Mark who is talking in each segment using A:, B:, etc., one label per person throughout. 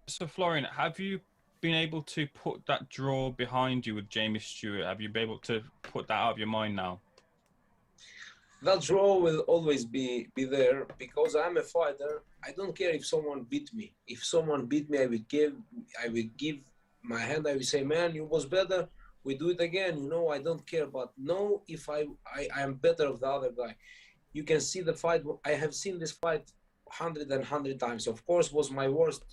A: So, Florian, have you been able to put that draw behind you with Jamie Stewart? Have you been able to put that out of your mind now?
B: That draw will always be there because I'm a fighter. I don't care if someone beat me. If someone beat me, I will give my hand. I will say, man, you was better. We do it again. I don't care. But no, if I am better of the other guy. You can see the fight. I have seen this fight hundred times. Of course, was my worst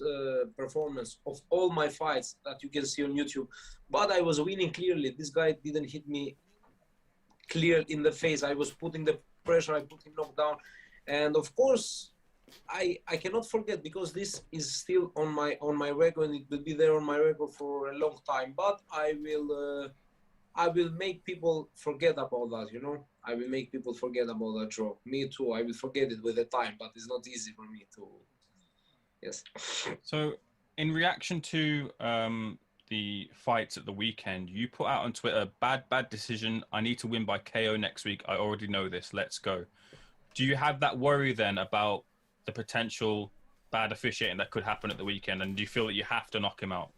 B: performance of all my fights that you can see on YouTube. But I was winning clearly. This guy didn't hit me clear in the face. I was putting the pressure. I put him knocked down, and of course, I cannot forget because this is still on my record. And it will be there on my record for a long time. But I will make people forget about that. I will make people forget about that draw. Me too. I will forget it with the time, but it's not easy for me to. Yes.
A: So, in reaction to the fights at the weekend, you put out on Twitter, bad decision. I need to win by KO next week. I already know this. Let's go. Do you have that worry then about the potential bad officiating that could happen at the weekend? And do you feel that you have to knock him out?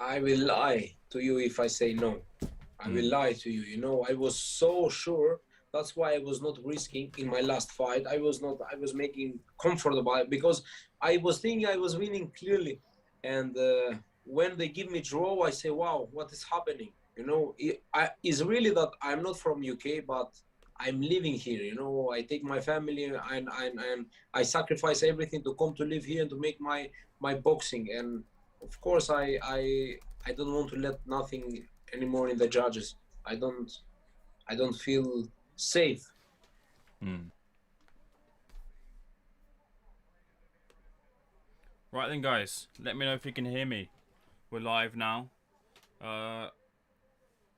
B: I will lie to you if I say no. I will
A: Mm.
B: lie to you. I was so sure. That's why I was not risking in my last fight. I was not. I was making comfortable because I was thinking I was winning clearly, and when they give me draw, I say, "Wow, what is happening?" It's really that I'm not from UK, but I'm living here. I take my family and I sacrifice everything to come to live here and to make my boxing. And of course, I don't want to let nothing anymore in the judges. I don't feel safe.
A: Mm. Right then, guys. Let me know if you can hear me. We're live now. Uh,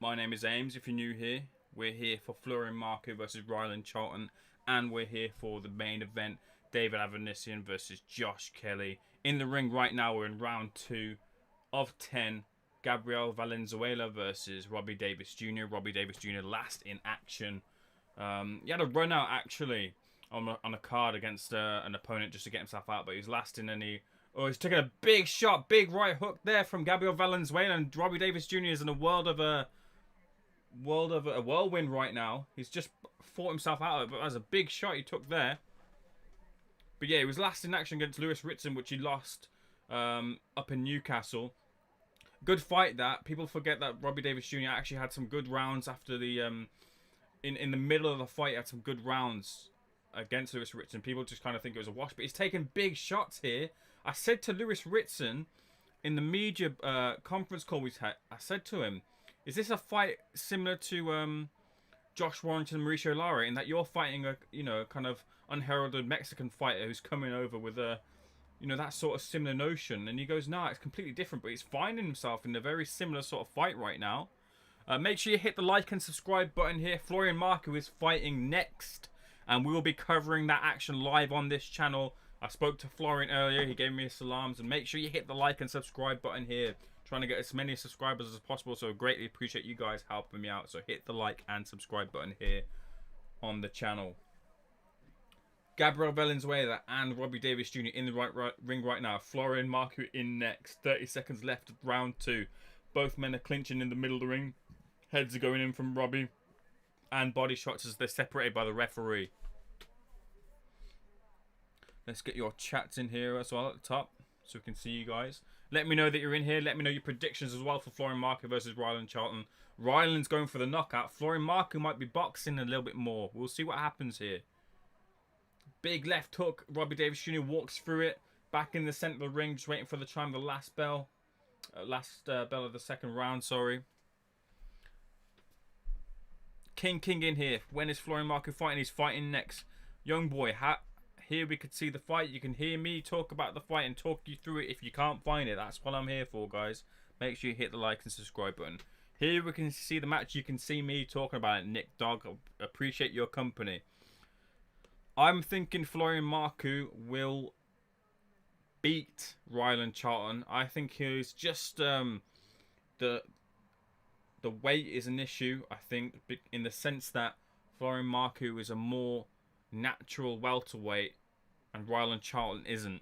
A: my name is Ames. If you're new here, we're here for Florian Marku versus Rylan Charlton, and we're here for the main event: David Avanesyan versus Josh Kelly. In the ring right now, we're in round 2 of 10. Gabriel Valenzuela versus Robbie Davis Jr. Robbie Davis Jr. last in action. He had a run out actually on a card against an opponent just to get himself out, but he was last in any. Oh, he's taking a big shot, big right hook there from Gabriel Valenzuela, and Robbie Davis Jr. is in a world of a whirlwind right now. He's just fought himself out of it, but that's a big shot he took there. But yeah, he was last in action against Lewis Ritson, which he lost up in Newcastle. Good fight that. People forget that Robbie Davis Jr. actually had some good rounds after the in the middle of the fight. He had some good rounds against Lewis Ritson. People just kind of think it was a wash, but he's taking big shots here. I said to Lewis Ritson in the media conference call we had, I said to him, "Is this a fight similar to Josh Warrington and Mauricio Lara in that you're fighting a kind of unheralded Mexican fighter who's coming over with a that sort of similar notion?" And he goes, "No, it's completely different, but he's finding himself in a very similar sort of fight right now." Make sure you hit the like and subscribe button here. Florian Marku is fighting next, and we will be covering that action live on this channel. I spoke to Florian earlier. He gave me his salams, and make sure you hit the like and subscribe button here. Trying to get as many subscribers as possible, so I greatly appreciate you guys helping me out. So hit the like and subscribe button here on the channel. Gabriel Valenzuela and Robbie Davis Jr. in the right ring right now. Florian Marku in next. 30 seconds left of round 2. Both men are clinching in the middle of the ring. Heads are going in from Robbie. And body shots as they're separated by the referee. Let's get your chats in here as well at the top, so we can see you guys. Let me know that you're in here. Let me know your predictions as well for Florian Marku versus Rylan Charlton. Rylan's going for the knockout. Florian Marku might be boxing a little bit more. We'll see what happens here. Big left hook. Robbie Davis Jr. walks through it. Back in the centre of the ring, just waiting for the chime of the last bell. Last bell of the second round, sorry. King in here. When is Florian Marku fighting? He's fighting next. Young boy, here we could see the fight. You can hear me talk about the fight and talk you through it if you can't find it. That's what I'm here for, guys. Make sure you hit the like and subscribe button. Here we can see the match. You can see me talking about it. Nick Dog, appreciate your company. I'm thinking Florian Marku will beat Rylan Charlton. I think he's just the weight is an issue. I think in the sense that Florian Marku is a more natural welterweight and Rylan Charlton isn't.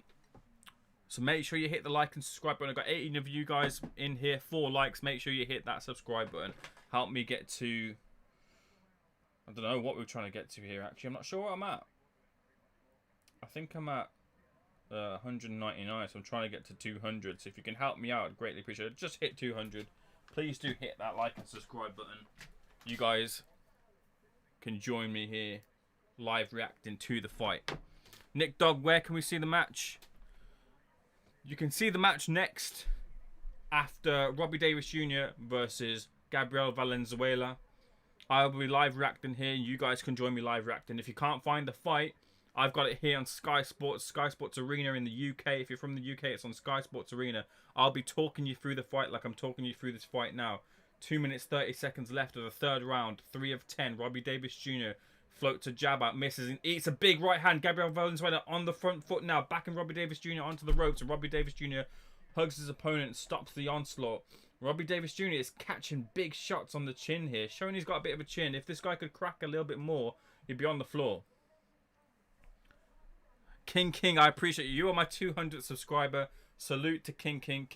A: So make sure you hit the like and subscribe button. I've got 18 of you guys in here, 4 likes. Make sure you hit that subscribe button. Help me get to... I don't know what we're trying to get to here, actually. I'm not sure what I'm at. I think I'm at 199, so I'm trying to get to 200. So if you can help me out, I'd greatly appreciate it. Just hit 200. Please do hit that like and subscribe button. You guys can join me here, live reacting to the fight. Nick Dog, where can we see the match? You can see the match next after Robbie Davis Jr. versus Gabriel Valenzuela. I'll be live reacting here. You guys can join me live reacting. If you can't find the fight, I've got it here on Sky Sports Arena in the UK. If you're from the UK, it's on Sky Sports Arena. I'll be talking you through the fight like I'm talking you through this fight now. 2 minutes 30 seconds left of the third round. 3 of 10. Robbie Davis Jr. floats a jab out, misses, and eats a big right hand. Gabriel Valenzuela on the front foot now, backing Robbie Davis Jr. onto the ropes. And Robbie Davis Jr. hugs his opponent, stops the onslaught. Robbie Davis Jr. is catching big shots on the chin here, showing he's got a bit of a chin. If this guy could crack a little bit more, he'd be on the floor. King, I appreciate you. You are my 200th subscriber. Salute to King. King.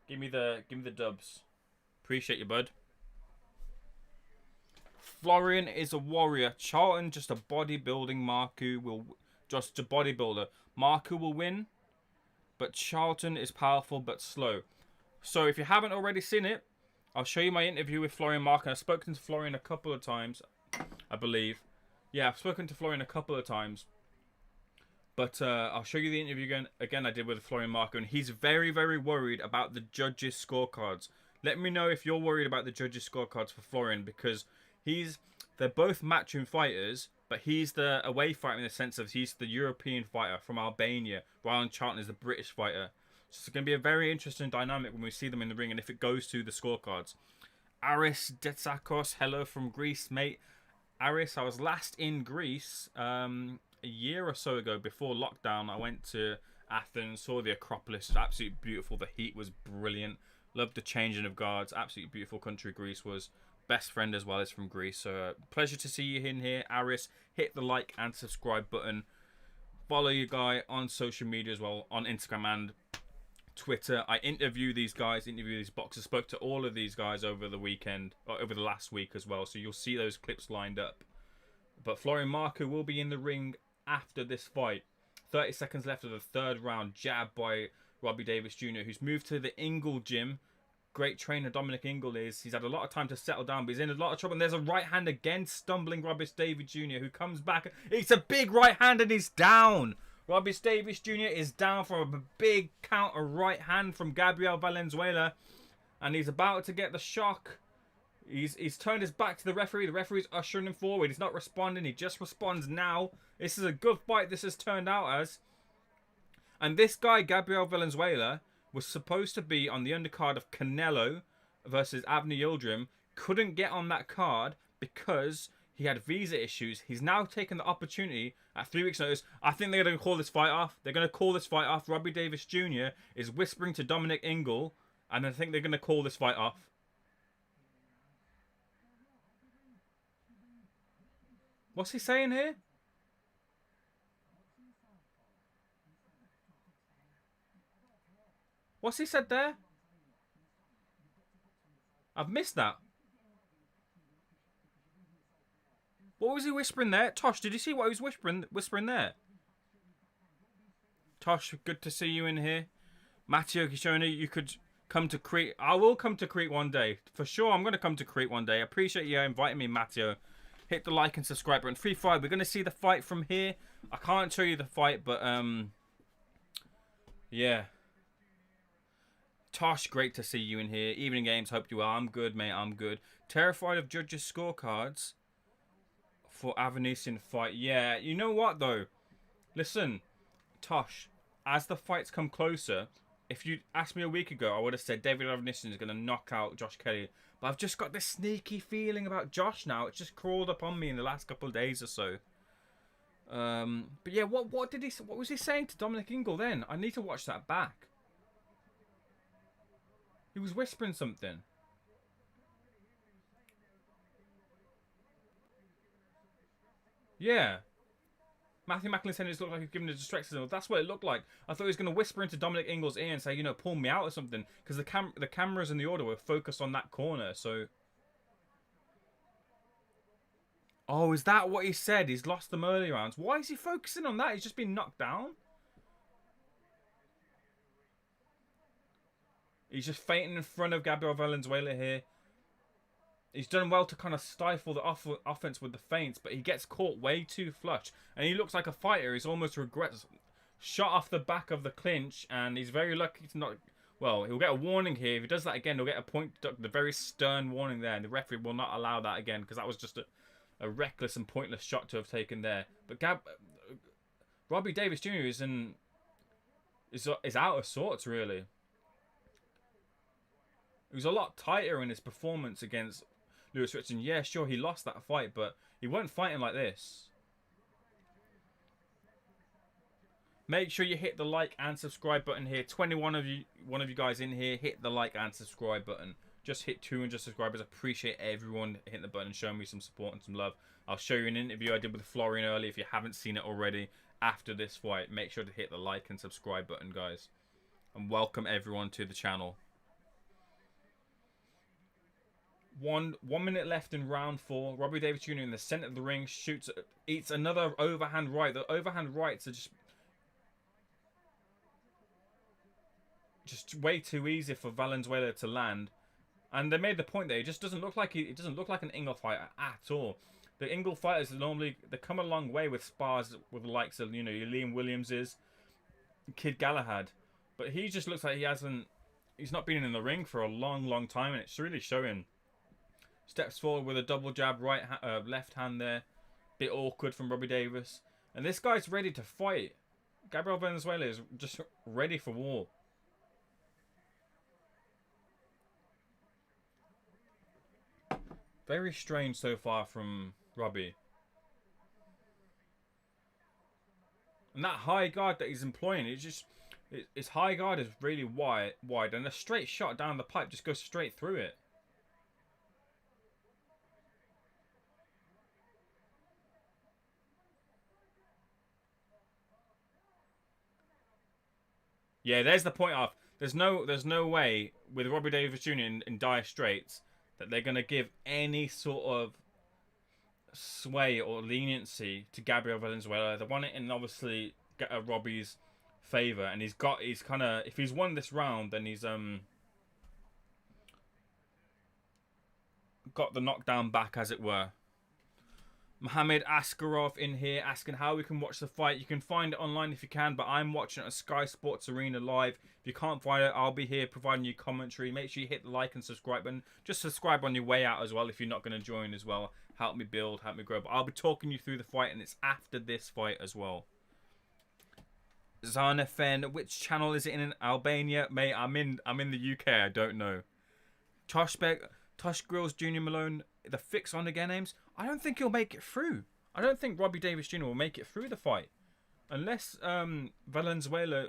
A: Give me the dubs. Appreciate you, bud. Florian is a warrior. Charlton just a bodybuilding. Marku will just a bodybuilder. Marku will win, but Charlton is powerful but slow. So if you haven't already seen it, I'll show you my interview with Florian Marku. I've spoken to Florian a couple of times, I believe. Yeah, I've spoken to Florian a couple of times. But I'll show you the interview again I did with Florian Marku, and he's very, very worried about the judges' scorecards. Let me know if you're worried about the judges' scorecards for Florian, because they're both Matchroom fighters, but he's the away fighter in the sense of he's the European fighter from Albania. Rylan Charlton is the British fighter. So it's going to be a very interesting dynamic when we see them in the ring and if it goes to the scorecards. Aris Detsakos, hello from Greece, mate. Aris, I was last in Greece a year or so ago before lockdown. I went to Athens, saw the Acropolis. It was absolutely beautiful. The heat was brilliant. Loved the changing of guards. Absolutely beautiful country Greece was. Best friend as well is from Greece. So pleasure to see you in here, Aris. Hit the like and subscribe button. Follow your guy on social media as well, on Instagram and Twitter. I interview these guys, interview these boxers. Spoke to all of these guys over the weekend, or over the last week as well. So you'll see those clips lined up. But Florian Marku will be in the ring after this fight. 30 seconds left of the third round. Jab by Robbie Davis Jr., who's moved to the Ingle gym. Great trainer Dominic Ingle is. He's had a lot of time to settle down, but he's in a lot of trouble. And there's a right hand again, stumbling Robbie Davis Jr., who comes back. It's a big right hand and he's down. Robbie Davis Jr. is down for a big counter right hand from Gabriel Valenzuela. And he's about to get the shock. He's turned his back to the referee. The referee's ushering him forward. He's not responding. He just responds now. This is a good fight this has turned out as. And this guy, Gabriel Valenzuela, was supposed to be on the undercard of Canelo versus Avni Yildirim. Couldn't get on that card because he had visa issues. He's now taken the opportunity at 3 weeks' notice. I think they're going to call this fight off. They're going to call this fight off. Robbie Davis Jr. is whispering to Dominic Ingle, and I think they're going to call this fight off. What's he saying here? What's he said there? I've missed that. What was he whispering there? Tosh, did you see what he was whispering there? Tosh, good to see you in here. Matteo Kishona, you could come to Crete. I will come to Crete one day. For sure, I'm going to come to Crete one day. I appreciate you inviting me, Matteo. Hit the like and subscribe button. Free fight. We're going to see the fight from here. I can't show you the fight, but yeah. Tosh, great to see you in here. Evening Games, hope you are. I'm good, mate. I'm good. Terrified of judges' scorecards for Avanesyan fight. Yeah, you know what, though? Listen, Tosh, as the fights come closer, if you asked me a week ago, I would have said David Avanesyan is going to knock out Josh Kelly. But I've just got this sneaky feeling about Josh now. It's just crawled up on me in the last couple of days or so. But yeah, what was he saying to Dominic Ingle then? I need to watch that back. He was whispering something. Yeah. Matthew Macklin said it looked like he was giving a distress signal. That's what it looked like. I thought he was going to whisper into Dominic Ingles' ear and say, you know, pull me out or something. Because the cameras in the order were focused on that corner, so... Oh, is that what he said? He's lost them early rounds. Why is he focusing on that? He's just been knocked down? He's just fainting in front of Gabriel Valenzuela here. He's done well to kind of stifle the offense with the feints, but he gets caught way too flush. And he looks like a fighter. He's almost regrets. Shot off the back of the clinch, and he's very lucky to not... Well, he'll get a warning here. If he does that again, he'll get a point deducted. A very stern warning there, and the referee will not allow that again, because that was just a reckless and pointless shot to have taken there. But Robbie Davis Jr. is out of sorts, really. He was a lot tighter in his performance against Lewis Ritson. Yeah, sure, he lost that fight, but he wasn't fighting like this. Make sure you hit the like and subscribe button here. 21 of you, one of you guys in here, hit the like and subscribe button. Just hit 200 subscribers. I appreciate everyone hitting the button and showing me some support and some love. I'll show you an interview I did with Florian earlier. If you haven't seen it already, after this fight, make sure to hit the like and subscribe button, guys. And welcome everyone to the channel. One minute left in round 4. Robbie Davis Jr. in the center of the ring eats another overhand right. The overhand rights are just way too easy for Valenzuela to land. And they made the point there. It just doesn't look like it doesn't look like an Ingle fighter at all. The Ingle fighters normally they come a long way with spars with the likes of your Liam Williamses, Kid Galahad, but he just looks like he's not been in the ring for a long time, and it's really showing. Steps forward with a double jab, left hand there. Bit awkward from Robbie Davis. And this guy's ready to fight. Gabriel Valenzuela is just ready for war. Very strange so far from Robbie. And that high guard that he's employing, his high guard is really wide, and a straight shot down the pipe just goes straight through it. Yeah, there's the point of there's no way with Robbie Davis Jr. in dire straits that they're gonna give any sort of sway or leniency to Gabriel Valenzuela. They want it in obviously Robbie's favor, and he's kind of, if he's won this round, then he's got the knockdown back, as it were. Mohamed Askarov in here asking how we can watch the fight. You can find it online if you can, but I'm watching it on Sky Sports Arena live. If you can't find it, I'll be here providing you commentary. Make sure you hit the like and subscribe button. Just subscribe on your way out as well if you're not going to join as well. Help me build, help me grow. But I'll be talking you through the fight, and it's after this fight as well. Zarnefen, which channel is it in Albania? Mate, I'm in the UK. I don't know. Tosh Grills Junior Malone. The fix on again, Ames. I don't think he'll make it through. I don't think Robbie Davis Jr. will make it through the fight. Unless Valenzuela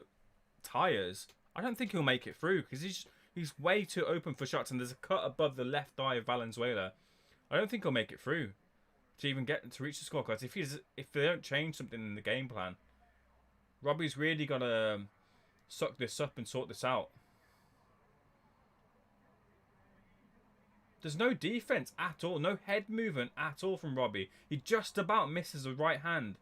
A: tires, I don't think he'll make it through, because he's way too open for shots, and there's a cut above the left eye of Valenzuela. I don't think he'll make it through to even get to reach the scorecards. If they don't change something in the game plan, Robbie's really got to suck this up and sort this out. There's no defense at all. No head movement at all from Robbie. He just about misses a right hand.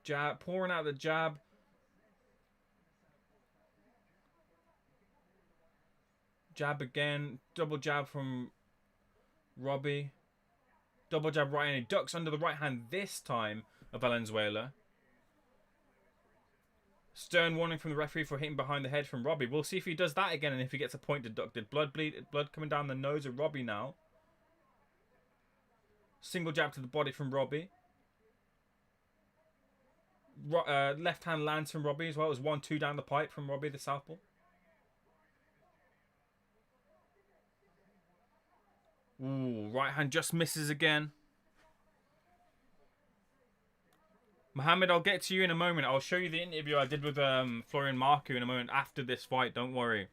A: Jab, pouring out the jab. Jab again. Double jab from Robbie. Double jab right hand. He ducks under the right hand this time of Valenzuela. Stern warning from the referee for hitting behind the head from Robbie. We'll see if he does that again and if he gets a point deducted. Blood coming down the nose of Robbie now. Single jab to the body from Robbie. Left hand lands from Robbie as well. It was 1-2 down the pipe from Robbie, the southpaw. Ooh, right hand just misses again. Mohammed, I'll get to you in a moment. I'll show you the interview I did with Florian Marku in a moment after this fight. Don't worry.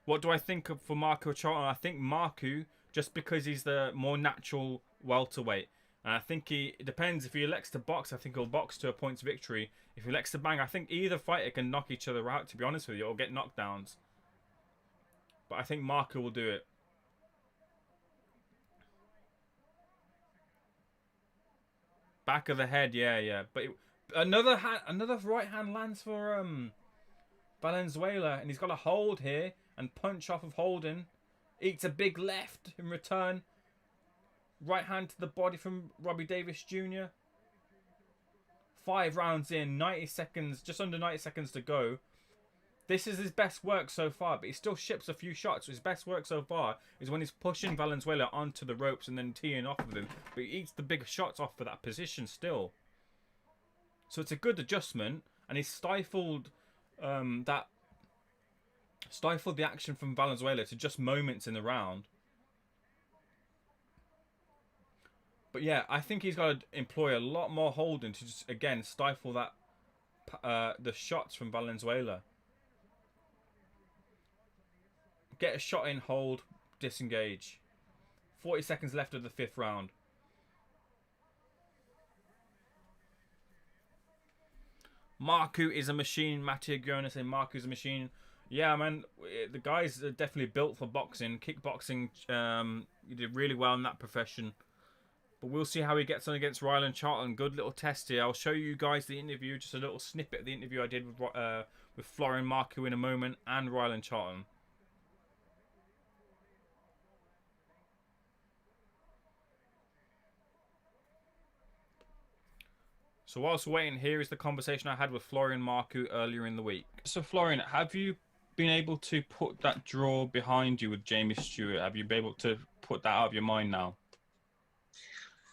A: What do I think for Marku Charlton? I think Marku just because he's the more natural welterweight. And I think it depends. If he elects to box, I think he'll box to a points victory. If he elects to bang, I think either fighter can knock each other out, to be honest with you, or get knockdowns. But I think Marku will do it. Back of the head, yeah. But another right hand lands for Valenzuela, and he's got a hold here and punch off of holding. Eats a big left in return. Right hand to the body from Robbie Davis Jr. 5 rounds in, 90 seconds, just under 90 seconds to go. This is his best work so far, but he still ships a few shots. His best work so far is when he's pushing Valenzuela onto the ropes and then teeing off of him. But he eats the big shots off for that position still. So it's a good adjustment, and he's stifled the action from Valenzuela to just moments in the round. But yeah, I think he's got to employ a lot more holding to just, again, stifle that the shots from Valenzuela. Get a shot in, hold, disengage. 40 seconds left of the 5th round. Marku is a machine. Materialise Marku is a machine. Yeah, man, the guys are definitely built for boxing. Kickboxing, he did really well in that profession. But we'll see how he gets on against Rylan Charlton. Good little test here. I'll show you guys the interview, just a little snippet of the interview I did with Florian Marku in a moment and Rylan Charlton. So whilst waiting, here is the conversation I had with Florian Marku earlier in the week. So Florian, have you been able to put that draw behind you with Jamie Stewart? Have you been able to put that out of your mind now?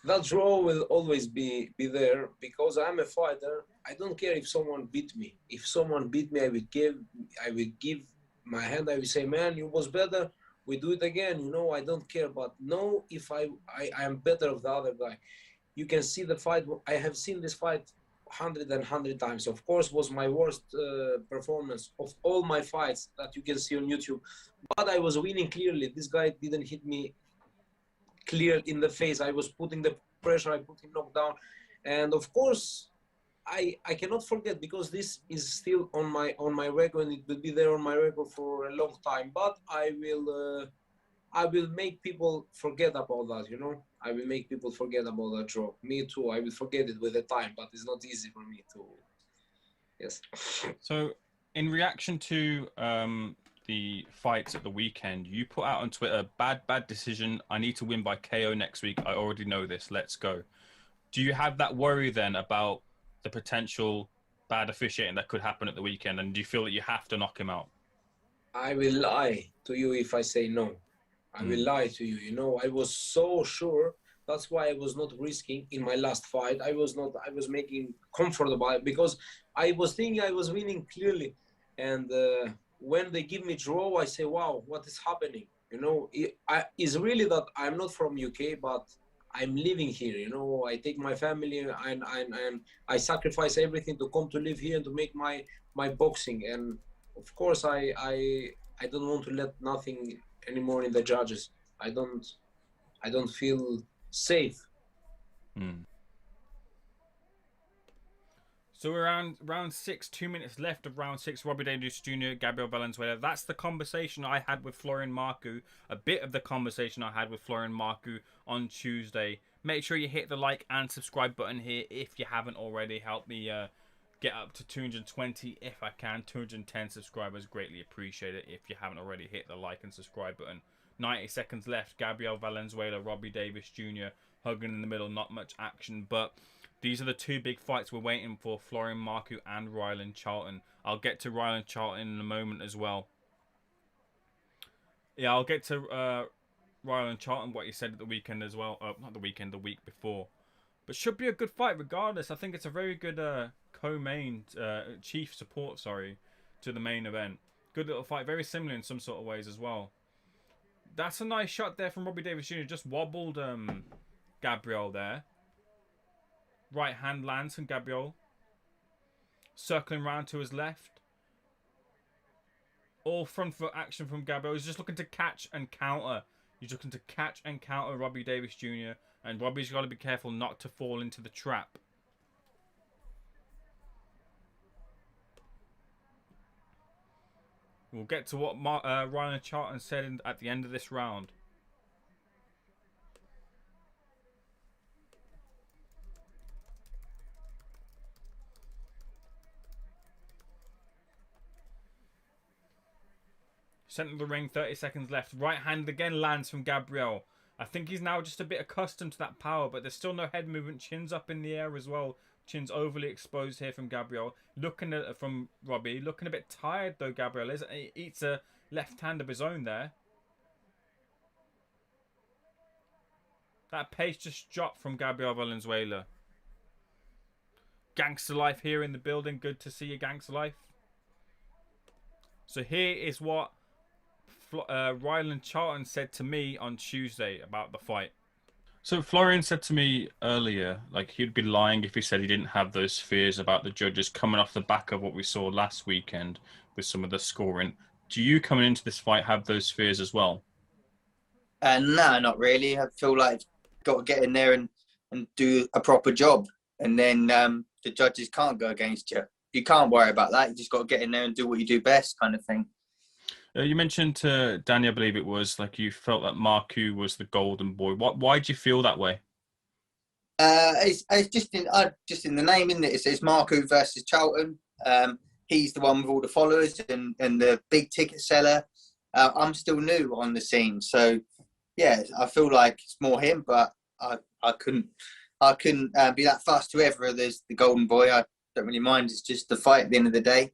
B: That draw will always be there because I'm a fighter. I don't care if someone beat me. If someone beat me, I will give my hand. I will say, man, you was better. We do it again. You know, I don't care. But no, if I am better of the other guy. You can see the fight. I have seen this fight 100 times. Of course, was my worst performance of all my fights that you can see on YouTube. But I was winning clearly. This guy didn't hit me clear in the face. I was putting the pressure. I put him knocked down. And of course, I cannot forget because this is still on my record. And it will be there on my record for a long time. But I will make people forget about that, you know. I will make people forget about that draw. Me too. I will forget it with the time, but it's not easy for me to. Yes. So,
A: in reaction to the fights at the weekend, you put out on Twitter, bad decision. I need to win by KO next week. I already know this. Let's go. Do you have that worry then about the potential bad officiating that could happen at the weekend? And do you feel that you have to knock him out?
B: I will lie to you if I say no. I will lie to you. You know, I was so sure. That's why I was not risking in my last fight. I was making comfortable because I was thinking I was winning clearly. And when they give me draw, I say, wow, what is happening? You know, it's really that I'm not from UK, but I'm living here. You know, I take my family and I sacrifice everything to come to live here and to make my boxing. And of course, I don't want to let nothing anymore in the judges. I don't feel safe.
A: So we're around round 6, 2 minutes left of round 6. Robbie Davis Jr., Gabriel Valenzuela. That's the conversation I had with Florian Marku. A bit of the conversation I had with Florian Marku on Tuesday. Make sure you hit the like and subscribe button here if you haven't already. Help me get up to 220 if I can. 210 subscribers, greatly appreciate it. If you haven't already, hit the like and subscribe button. 90 seconds left. Gabriel Valenzuela, Robbie Davis Jr. hugging in the middle. Not much action, but these are the two big fights we're waiting for. Florian Marku and Rylan Charlton. I'll get to Rylan Charlton in a moment as well. Yeah, I'll get to Rylan Charlton, what he said at the weekend as well. Not the weekend, the week before. But should be a good fight regardless. I think it's a very good co-main, chief support, to the main event. Good little fight. Very similar in some sort of ways as well. That's a nice shot there from Robbie Davis Jr. Just wobbled Gabriel there. Right hand lands from Gabriel. Circling round to his left. All front foot action from Gabriel. He's just looking to catch and counter. He's looking to catch and counter Robbie Davis Jr. And Robbie's got to be careful not to fall into the trap. We'll get to what Rylan Charlton said at the end of this round. Centre of the ring, 30 seconds left. Right hand again lands from Gabriel. I think he's now just a bit accustomed to that power, but there's still no head movement. Chin's up in the air as well. Chin's overly exposed here from Gabriel. Looking at from Robbie. Looking a bit tired though, Gabriel is. He eats a left hand of his own there. That pace just dropped from Gabriel Valenzuela. Gangster life here in the building. Good to see you, Gangster life. So here is what Rylan Charlton said to me on Tuesday about the fight. So Florian said to me earlier, like he'd be lying if he said he didn't have those fears about the judges coming off the back of what we saw last weekend with some of the scoring. Do you, coming into this fight, have those fears as well?
C: No, not really. I feel like I've got to get in there and do a proper job. And then the judges can't go against you. You can't worry about that. You just got to get in there and do what you do best, kind of thing.
A: You mentioned to Danny, I believe it was, like you felt that Marku was the golden boy. Why do you feel that way?
C: It's just in the name, isn't it? It says Marku versus Charlton. He's the one with all the followers and the big ticket seller. I'm still new on the scene, so yeah, I feel like it's more him. But I couldn't be that fast. Whoever there's the golden boy, I don't really mind. It's just the fight at the end of the day.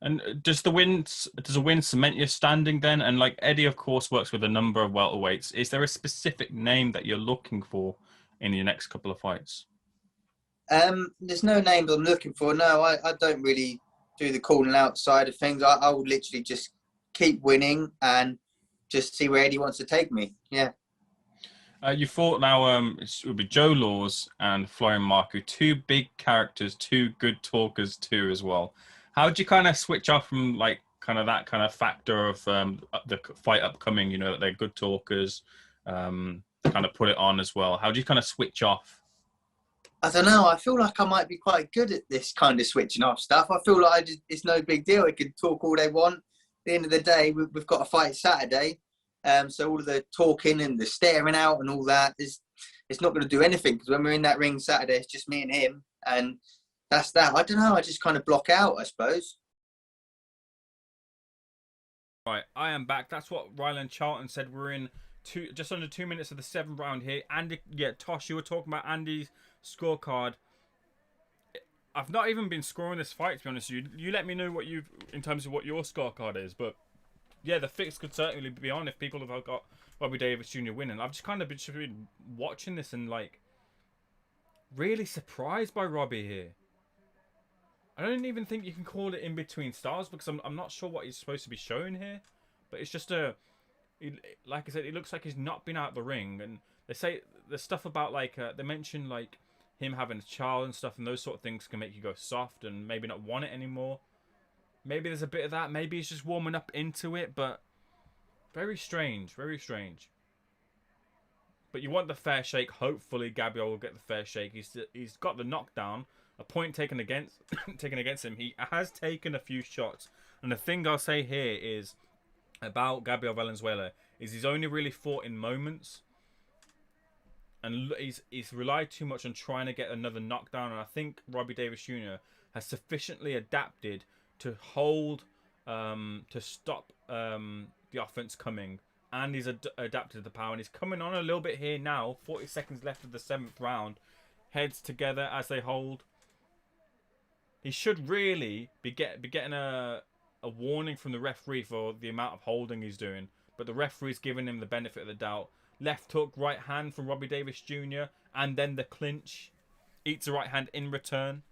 A: And does a win cement your standing then? And like Eddie, of course, works with a number of welterweights. Is there a specific name that you're looking for in your next couple of fights?
C: There's no names I'm looking for. No, I don't really do the calling out side of things. I will literally just keep winning and just see where Eddie wants to take me. Yeah.
A: You fought now, it would be Joe Laws and Florian Marku, two big characters, two good talkers too as well. How do you kind of switch off from like kind of that kind of factor of the fight upcoming, you know, that they're good talkers, kind of put it on as well? How do you kind of switch off?
C: I don't know. I feel like I might be quite good at this kind of switching off stuff. I feel like it's no big deal. I can talk all they want. At the end of the day, we've got a fight Saturday. So all of the talking and the staring out and all that it's not going to do anything, because when we're in that ring Saturday, it's just me and him, and that's that. I don't know. I just kind of block out, I suppose.
A: Right, I am back. That's what Rylan Charlton said. We're in just under 2 minutes of the 7th round here. Andy, yeah, Tosh, you were talking about Andy's scorecard. I've not even been scoring this fight, to be honest with you. You let me know what you've in terms of what your scorecard is, but yeah, the fix could certainly be on if people have got Robbie Davis Jr. winning. I've just kind of been watching this and like really surprised by Robbie here. I don't even think you can call it in between stars, because I'm not sure what he's supposed to be showing here. But it's just like I said, it looks like he's not been out of the ring. And they say the stuff about like, they mention like him having a child and stuff, and those sort of things can make you go soft and maybe not want it anymore. Maybe there's a bit of that. Maybe he's just warming up into it, but very strange, very strange. But you want the fair shake. Hopefully Gabriel will get the fair shake. He's got the knockdown. A point taken against him. He has taken a few shots. And the thing I'll say here is about Gabriel Valenzuela is he's only really fought in moments. And he's relied too much on trying to get another knockdown. And I think Robbie Davis Jr. has sufficiently adapted to hold, to stop the offense coming. And he's adapted to the power. And he's coming on a little bit here now. 40 seconds left of the 7th round. Heads together as they hold. He should really be getting a warning from the referee for the amount of holding he's doing. But the referee's giving him the benefit of the doubt. Left hook, right hand from Robbie Davis Jr. And then the clinch. Eats a right hand in return.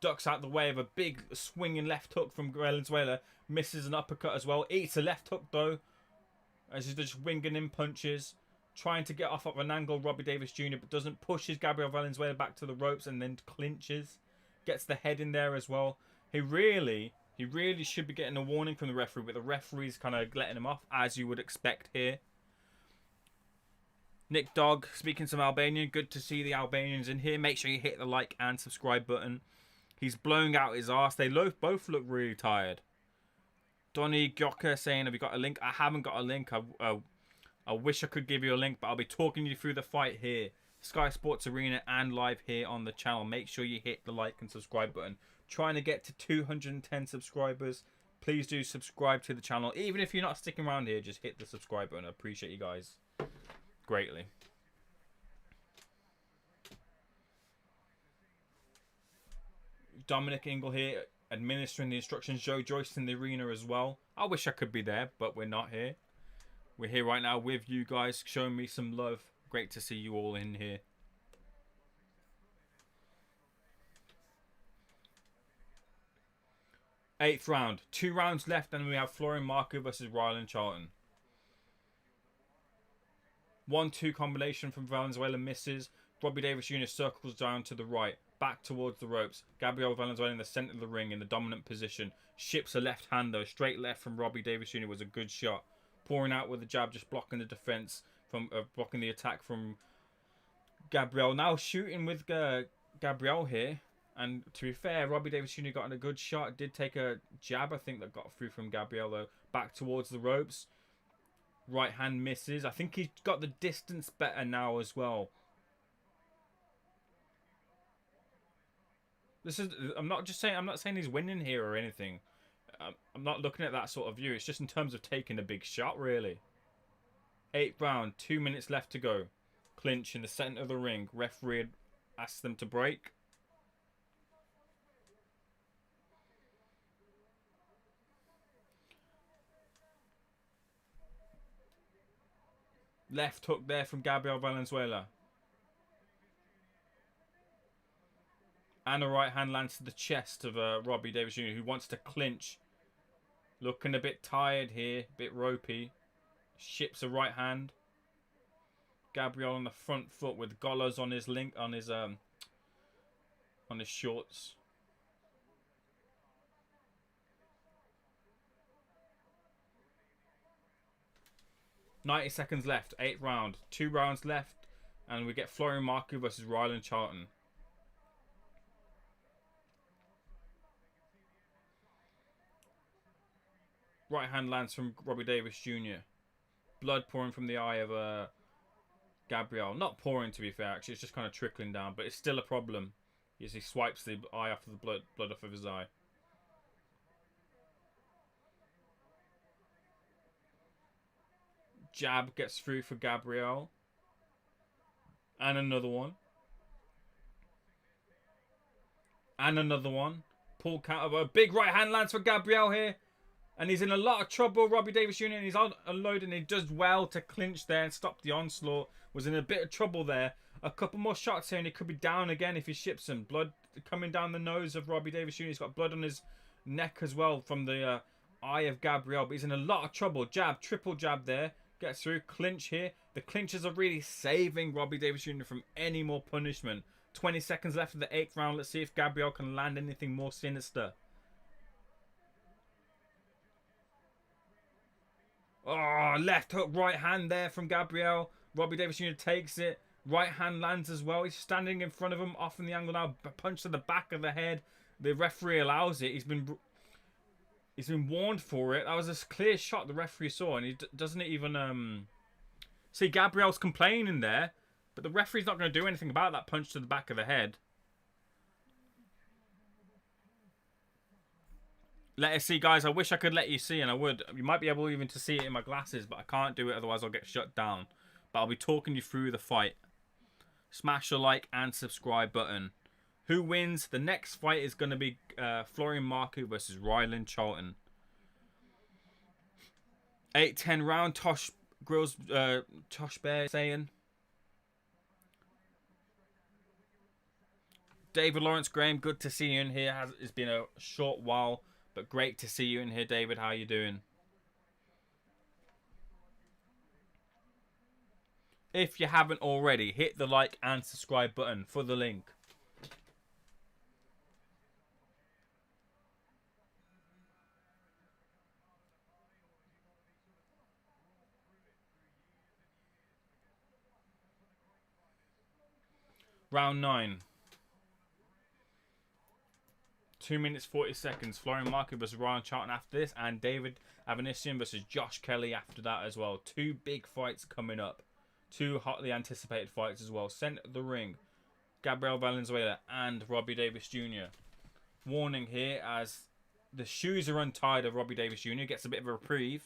A: Ducks out the way of a big swinging left hook from Valenzuela. Misses an uppercut as well. Eats a left hook though, as he's just winging in punches. Trying to get off of an angle, Robbie Davis Jr., but doesn't. Pushes Gabriel Valenzuela back to the ropes and then clinches. Gets the head in there as well. He really He really should be getting a warning from the referee, but the referee's kind of letting him off, as you would expect here. Nick Dog, speaking some Albanian. Good to see the Albanians in here. Make sure you hit the like and subscribe button. He's blowing out his arse. They both look really tired. Donny Gyoka saying, have you got a link? I haven't got a link. I wish I could give you a link, but I'll be talking you through the fight here. Sky Sports Arena and live here on the channel. Make sure you hit the like and subscribe button. Trying to get to 210 subscribers. Please do subscribe to the channel. Even if you're not sticking around here, just hit the subscribe button. I appreciate you guys greatly. Dominic Ingle here administering the instructions. Joe Joyce in the arena as well. I wish I could be there, but we're not here. We're here right now with you guys, showing me some love. Great to see you all in here. Eighth round. 2 rounds left, and we have Florian Marku versus Rylan Charlton. 1-2 combination from Valenzuela misses. Robbie Davis Jr. circles down to the right, back towards the ropes. Gabriel Valenzuela in the centre of the ring in the dominant position. Ships a left hand though. Straight left from Robbie Davis Jr. was a good shot. Pouring out with the jab, just blocking the defence from blocking the attack from Gabriel. Now shooting with Gabriel here. And to be fair, Robbie Davis Jr. got in a good shot. Did take a jab, I think, that got through from Gabriel though. Back towards the ropes. Right hand misses. I think he's got the distance better now as well. This is. I'm not saying he's winning here or anything. I'm not looking at that sort of view. It's just in terms of taking a big shot, really. 8th round, 2 minutes left to go. Clinch in the centre of the ring. Referee asks them to break. Left hook there from Gabriel Valenzuela. And a right hand lands to the chest of Robbie Davis Jr., who wants to clinch. Looking a bit tired here, a bit ropey. Ships a right hand. Gabriel on the front foot with Golos on his on his shorts. .90 seconds left, 8th round, 2 rounds left, and we get Florian Marku versus Rylan Charlton. Right hand lands from Robbie Davis Jr. Blood pouring from the eye of Gabriel. Not pouring, to be fair, actually. It's just kind of trickling down, but it's still a problem as he swipes the eye off of the blood off of his eye. Jab gets through for Gabriel. And another one. And another one. Pull counter. A big right hand lands for Gabriel here. And he's in a lot of trouble, Robbie Davis Jr. And he's unloading. He does well to clinch there and stop the onslaught. Was in a bit of trouble there. A couple more shots here and he could be down again if he ships him. Blood coming down the nose of Robbie Davis Jr. He's got blood on his neck as well from the eye of Gabriel. But he's in a lot of trouble. Jab, triple jab there. Gets through. Clinch here. The clinches are really saving Robbie Davis Jr. from any more punishment. 20 seconds left of the 8th round. Let's see if Gabriel can land anything more sinister. Oh, left hook, right hand there from Gabriel. Robbie Davis Jr. takes it. Right hand lands as well. He's standing in front of him, off in the angle now. Punch to the back of the head. The referee allows it. He's been warned for it. That was a clear shot the referee saw, and he doesn't even see Gabriel's complaining there, but the referee's not going to do anything about that punch to the back of the head. Let us see, guys. I wish I could let you see, and I would. You might be able even to see it in my glasses, but I can't do it, otherwise I'll get shut down. But I'll be talking you through the fight. Smash the like and subscribe button. Who wins? The next fight is going to be Florian Marku versus Rylan Charlton. 8-10 round. Tosh Bear saying. David Lawrence Graham, good to see you in here. It's been a short while, but great to see you in here, David. How are you doing? If you haven't already, hit the like and subscribe button for the link. Round 9. 2 minutes 40 seconds. Florian Marku versus Rylan Charlton after this, and David Avanesyan versus Josh Kelly after that as well. 2 big fights coming up. 2 hotly anticipated fights as well. Centre of the ring, Gabriel Valenzuela and Robbie Davis Jr. Warning here as the shoes are untied of Robbie Davis Jr. Gets a bit of a reprieve.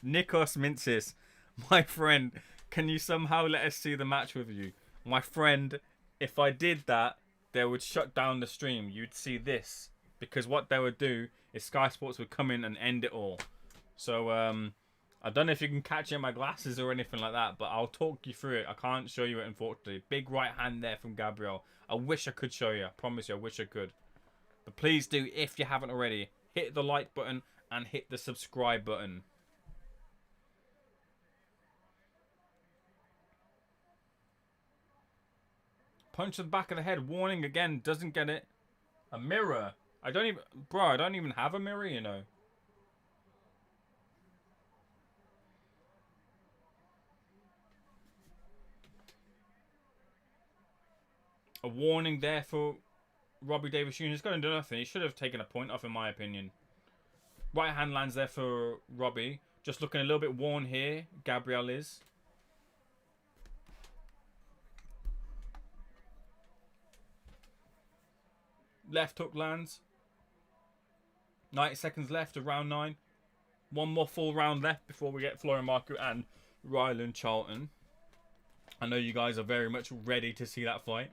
A: Nikos Mintsis, my friend, can you somehow let us see the match with you? My friend, if I did that, they would shut down the stream. You'd see this. Because what they would do is Sky Sports would come in and end it all. So, I don't know if you can catch it in my glasses or anything like that, but I'll talk you through it. I can't show you it, unfortunately. Big right hand there from Gabriel. I wish I could show you. I promise you, I wish I could. But please do, if you haven't already, hit the like button and hit the subscribe button. Punch to the back of the head. Warning again. Doesn't get it. A mirror. I don't even have a mirror, you know. A warning there for Robbie Davis Jr. He's going to do nothing. He should have taken a point off, in my opinion. Right hand lands there for Robbie. Just looking a little bit worn here. Gabriel is. Left hook lands. 90 seconds left of round 9. One more full round left before we get Florian Marku and Rylan Charlton. I know you guys are very much ready to see that fight.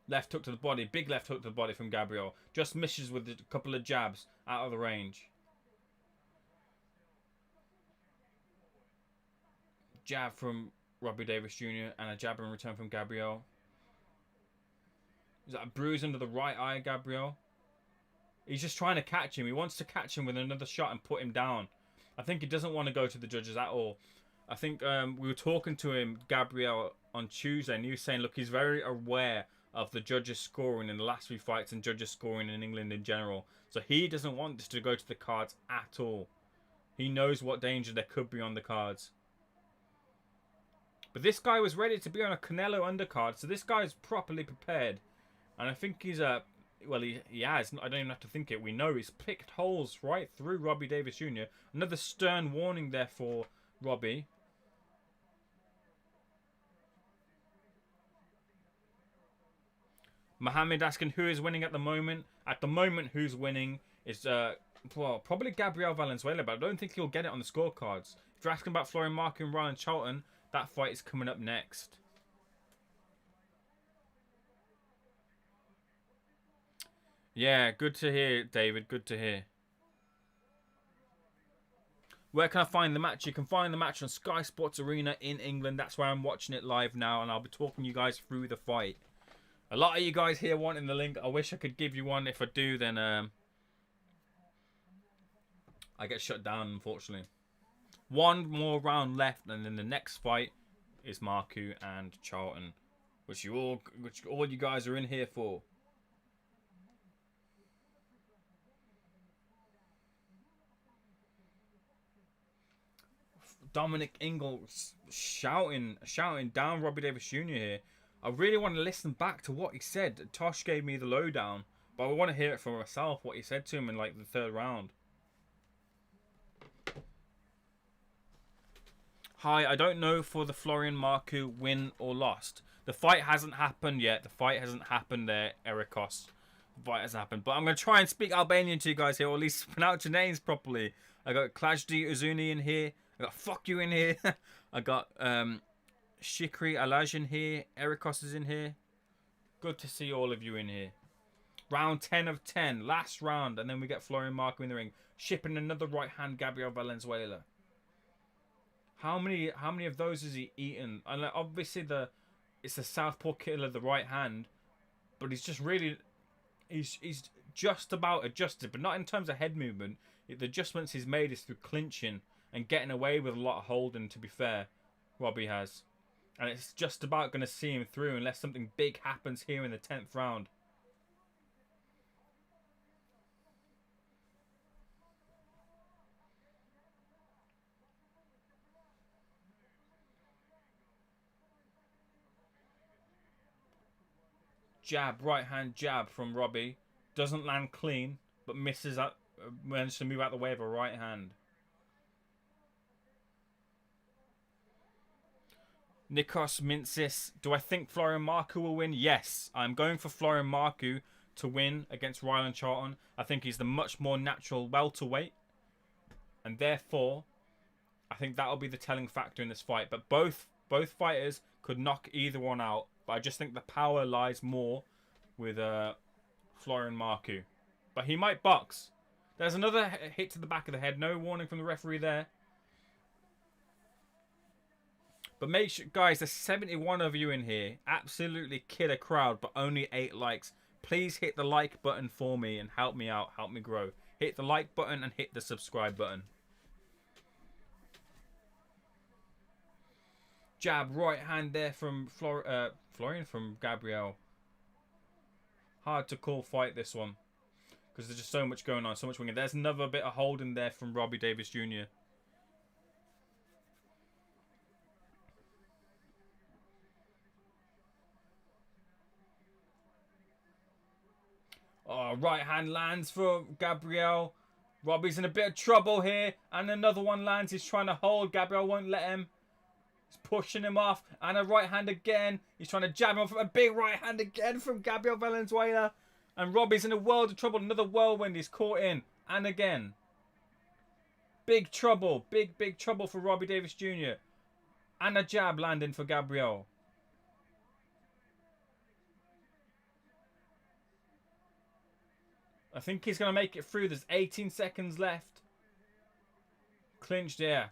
A: Left hook to the body. Big left hook to the body from Gabriel. Just misses with a couple of jabs out of the range. Jab from Robbie Davis Jr. and a jab in return from Gabriel. Is that a bruise under the right eye, Gabriel? He's just trying to catch him. He wants to catch him with another shot and put him down. I think he doesn't want to go to the judges at all. I think we were talking to him, Gabriel, on Tuesday, and he was saying, look, he's very aware of the judges scoring in the last 3 fights and judges scoring in England in general. So he doesn't want this to go to the cards at all. He knows what danger there could be on the cards. But this guy was ready to be on a Canelo undercard, so this guy's properly prepared. And I think he's well, he has. I don't even have to think it. We know he's picked holes right through Robbie Davis Jr. Another stern warning there for Robbie. Mohammed asking who is winning at the moment. At the moment, who's winning is well, probably Gabriel Valenzuela, but I don't think he'll get it on the scorecards. If you're asking about Florian Marku and Rylan Charlton, that fight is coming up next. Yeah, good to hear, David. Good to hear. Where can I find the match? You can find the match on Sky Sports Arena in England. That's where I'm watching it live now, and I'll be talking you guys through the fight. A lot of you guys here wanting the link. I wish I could give you one. If I do, then I get shut down, unfortunately. One more round left, and then the next fight is Marku and Charlton, which all you guys are in here for. Dominic Ingalls shouting down Robbie Davis Jr. here. I really want to listen back to what he said. Tosh gave me the lowdown, but I want to hear it for myself, what he said to him in like the 3rd round. Hi, I don't know for the Florian Marku win or lost. The fight hasn't happened yet. The fight hasn't happened there, Erikos. The fight hasn't happened. But I'm going to try and speak Albanian to you guys here, or at least pronounce your names properly. I got Klajdi Uzuni in here. I got Fuck You in here. I got Shikri Alaj in here. Erikos is in here. Good to see all of you in here. Round 10 of 10. Last round. And then we get Florian Marku in the ring. Shipping another right hand, Gabriel Valenzuela. How many of those has he eaten? And like, obviously it's the southpaw killer, the right hand. But he's just really... He's just about adjusted. But not in terms of head movement. The adjustments he's made is through clinching and getting away with a lot of holding, to be fair. Robbie has. And it's just about going to see him through unless something big happens here in the 10th round. Jab, right hand jab from Robbie. Doesn't land clean, but misses out. Manages to move out the way of a right hand. Nikos Mintsis. Do I think Florian Marku will win? Yes. I'm going for Florian Marku to win against Rylan Charlton. I think he's the much more natural welterweight. And therefore, I think that'll be the telling factor in this fight. But both fighters could knock either one out. But I just think the power lies more with Florian Marku. But he might box. There's another hit to the back of the head. No warning from the referee there. But make sure, guys, there's 71 of you in here. Absolutely killer crowd, but only 8 likes. Please hit the like button for me and help me out. Help me grow. Hit the like button and hit the subscribe button. Jab, right hand there from Florian, from Gabriel. Hard to call fight, this one. Because there's just so much going on, so much winging. There's another bit of holding there from Robbie Davis Jr. Oh, right hand lands for Gabriel. Robbie's in a bit of trouble here. And another one lands. He's trying to hold. Gabriel won't let him. He's pushing him off. And a right hand again. He's trying to jab him off. A big right hand again from Gabriel Valenzuela. And Robbie's in a world of trouble. Another whirlwind he's caught in. And again. Big trouble. Big trouble for Robbie Davis Jr. And a jab landing for Gabriel. I think he's going to make it through. There's 18 seconds left. Clinched here.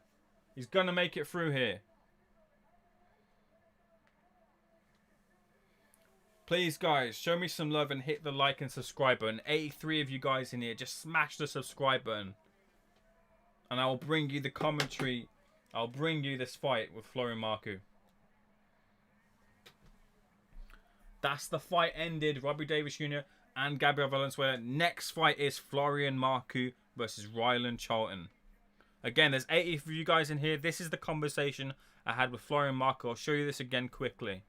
A: He's going to make it through here. Please, guys, show me some love and hit the like and subscribe button. 83 of you guys in here. Just smash the subscribe button. And I'll bring you the commentary. I'll bring you this fight with Florian Marku. That's the fight ended. Robbie Davis Jr. and Gabriel Valenzuela. Next fight is Florian Marku versus Rylan Charlton. Again, there's 80 of you guys in here. This is the conversation I had with Florian Marku. I'll show you this again quickly.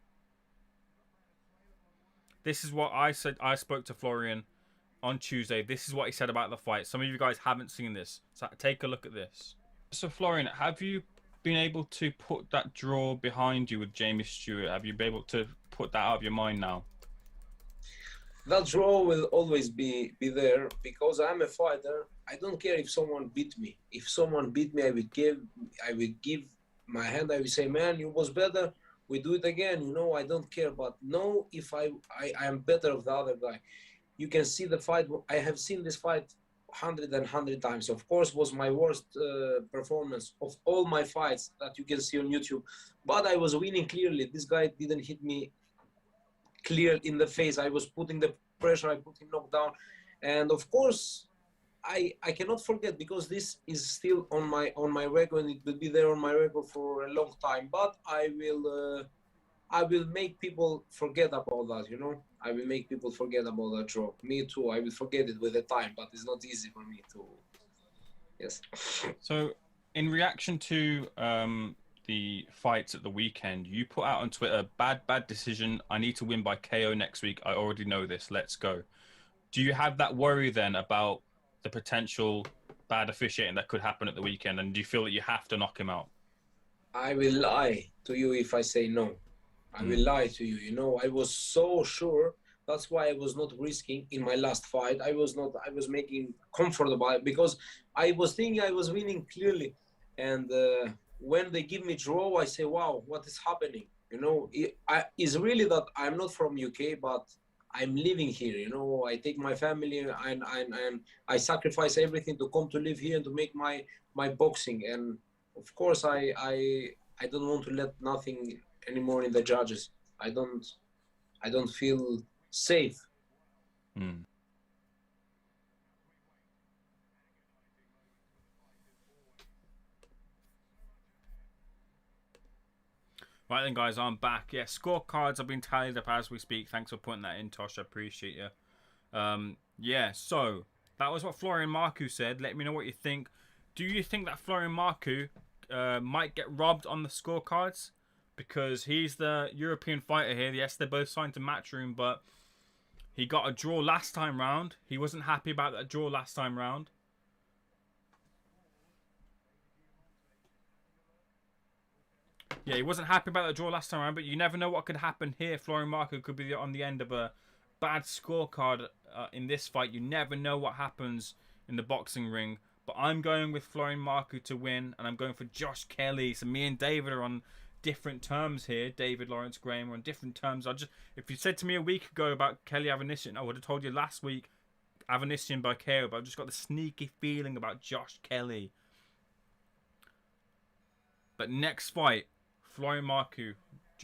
A: This is what I said. I spoke to Florian on Tuesday. This is what he said about the fight. Some of you guys haven't seen this, so take a look at this. So Florian, have you been able to put that draw behind you with Jamie Stewart? Have you been able to put that out of your mind now?
B: That draw will always be there because I'm a fighter. I don't care if someone beat me. If someone beat me, I will give my hand. I will say, man, you was better. We do it again. You know, I don't care. But no, if I am better of the other guy. You can see the fight. I have seen this fight 100 times. Of course, was my worst performance of all my fights that you can see on YouTube. But I was winning clearly. This guy didn't hit me clear in the face. I was putting the pressure. I put him knocked down. And of course, I cannot forget because this is still on my record and it will be there on my record for a long time. But I will make people forget about that, you know. I will make people forget about that draw. Me too. I will forget it with the time, but it's not easy for me to. Yes. So,
A: in reaction to the fights at the weekend, you put out on Twitter, bad decision. I need to win by KO next week. I already know this. Let's go. Do you have that worry then about the potential bad officiating that could happen at the weekend? And do you feel that you have to knock him out?
B: I will lie to you if I say no. I will lie to you. You know, I was so sure. That's why I was not risking in my last fight. I was making comfortable because I was thinking I was winning clearly. And when they give me draw, I say, wow, what is happening? You know, it's really that I'm not from UK, but I'm living here. You know, I take my family and I sacrifice everything to come to live here and to make my boxing. And of course, I don't want to let nothing anymore in the judges. I don't feel safe.
A: Right then, guys, I'm back. Yeah, scorecards have been tallied up as we speak. Thanks for putting that in, Tosh. I appreciate you. Yeah, so that was what Florian Marku said. Let me know what you think. Do you think that Florian Marku might get robbed on the scorecards? Because he's the European fighter here. Yes, they're both signed to Matchroom, but He got a draw last time round. He wasn't happy about that draw last time round. Yeah, he wasn't happy about the draw last time around, but you never know what could happen here. Florian Marku could be on the end of a bad scorecard in this fight. You never know what happens in the boxing ring. But I'm going with Florian Marku to win, and I'm going for Josh Kelly. So me and David are on different terms here. David, Lawrence, Graham are on different terms. If you said to me a week ago about Kelly Avanesyan, I would have told you last week Avanesyan by KO, but I've just got the sneaky feeling about Josh Kelly. But next fight, Florian Marku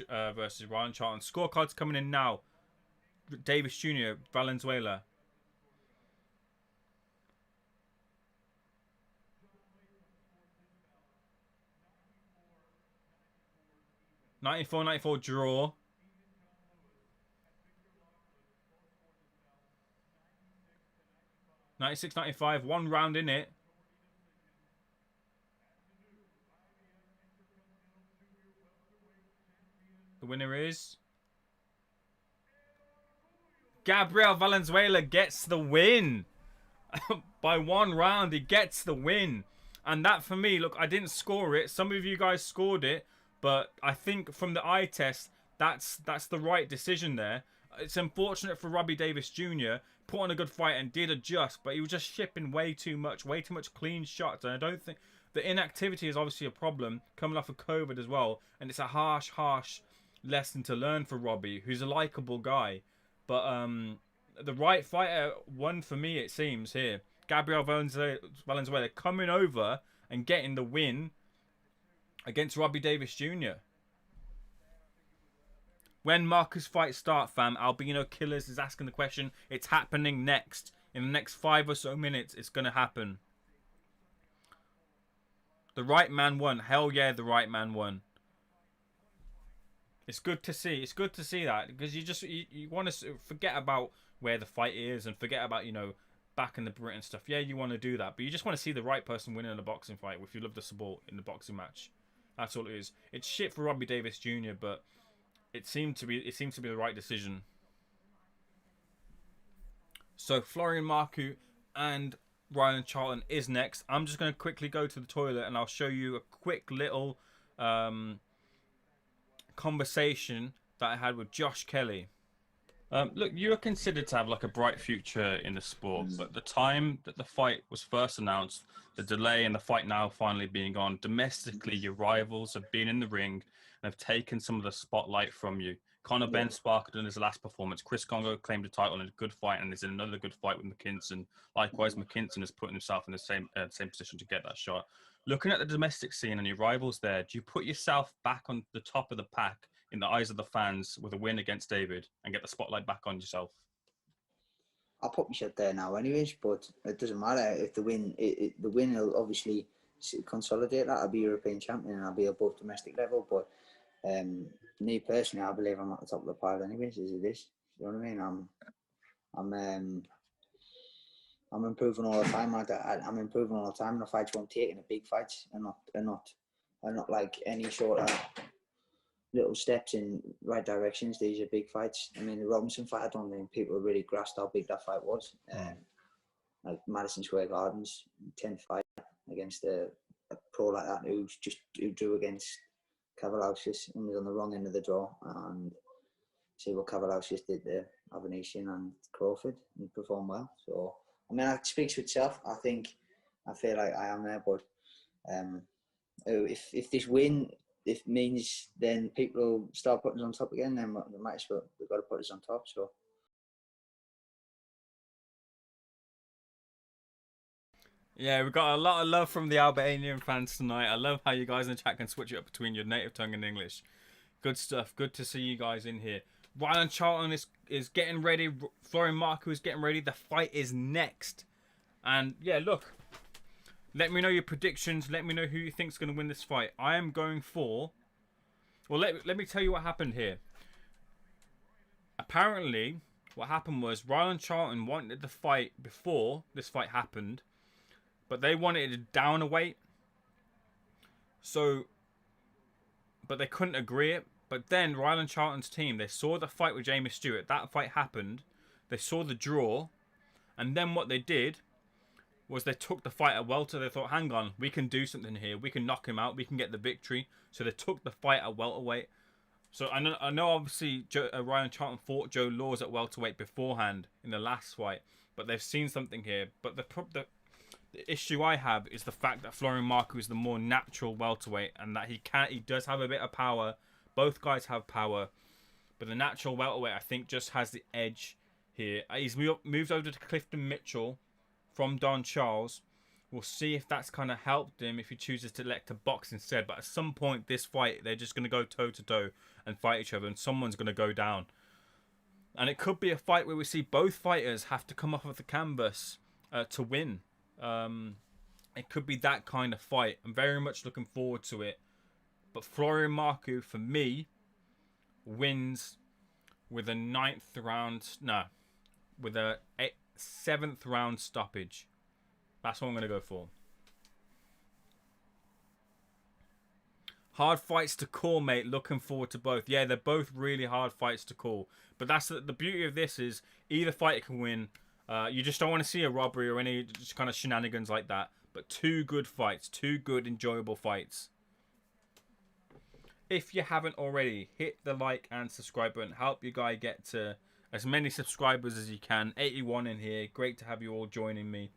A: versus Rylan Charlton. Scorecards coming in now. Davis Jr., Valenzuela. '94 draw. 96-95, 1 round in it. The winner is Gabriel Valenzuela. Gets the win. By 1 round, he gets the win. And that, for me, look, I didn't score it. Some of you guys scored it. But I think from the eye test, that's the right decision there. It's unfortunate for Robbie Davis Jr. Put on a good fight and did adjust. But he was just shipping way too much clean shots. And I don't think... The inactivity is obviously a problem. Coming off of COVID as well. And it's a harsh lesson to learn for Robbie, who's a likeable guy. But the right fighter won for me, it seems, here. Gabriel Valenzuela coming over and getting the win against Robbie Davis Jr. When Marcus fight start, fam? Albino Killers is asking the question. It's happening next. In the next 5 or so minutes, it's going to happen. The right man won. Hell yeah, the right man won. It's good to see. It's good to see that, because you want to forget about where the fight is and forget about, back in the Brit and stuff. Yeah, you want to do that, but you just want to see the right person winning a boxing fight if you love the sport in the boxing match. That's all it is. It's shit for Robbie Davis Jr., but it seemed to be the right decision. So Florian Marku and Rylan Charlton is next. I'm just going to quickly go to the toilet and I'll show you a quick little conversation that I had with Josh Kelly. Look, you are considered to have like a bright future in the sport, but the time that the fight was first announced, the delay and the fight now finally being on, domestically your rivals have been in the ring and have taken some of the spotlight from you. Conor Ben sparkled in his last performance. Chris Congo claimed the title in a good fight and is in another good fight with McKinson. Likewise, McKinson is putting himself in the same position to get that shot. Looking at the domestic scene and your rivals there, do you put yourself back on the top of the pack in the eyes of the fans with a win against David and get the spotlight back on yourself?
D: I'll put myself there now anyways, but it doesn't matter if the win will obviously consolidate that. I'll be European champion and I'll be above domestic level, but me personally, I believe I'm at the top of the pile anyways, as it is. You know what I mean? I'm improving all the time. I'm improving all the time in the fights I'm taking, the big fights, and not like any sort of little steps in right directions. These are big fights. I mean, the Robinson fight, I don't think people really grasped how big that fight was. Like Madison Square Gardens, 10th fight against a pro like that who drew against Kavalauskas and was on the wrong end of the draw, and see what Kavalauskas did to Avanesyan and Crawford and performed well. So, I mean, it speaks for itself. I feel like I am there, but if this win, if means then people will start putting us on top again, then we might as well, we've got to put us on top. So.
A: Yeah, we've got a lot of love from the Albanian fans tonight. I love how you guys in the chat can switch it up between your native tongue and English. Good stuff. Good to see you guys in here. Rylan Charlton is getting ready. Florian Marku is getting ready. The fight is next. And yeah, look. Let me know your predictions. Let me know who you think's going to win this fight. I am going for... Well, let me tell you what happened here. Apparently, what happened was Rylan Charlton wanted the fight before this fight happened. But they wanted it down a weight. So... But they couldn't agree it. But then Rylan Charlton's team, they saw the fight with Jamie Stewart. That fight happened. They saw the draw, and then what they did was they took the fight at welter. They thought, hang on, we can do something here. We can knock him out. We can get the victory. So they took the fight at welterweight. So I know obviously Rylan Charlton fought Joe Laws at welterweight beforehand in the last fight, but they've seen something here. But the issue I have is the fact that Florian Marku is the more natural welterweight, and that he does have a bit of power. Both guys have power, but the natural welterweight I think just has the edge here. He's moved over to Clifton Mitchell from Don Charles. We'll see if that's kind of helped him if he chooses to elect to box instead. But at some point, this fight, they're just going to go toe-to-toe and fight each other, and someone's going to go down. And it could be a fight where we see both fighters have to come off of the canvas to win. It could be that kind of fight. I'm very much looking forward to it. But Florian Marku, for me, wins with a 7th round stoppage. That's what I'm going to go for. Hard fights to call, mate. Looking forward to both. Yeah, they're both really hard fights to call. But that's the beauty of this is either fighter can win. You just don't want to see a robbery or any just kind of shenanigans like that. But two good fights. Two good, enjoyable fights. If you haven't already, hit the like and subscribe button. Help your guy get to as many subscribers as you can. 81 in here. Great to have you all joining me.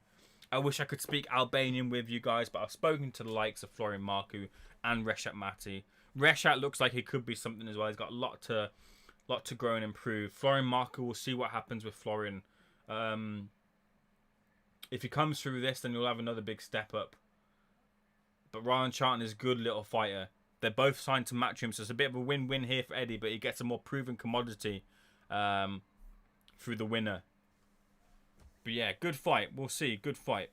A: I wish I could speak Albanian with you guys, but I've spoken to the likes of Florian Marku and Reshat Mati. Reshat looks like he could be something as well. He's got a lot to grow and improve. Florian Marku, we'll see what happens with Florian. If he comes through this, then you'll have another big step up. But Rylan Charlton is a good little fighter. They're both signed to Matchroom, so it's a bit of a win-win here for Eddie, but he gets a more proven commodity through the winner. But yeah, good fight. We'll see. Good fight.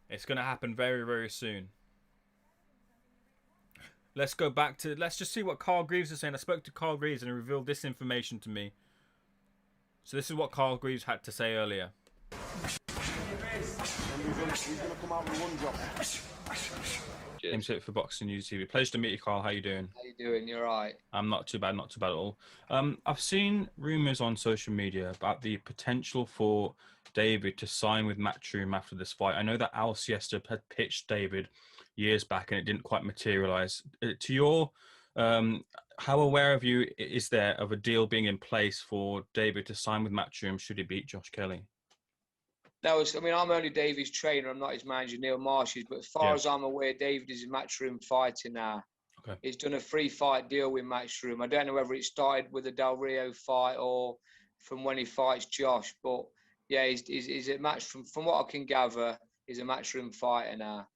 A: It's going to happen very, very soon. Let's go back to... Let's just see what Carl Greaves is saying. I spoke to Carl Greaves and he revealed this information to me. So this is what Carl Greaves had to say earlier. James Hit for Boxing News TV. Pleasure to meet you, Carl. How you doing?
E: How you doing? You're right.
A: I'm not too bad at all. I've seen rumours on social media about the potential for David to sign with Matchroom after this fight. I know that Al Siesta had pitched David years back and it didn't quite materialise. To your, how aware of you is there of a deal being in place for David to sign with Matchroom should he beat Josh Kelly?
E: No, I mean, I'm only David's trainer. I'm not his manager, Neil Marsh's. But as far as I'm aware, David is a Matchroom fighter now.
A: Okay.
E: He's done a 3-fight deal with Matchroom. I don't know whether it started with the Del Rio fight or from when he fights Josh. But yeah, he's a Matchroom. From what I can gather, he's a Matchroom fighter now.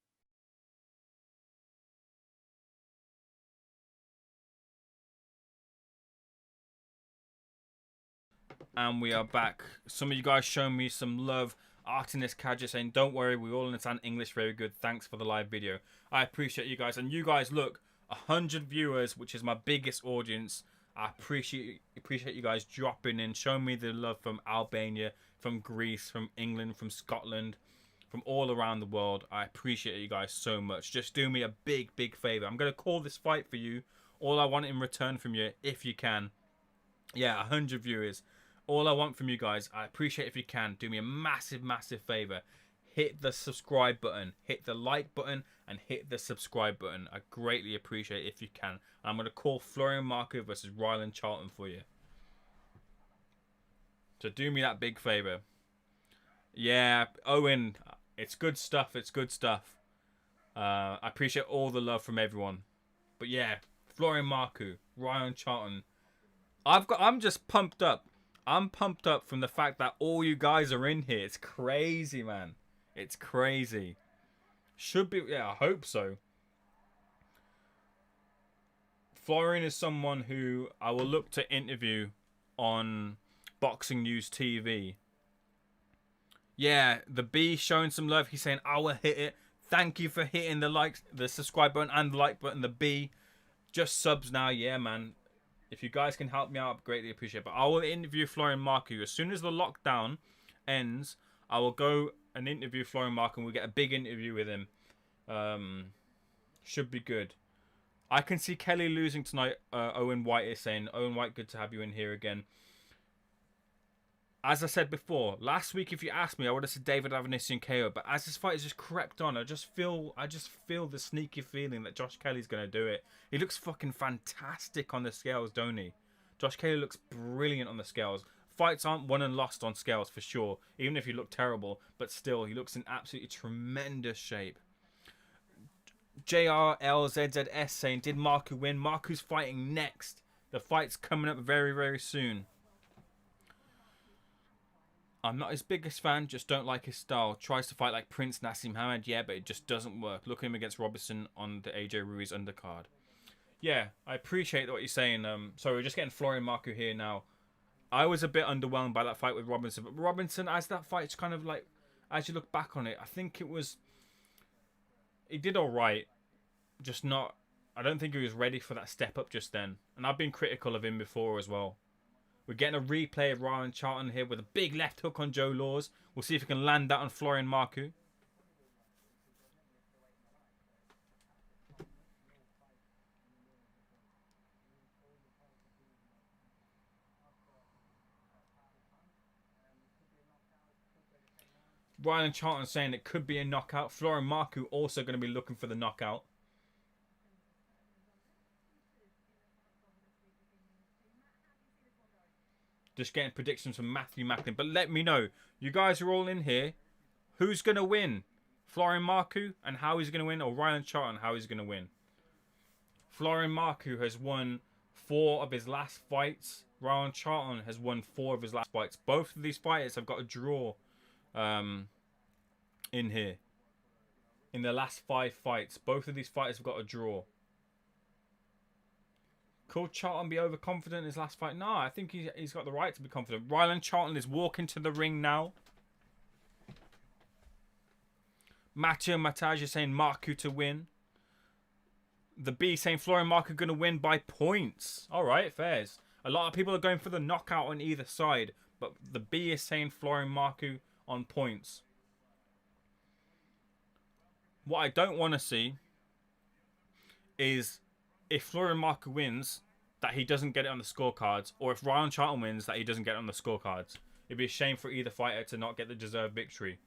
A: And we are back. Some of you guys showing me some love. Artemis Kaja saying, don't worry, we all understand English very good. Thanks for the live video. I appreciate you guys. And you guys, look, 100 viewers, which is my biggest audience. I appreciate you guys dropping in, showing me the love from Albania, from Greece, from England, from Scotland, from all around the world. I appreciate you guys so much. Just do me a big, big favor. I'm going to call this fight for you. All I want in return from you, if you can. Yeah, 100 viewers. All I want from you guys, I appreciate if you can, do me a massive, massive favor. Hit the subscribe button, hit the like button, and hit the subscribe button. I greatly appreciate it if you can. I'm going to call Florian Marku versus Rylan Charlton for you. So do me that big favor. Yeah, Owen, it's good stuff. It's good stuff. I appreciate all the love from everyone. But yeah, Florian Marku, Rylan Charlton. I'm just pumped up. I'm pumped up from the fact that all you guys are in here. It's crazy, man. It's crazy. Should be, yeah, I hope so. Florian is someone who I will look to interview on Boxing News TV. Yeah, the B showing some love. He's saying, I will hit it. Thank you for hitting the likes, the subscribe button and the like button. The B. Just subs now. Yeah, man. If you guys can help me out, I'd greatly appreciate it. But I will interview Florian Marku. As soon as the lockdown ends, I will go and interview Florian Marku and we'll get a big interview with him. Should be good. I can see Kelly losing tonight. Owen White is saying, Owen White, good to have you in here again. As I said before, last week if you asked me, I would have said David Avanesyan KO. But as this fight has just crept on, I just feel the sneaky feeling that Josh Kelly's gonna do it. He looks fucking fantastic on the scales, don't he? Josh Kelly looks brilliant on the scales. Fights aren't won and lost on scales for sure, even if you look terrible. But still, he looks in absolutely tremendous shape. JRLZZS saying, did Marku win? Marku's fighting next. The fight's coming up very, very soon. I'm not his biggest fan, just don't like his style. Tries to fight like Prince Nassim Hamed, yeah, but it just doesn't work. Look at him against Robertson on the AJ Ruiz undercard. Yeah, I appreciate what you're saying. So we're just getting Florian Marku here now. I was a bit underwhelmed by that fight with Robinson, but Robinson, as that fight's kind of like, as you look back on it, I think he did all right, just not. I don't think he was ready for that step up just then, and I've been critical of him before as well. We're getting a replay of Rylan Charlton here with a big left hook on Joe Laws. We'll see if he can land that on Florian Marku. Rylan Charlton saying it could be a knockout. Florian Marku also going to be looking for the knockout. Just getting predictions from Matthew Macklin. But let me know. You guys are all in here. Who's going to win? Florian Marku and how he's going to win? Or Rylan Charlton, how he's going to win? Florian Marku has won 4 of his last fights. Rylan Charlton has won 4 of his last fights. Both of these fighters have got a draw in here. In the last 5 fights. Both of these fighters have got a draw. Could Charlton be overconfident in his last fight? No, I think he's got the right to be confident. Rylan Charlton is walking to the ring now. Mathieu Mataj is saying Marku to win. The B saying Florian Marku going to win by points. Alright, fairs. A lot of people are going for the knockout on either side. But the B is saying Florian Marku on points. What I don't want to see is if Florian Marku wins, that he doesn't get it on the scorecards. Or if Rylan Charlton wins, that he doesn't get it on the scorecards. It'd be a shame for either fighter to not get the deserved victory.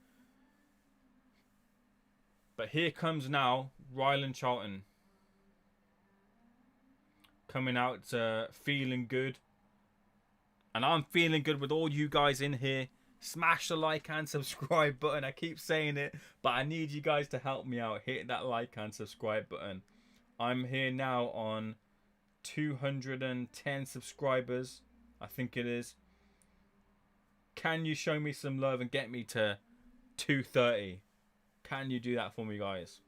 A: But here comes now Rylan Charlton. Coming out feeling good. And I'm feeling good with all you guys in here. Smash the like and subscribe button. I keep saying it, but I need you guys to help me out. Hit that like and subscribe button. I'm here now on 210 subscribers. I think it is. Can you show me some love and get me to 230? Can you do that for me, guys?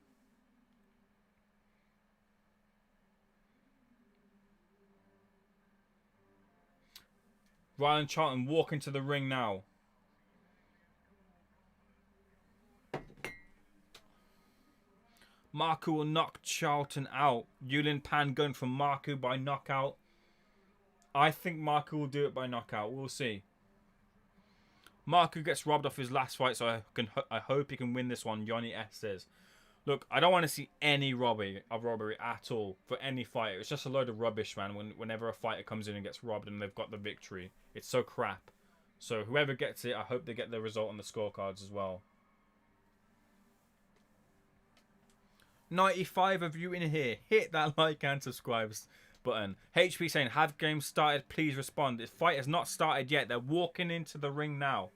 A: Rylan Charlton walking to the ring now. Marku will knock Charlton out. Yulin Pan going for Marku by knockout. I think Marku will do it by knockout. We'll see. Marku gets robbed off his last fight, so I hope he can win this one. Yoni S says, look, I don't want to see any robbery at all for any fighter. It's just a load of rubbish, man. Whenever a fighter comes in and gets robbed and they've got the victory, it's so crap. So whoever gets it, I hope they get the result on the scorecards as well. 95 of you in here. Hit that like and subscribe button. HP saying, have games started? Please respond. This fight has not started yet. They're walking into the ring now.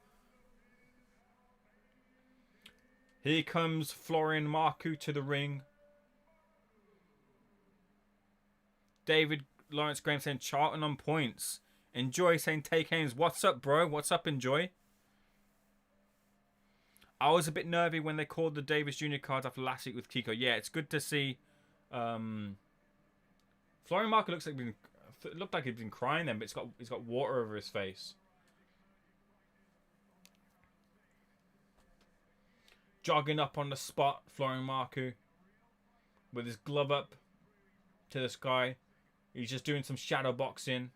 A: Here comes Florian Marku to the ring. David Lawrence Graham saying Charlton on points. Enjoy saying take aims. What's up, bro? What's up, Enjoy? I was a bit nervy when they called the Davis Jr. cards after last week with Kiko. Yeah, it's good to see. Florian Marku looks like looked like he'd been crying then, but he's got water over his face. Jogging up on the spot, Florian Marku, with his glove up to the sky. He's just doing some shadow boxing.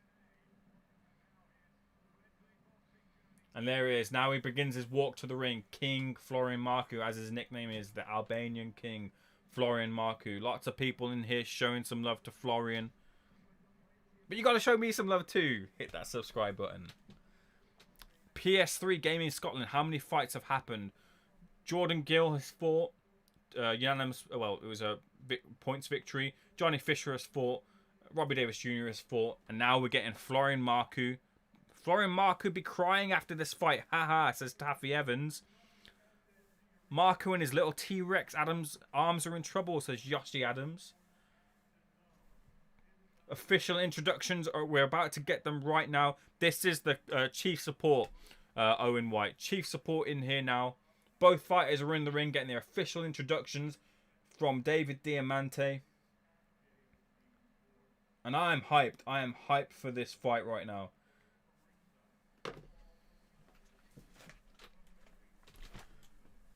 A: And there he is. Now he begins his walk to the ring. King Florian Marku, as his nickname is, the Albanian King Florian Marku. Lots of people in here showing some love to Florian. But you got to show me some love too. Hit that subscribe button. PS3 Gaming Scotland, how many fights have happened? Jordan Gill has fought. Unanimous, well, it was a points victory. Johnny Fisher has fought. Robbie Davis Jr. has fought. And now we're getting Florian Marku. Florian Marku be crying after this fight. Haha, says Taffy Evans. Marku and his little T-Rex Adams arms are in trouble, says Yoshi Adams. Official introductions, we're about to get them right now. This is the chief support, Owen White. Chief support in here now. Both fighters are in the ring getting their official introductions from David Diamante. And I am hyped. I am hyped for this fight right now.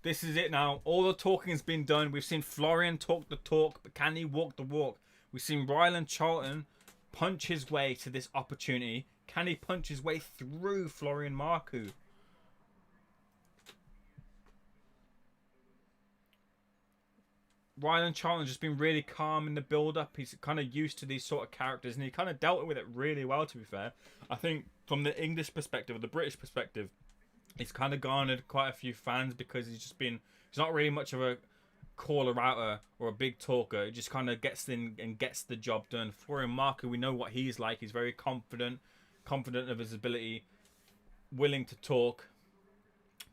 A: This is it now. All the talking has been done. We've seen Florian talk the talk, but can he walk the walk? We've seen Rylan Charlton punch his way to this opportunity. Can he punch his way through Florian Marku? Rylan Charlton's just been really calm in the build-up. He's kind of used to these sort of characters, and he kind of dealt with it really well, to be fair. I think from the English perspective, or the British perspective, he's kind of garnered quite a few fans because he's not really much of a caller-outer or a big talker. He just kind of gets in and gets the job done. Florian Marku, we know what he's like. He's very confident of his ability, willing to talk.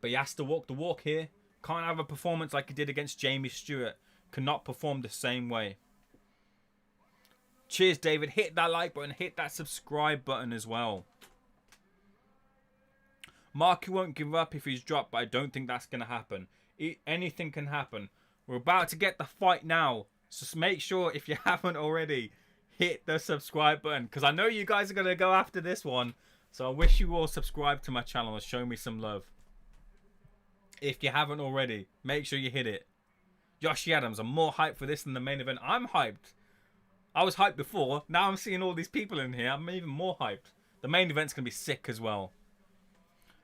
A: But he has to walk the walk here. Can't have a performance like he did against Jamie Stewart. Cannot perform the same way. Cheers, David. Hit that like button. Hit that subscribe button as well. Marku won't give up if he's dropped, but I don't think that's going to happen. Anything can happen. We're about to get the fight now. So make sure, if you haven't already, hit the subscribe button. Because I know you guys are going to go after this one. So I wish you all subscribe to my channel and show me some love. If you haven't already, make sure you hit it. Yoshi Adams, I'm more hyped for this than the main event. I'm hyped. I was hyped before. Now I'm seeing all these people in here. I'm even more hyped. The main event's going to be sick as well.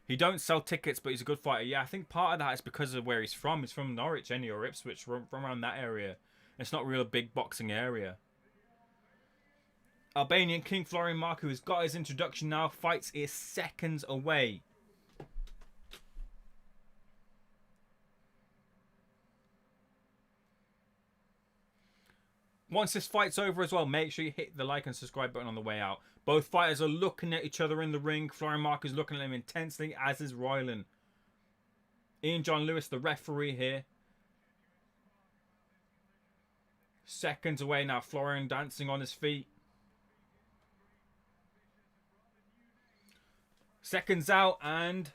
A: He don't sell tickets, but he's a good fighter. Yeah, I think part of that is because of where he's from. He's from Norwich, or Ipswich, from around that area. It's not really a big boxing area. Albanian King Florian Marku has got his introduction now. Fights is seconds away. Once this fight's over as well, make sure you hit the like and subscribe button on the way out. Both fighters are looking at each other in the ring. Florian Marku is looking at him intensely, as is Rylan. Ian John Lewis, the referee here. Seconds away now. Florian dancing on his feet. Seconds out and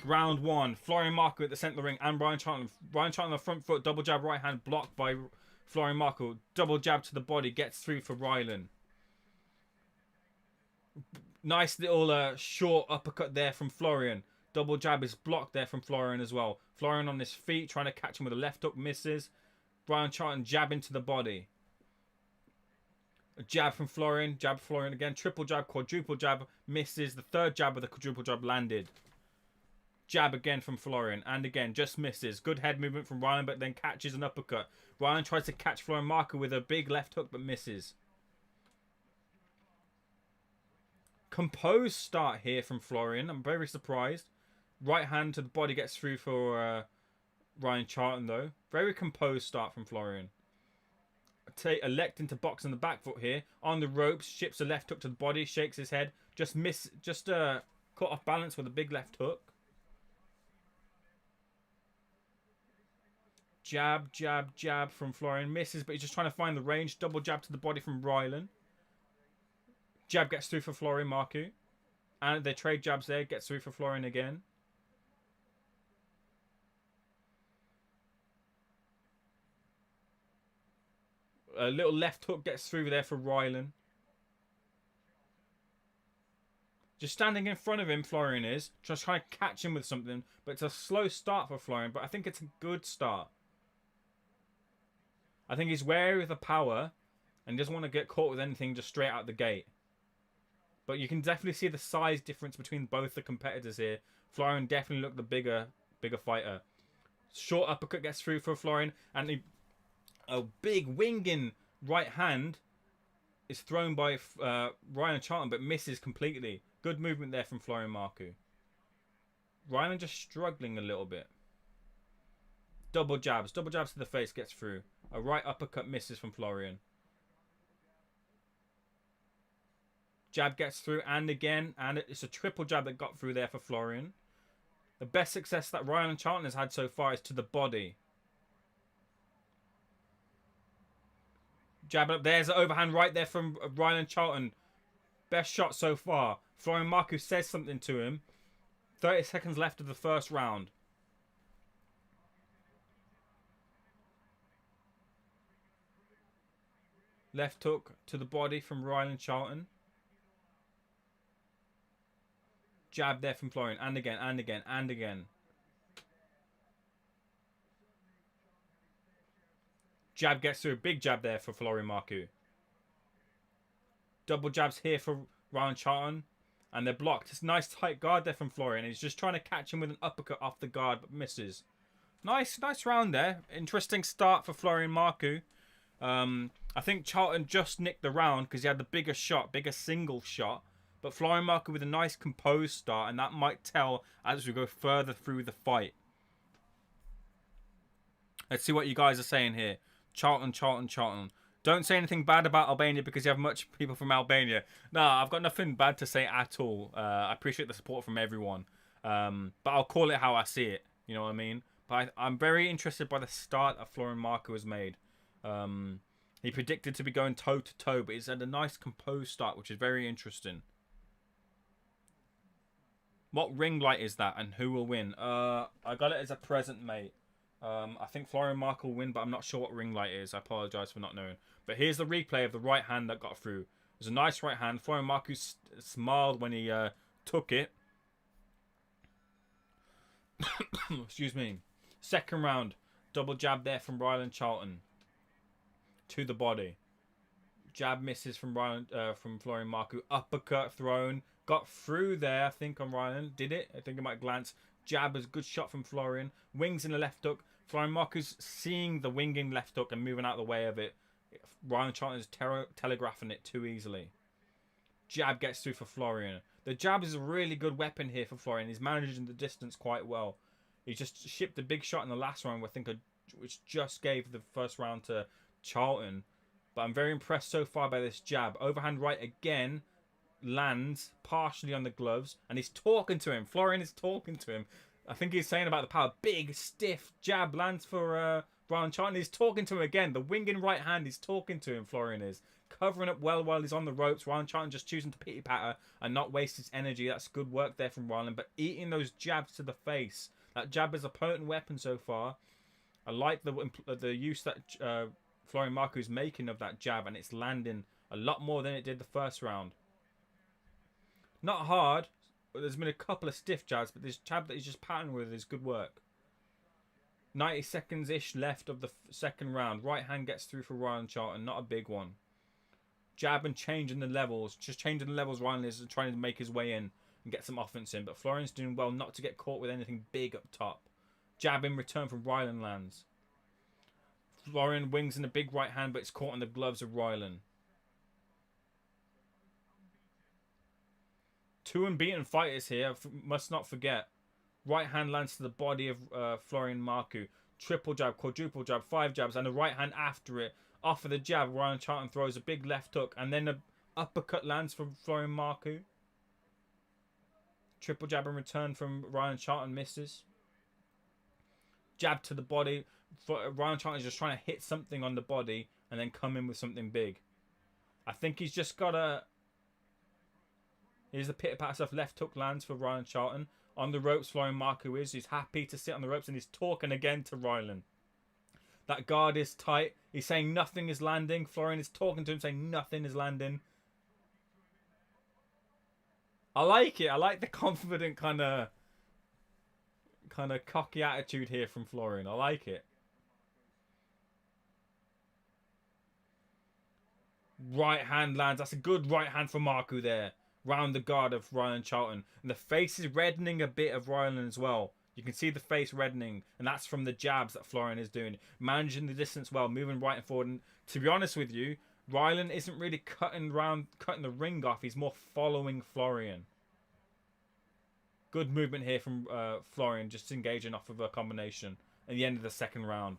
A: round one. Florian Marku at the centre of the ring and Rylan Charlton. Rylan Charlton on the front foot, double jab right hand blocked by Florian Marku. Double jab to the body, gets through for Rylan. Nice little short uppercut there from Florian. Double jab is blocked there from Florian as well. Florian on his feet, trying to catch him with a left hook, misses. Rylan Charlton jab into the body. A jab from Florian, jab Florian again. Triple jab, quadruple jab, misses. The third jab with the quadruple jab landed. Jab again from Florian, and again, just misses. Good head movement from Rylan, but then catches an uppercut. Rylan tries to catch Florian Marku with a big left hook, but misses. Composed start here from Florian. I'm very surprised. Right hand to the body gets through for Rylan Charlton, though. Very composed start from Florian. Electing to box on the back foot here. On the ropes, ships a left hook to the body, shakes his head. Just caught off balance with a big left hook. Jab, jab, jab from Florian. Misses, but he's just trying to find the range. Double jab to the body from Rylan. Jab gets through for Florian Marku. And they trade jabs there. Gets through for Florian again. A little left hook gets through there for Rylan. Just standing in front of him, Florian is. Just trying to catch him with something. But it's a slow start for Florian. But I think it's a good start. I think he's wary of the power. And doesn't want to get caught with anything just straight out the gate. But you can definitely see the size difference between both the competitors here. Florian definitely looked the bigger fighter. Short uppercut gets through for Florian. And a big winging right hand is thrown by Rylan Charlton, but misses completely. Good movement there from Florian Marku. Rylan just struggling a little bit. Double jabs to the face, gets through. A right uppercut misses from Florian. Jab gets through, and again, and it's a triple jab that got through there for Florian. The best success that Rylan Charlton has had so far is to the body. Jab up, there's an overhand right there from Rylan Charlton. Best shot so far. Florian Marku says something to him. 30 seconds left of the first round. Left hook to the body from Rylan Charlton. Jab there from Florian. And again, and again, and again. Jab gets through. Big jab there for Florian Marku. Double jabs here for Rylan Charlton. And they're blocked. It's a nice tight guard there from Florian. He's just trying to catch him with an uppercut off the guard, but misses. Nice round there. Interesting start for Florian Marku. I think Charlton just nicked the round because he had the bigger shot, bigger single shot. But Florian Marku with a nice composed start, and that might tell as we go further through the fight. Let's see what you guys are saying here. Charlton. Don't say anything bad about Albania because you have much people from Albania. No, I've got nothing bad to say at all. I appreciate the support from everyone. But I'll call it how I see it. You know what I mean? But I'm very interested by the start that Florian Marku has made. He predicted to be going toe-to-toe, but he's had a nice composed start, which is very interesting. What ring light is that, and who will win? I got it as a present, mate. I think Florian Marku will win, but I'm not sure what ring light is. I apologise for not knowing. But here's the replay of the right hand that got through. It was a nice right hand. Florian Marku smiled when he took it. Excuse me. Second round. Double jab there from Rylan Charlton. To the body. Jab misses from Florian Marku. Uppercut thrown. Got through there, I think, on Rylan. Did it? I think it might glance. Jab is a good shot from Florian. Wings in the left hook. Florian Marku's seeing the winging left hook and moving out of the way of it. Rylan Charlton is telegraphing it too easily. Jab gets through for Florian. The jab is a really good weapon here for Florian. He's managing the distance quite well. He just shipped a big shot in the last round, which just gave the first round to Charlton. But I'm very impressed so far by this jab. Overhand right again. Lands partially on the gloves. And he's talking to him. Florian is talking to him. I think he's saying about the power. Big, stiff jab lands for Rylan Charlton. He's talking to him again. The winging right hand, he's talking to him, Florian is. Covering up well while he's on the ropes. Rylan Charlton just choosing to pity-patter and not waste his energy. That's good work there from Rylan. But eating those jabs to the face. That jab is a potent weapon so far. I like the use that Florian Marku is making of that jab. And it's landing a lot more than it did the first round. Not hard. There's been a couple of stiff jabs, but this jab that he's just patterning with is good work. 90 seconds-ish left of the second round. Right hand gets through for Rylan Charlton. Not a big one. Jab and changing the levels. Just changing the levels. Rylan is trying to make his way in and get some offense in. But Florian's doing well not to get caught with anything big up top. Jab in return from Rylan lands. Florian wings in a big right hand, but it's caught in the gloves of Rylan. Two unbeaten fighters here. Must not forget. Right hand lands to the body of Florian Marku. Triple jab, quadruple jab, 5 jabs, and a right hand after it. Off of the jab, Rylan Charlton throws a big left hook, and then an uppercut lands from Florian Marku. Triple jab in return from Rylan Charlton, misses. Jab to the body. Rylan Charlton is just trying to hit something on the body and then come in with something big. I think he's just got a... Here's the pit-pat stuff. Left hook lands for Rylan Charlton. On the ropes, Florian Marku is. He's happy to sit on the ropes and he's talking again to Rylan. That guard is tight. He's saying nothing is landing. Florian is talking to him saying nothing is landing. I like it. I like the confident kind of cocky attitude here from Florian. I like it. Right hand lands. That's a good right hand for Marku there. Round the guard of Rylan Charlton. And the face is reddening a bit of Rylan as well. You can see the face reddening. And that's from the jabs that Florian is doing. Managing the distance well. Moving right and forward. And to be honest with you, Rylan isn't really cutting the ring off. He's more following Florian. Good movement here from Florian, just engaging off of a combination at the end of the second round.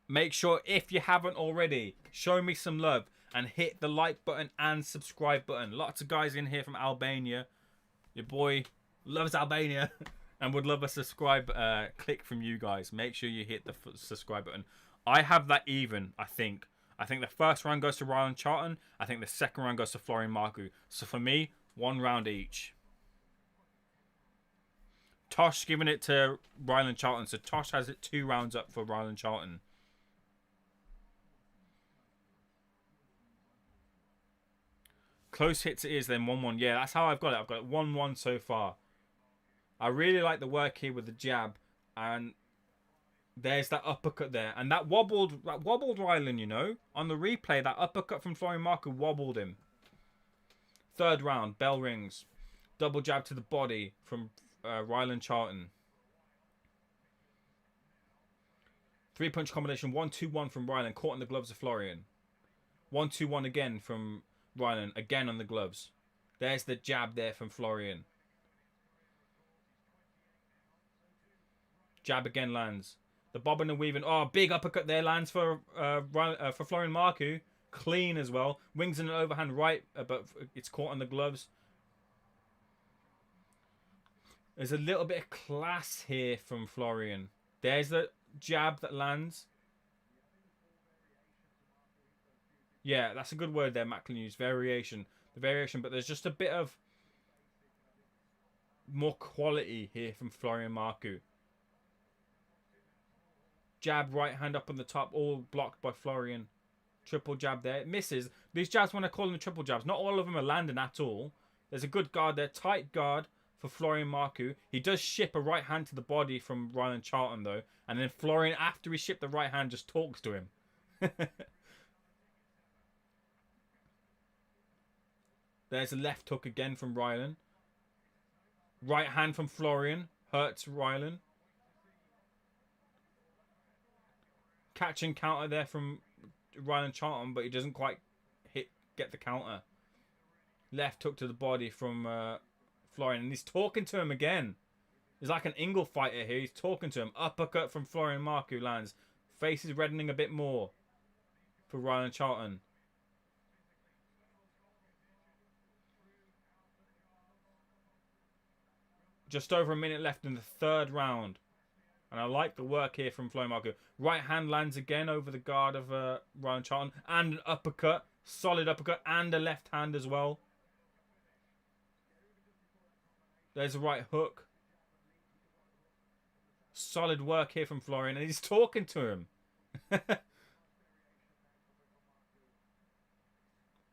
A: Make sure, if you haven't already, show me some love and hit the like button and subscribe button. Lots of guys in here from Albania. Your boy loves Albania and would love a subscribe click from you guys. Make sure you hit the subscribe button. I have that even, I think. I think the first round goes to Rylan Charlton. I think the second round goes to Florian Marku. So for me, 1 round each. Tosh giving it to Rylan Charlton. So Tosh has it 2 rounds up for Rylan Charlton. Close hits it is, then 1-1. Yeah, that's how I've got it. I've got it 1-1 so far. I really like the work here with the jab. And there's that uppercut there. And that wobbled Rylan, you know. On the replay, that uppercut from Florian Marku wobbled him. Third round, bell rings. Double jab to the body from Rylan Charlton. 3-punch combination. 1-2-1 from Rylan. Caught in the gloves of Florian. 1-2-1 again from Rylan. Again on the gloves. There's the jab there from Florian. Jab again lands. The bobbing and weaving. Oh, big uppercut there lands for Florian Marku. Clean as well. Wings in an overhand right, but it's caught on the gloves. There's a little bit of class here from Florian. There's the jab that lands. Yeah, that's a good word there, Macklin used. Variation. The variation, but there's just a bit of more quality here from Florian Marku. Jab, right hand up on the top, all blocked by Florian. Triple jab there. It misses. These jabs, when I call them triple jabs, not all of them are landing at all. There's a good guard there. Tight guard for Florian Marku. He does ship a right hand to the body from Rylan Charlton, though. And then Florian, after he shipped the right hand, just talks to him. There's a left hook again from Rylan. Right hand from Florian. Hurts Rylan. Catch and counter there from Rylan Charlton, but he doesn't quite get the counter. Left hook to the body from Florian, and he's talking to him again. He's like an Ingle fighter here. He's talking to him. Uppercut from Florian Marku lands. Face is reddening a bit more for Rylan Charlton. Just over a minute left in the third round. And I like the work here from Florian Marku. Right hand lands again over the guard of Rylan Charlton. And an uppercut. Solid uppercut. And a left hand as well. There's a right hook. Solid work here from Florian. And he's talking to him.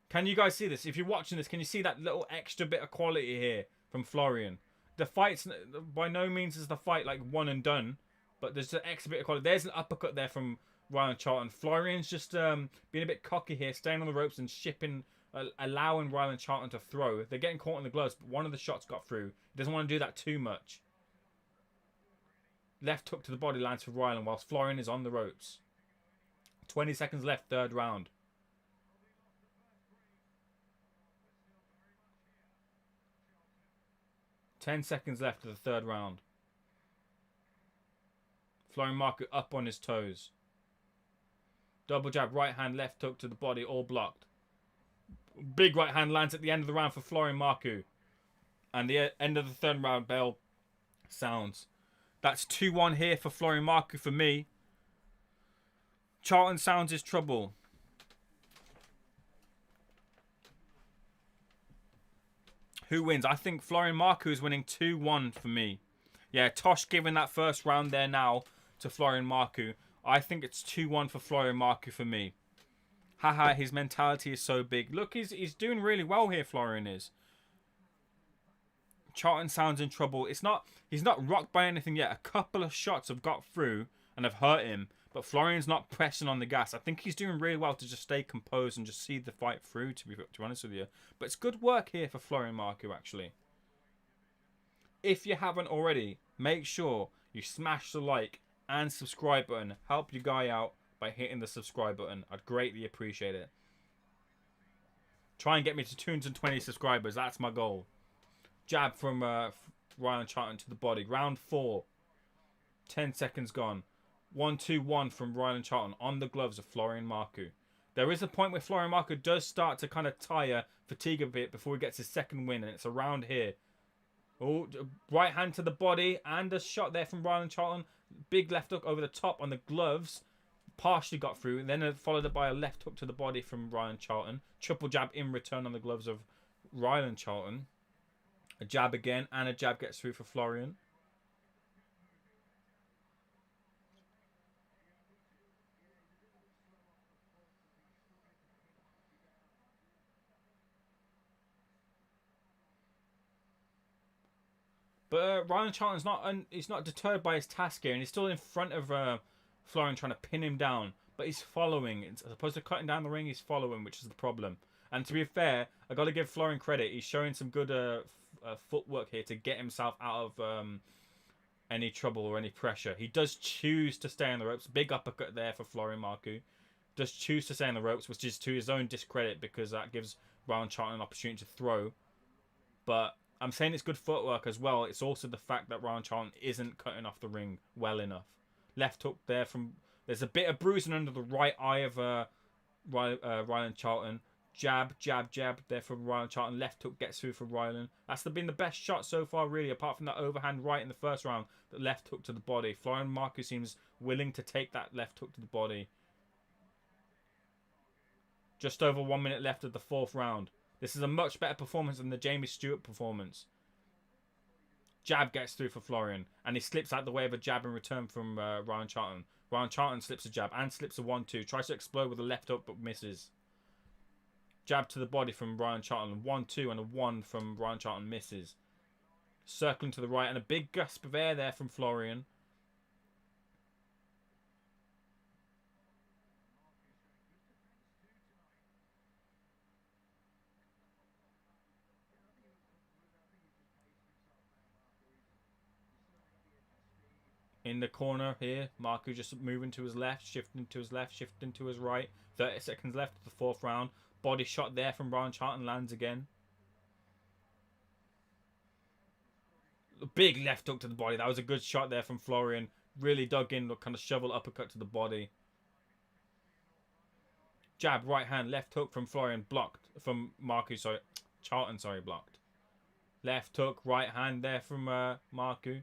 A: Can you guys see this? If you're watching this, can you see that little extra bit of quality here from Florian? The fight's, by no means is the fight like one and done. But there's an extra bit of quality. There's an uppercut there from Rylan Charlton. Florian's just being a bit cocky here, staying on the ropes and shipping, allowing Rylan Charlton to throw. They're getting caught in the gloves, but one of the shots got through. He doesn't want to do that too much. Left hook to the body lands for Rylan whilst Florian is on the ropes. 20 seconds left, third round. Ten seconds left of the third round. Florian Marku up on his toes. Double jab, right hand, left hook to the body, all blocked. Big right hand lands at the end of the round for Florian Marku. And the end of the third round bell sounds. That's 2-1 here for Florian Marku for me. Charlton sounds his trouble. Who wins? I think Florian Marku is winning 2-1 for me. Yeah, Tosh giving that first round there now to Florian Marku. I think it's 2-1 for Florian Marku for me. Haha, his mentality is so big. Look, he's doing really well here, Florian is. Charlton sounds in trouble. He's not rocked by anything yet. A couple of shots have got through and have hurt him. But Florian's not pressing on the gas. I think he's doing really well to just stay composed and just see the fight through, to be honest with you. But it's good work here for Florian Marku, actually. If you haven't already, make sure you smash the like and subscribe button. Help your guy out by hitting the subscribe button. I'd greatly appreciate it. Try and get me to 220 subscribers. That's my goal. Jab from Rylan Charlton to the body. Round 4. 10 seconds gone. 1-2-1 from Rylan Charlton on the gloves of Florian Marku. There is a point where Florian Marku does start to kind of tire, fatigue a bit before he gets his second win, and it's around here. Oh, right hand to the body, and a shot there from Rylan Charlton. Big left hook over the top on the gloves. Partially got through, and then followed up by a left hook to the body from Rylan Charlton. Triple jab in return on the gloves of Rylan Charlton. A jab again, and a jab gets through for Florian. But Rylan Charlton's he's not deterred by his task here, and he's still in front of Florian trying to pin him down. But he's following. As opposed to cutting down the ring, he's following, which is the problem. And to be fair, I got to give Florian credit. He's showing some good footwork here to get himself out of any trouble or any pressure. He does choose to stay on the ropes. Big uppercut there for Florian Marku. Does choose to stay on the ropes, which is to his own discredit because that gives Rylan Charlton an opportunity to throw. But I'm saying it's good footwork as well. It's also the fact that Rylan Charlton isn't cutting off the ring well enough. Left hook there from... There's a bit of bruising under the right eye of Rylan Charlton. Jab, jab, jab there from Rylan Charlton. Left hook gets through for Rylan. That's been the best shot so far, really, apart from that overhand right in the first round. The left hook to the body. Florian Marku seems willing to take that left hook to the body. Just over 1 minute left of the 4th round. This is a much better performance than the Jamie Stewart performance. Jab gets through for Florian, and he slips out the way of a jab in return from Rylan Charlton. Rylan Charlton slips a jab and slips a 1-2. Tries to explode with a left hook, but misses. Jab to the body from Rylan Charlton. 1-2 and a 1 from Rylan Charlton misses. Circling to the right, and a big gasp of air there from Florian. In the corner here, Marku just moving to his left, shifting to his left, shifting to his right. 30 seconds left of the 4th round. Body shot there from Rylan Charlton lands again. A big left hook to the body. That was a good shot there from Florian. Really dug in, kind of shovel uppercut to the body. Jab, right hand, left hook from Florian, blocked. From Marku, sorry. Charlton, sorry, blocked. Left hook, right hand there from Marku.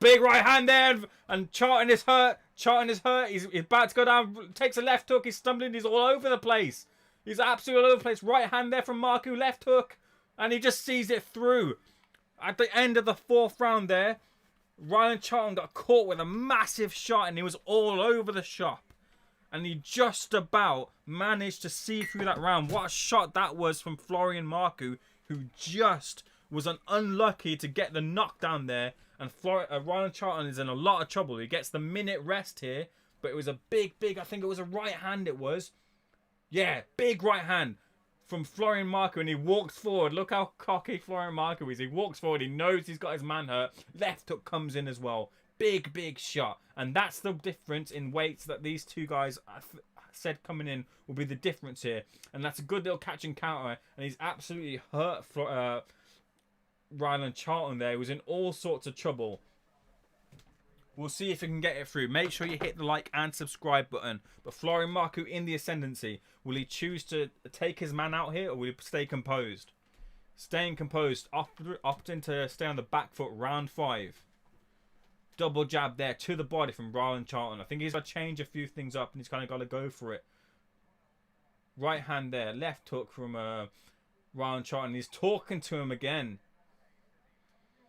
A: Big right hand there, and Charlton is hurt. Charlton is hurt. He's about to go down. Takes a left hook. He's stumbling. He's all over the place. He's absolutely all over the place. Right hand there from Marku. Left hook. And he just sees it through. At the end of the 4th round there, Rylan Charlton got caught with a massive shot, and he was all over the shop. And he just about managed to see through that round. What a shot that was from Florian Marku, who just was unlucky to get the knockdown there. And Rylan Charlton is in a lot of trouble. He gets the minute rest here. But it was a big, I think it was a right hand it was. Yeah, big right hand from Florian Marku. And he walks forward. Look how cocky Florian Marku is. He walks forward. He knows he's got his man hurt. Left hook comes in as well. Big shot. And that's the difference in weights that these two guys said coming in will be the difference here. And that's a good little catch and counter. And he's absolutely hurt Rylan Charlton there. He was in all sorts of trouble. We'll see if he can get it through. Make sure you hit the like and subscribe button. But Florian Marku in the ascendancy. Will he choose to take his man out here, or will he stay composed? Staying composed. Opting to stay on the back foot. Round 5. Double jab there to the body from Rylan Charlton. I think he's got to change a few things up, and he's kind of got to go for it. Right hand there. Left hook from Rylan Charlton. He's talking to him again.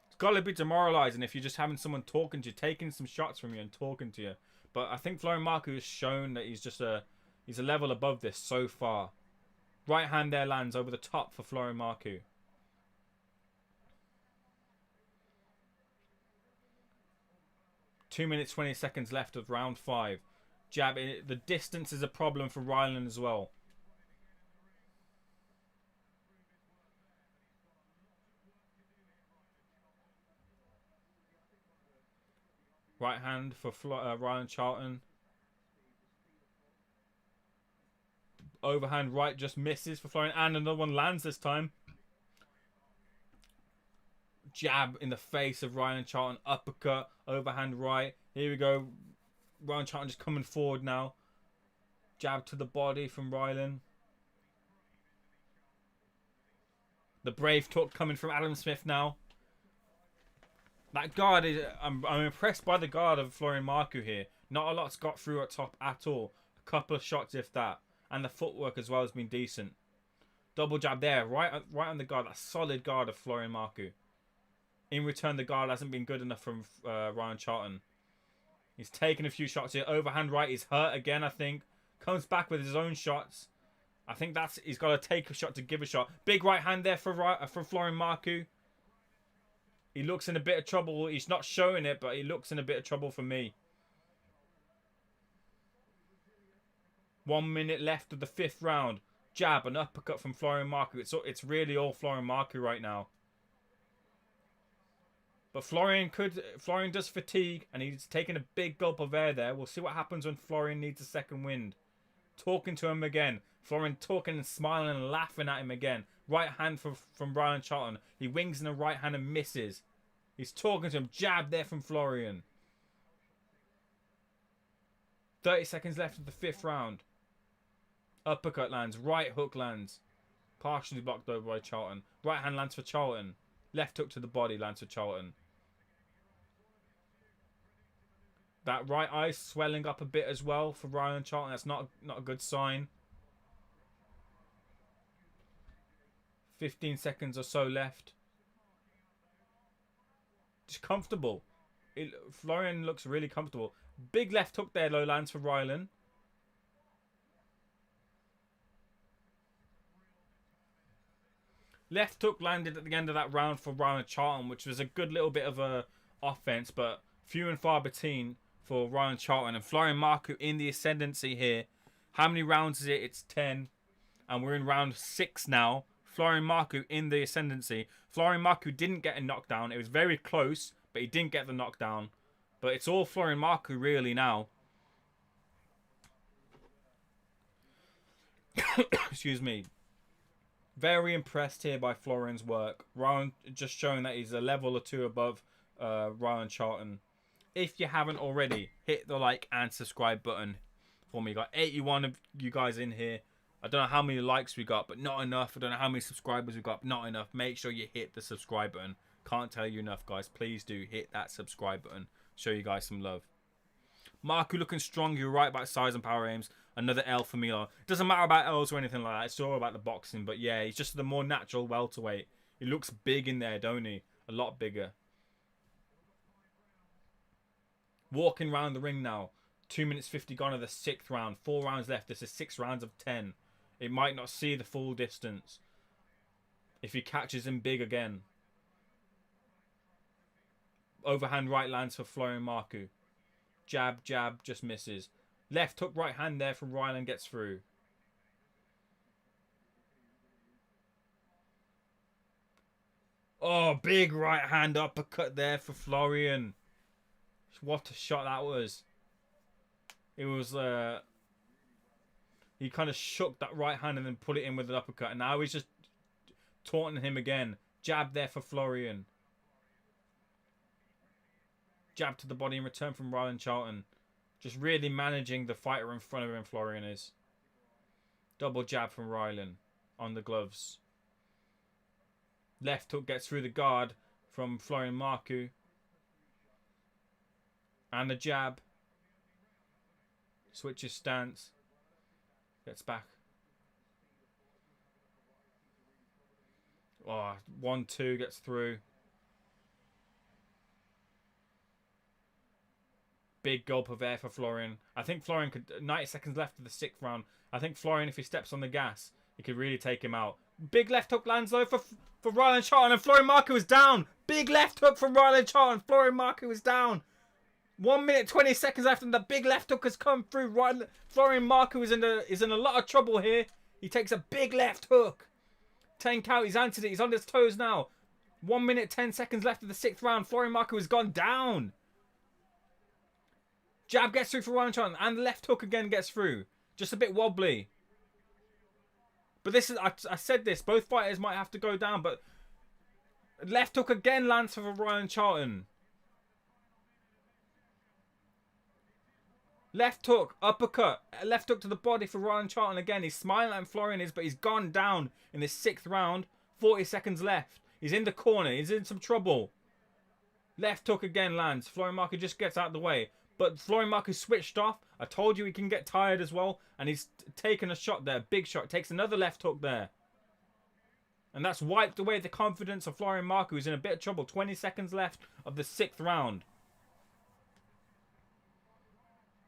A: It's got to be demoralising if you're just having someone talking to you, taking some shots from you and talking to you. But I think Florian Marku has shown that he's just he's a level above this so far. Right hand there lands over the top for Florian Marku. Two minutes 20 seconds left of round 5. Jab. The distance is a problem for Rylan as well. Right hand for Rylan Charlton. Overhand right just misses for Florian, and another one lands this time. Jab in the face of Rylan Charlton, uppercut, overhand right. Here we go. Rylan Charlton just coming forward now. Jab to the body from Rylan. The brave tuck coming from Adam Smith now. That guard is... I'm impressed by the guard of Florian Marku here. Not a lot's got through at top at all. A couple of shots if that. And the footwork as well has been decent. Double jab there. Right on the guard. That solid guard of Florian Marku. In return, the guard hasn't been good enough from Rylan Charlton. He's taken a few shots here. Overhand right is hurt again, I think. Comes back with his own shots. I think he's got to take a shot to give a shot. Big right hand there for Florian Marku. He looks in a bit of trouble. He's not showing it, but he looks in a bit of trouble for me. 1 minute left of the 5th round. Jab and uppercut from Florian Marku. It's really all Florian Marku right now. But Florian does fatigue, and he's taking a big gulp of air there. We'll see what happens when Florian needs a second wind. Talking to him again. Florian talking and smiling and laughing at him again. Right hand from Rylan Charlton. He wings in the right hand and misses. He's talking to him. Jab there from Florian. 30 seconds left of the 5th round. Uppercut lands. Right hook lands. Partially blocked over by Charlton. Right hand lands for Charlton. Left hook to the body lands for Charlton. That right eye swelling up a bit as well for Rylan Charlton. That's not a good sign. 15 seconds or so left. Just comfortable. Florian looks really comfortable. Big left hook there, low lands for Rylan. Left hook landed at the end of that round for Rylan Charlton, which was a good little bit of a offense, but few and far between for Rylan Charlton. And Florian Marku in the ascendancy here. How many rounds is it? It's 10. And we're in round 6 now. Florian Marku in the ascendancy. Florian Marku didn't get a knockdown. It was very close, but he didn't get the knockdown. But it's all Florian Marku really now. Excuse me. Very impressed here by Florian's work. Rylan just showing that he's a level or two above Rylan Charlton. If you haven't already, hit the like and subscribe button for me. Got 81 of you guys in here. I don't know how many likes we got, but not enough. I don't know how many subscribers we got, but not enough. Make sure you hit the subscribe button. Can't tell you enough, guys. Please do hit that subscribe button. Show you guys some love. Marku looking strong. You're right about size and power aims. Another L for me. Doesn't matter about L's or anything like that. It's all about the boxing. But yeah, he's just the more natural welterweight. He looks big in there, don't he? A lot bigger. Walking round the ring now. 2 minutes 50 gone of the 6th round. 4 rounds left. This is 6 rounds of 10. It might not see the full distance if he catches him big again. Overhand right lands for Florian Marku. Jab, jab, just misses. Left hook right hand there from Rylan gets through. Oh, big right hand uppercut there for Florian. What a shot that was. It was... He kind of shook that right hand and then put it in with an uppercut. And now he's just taunting him again. Jab there for Florian. Jab to the body in return from Rylan Charlton. Just really managing the fighter in front of him, Florian is. Double jab from Rylan on the gloves. Left hook gets through the guard from Florian Marku. And the jab. Switches stance. Gets back. Oh, 1-2 gets through. Big gulp of air for Florian. I think Florian could... 90 seconds left of the 6th round. I think Florian, if he steps on the gas, he could really take him out. Big left hook lands though for Rylan Charlton, and Florian Marku is down. Big left hook from Rylan Charlton. Florian Marku is down. 1 minute 20 seconds left, and the big left hook has come through. Florian Marku is in a lot of trouble here. He takes a big left hook. 10 count. He's answered it. He's on his toes now. 1 minute 10 seconds left of the 6th round. Florian Marku has gone down. Jab gets through for Rylan Charlton, and the left hook again gets through. Just a bit wobbly. But this is, I said this, both fighters might have to go down, but left hook again lands for Rylan Charlton. Left hook, uppercut, left hook to the body for Rylan Charlton again. He's smiling at Florian but he's gone down in this 6th round. 40 seconds left. He's in the corner. He's in some trouble. Left hook again lands. Florian Marku just gets out of the way. But Florian Marku switched off. I told you he can get tired as well. And he's taken a shot there. Big shot. Takes another left hook there. And that's wiped away the confidence of Florian Marku, who's in a bit of trouble. 20 seconds left of the 6th round.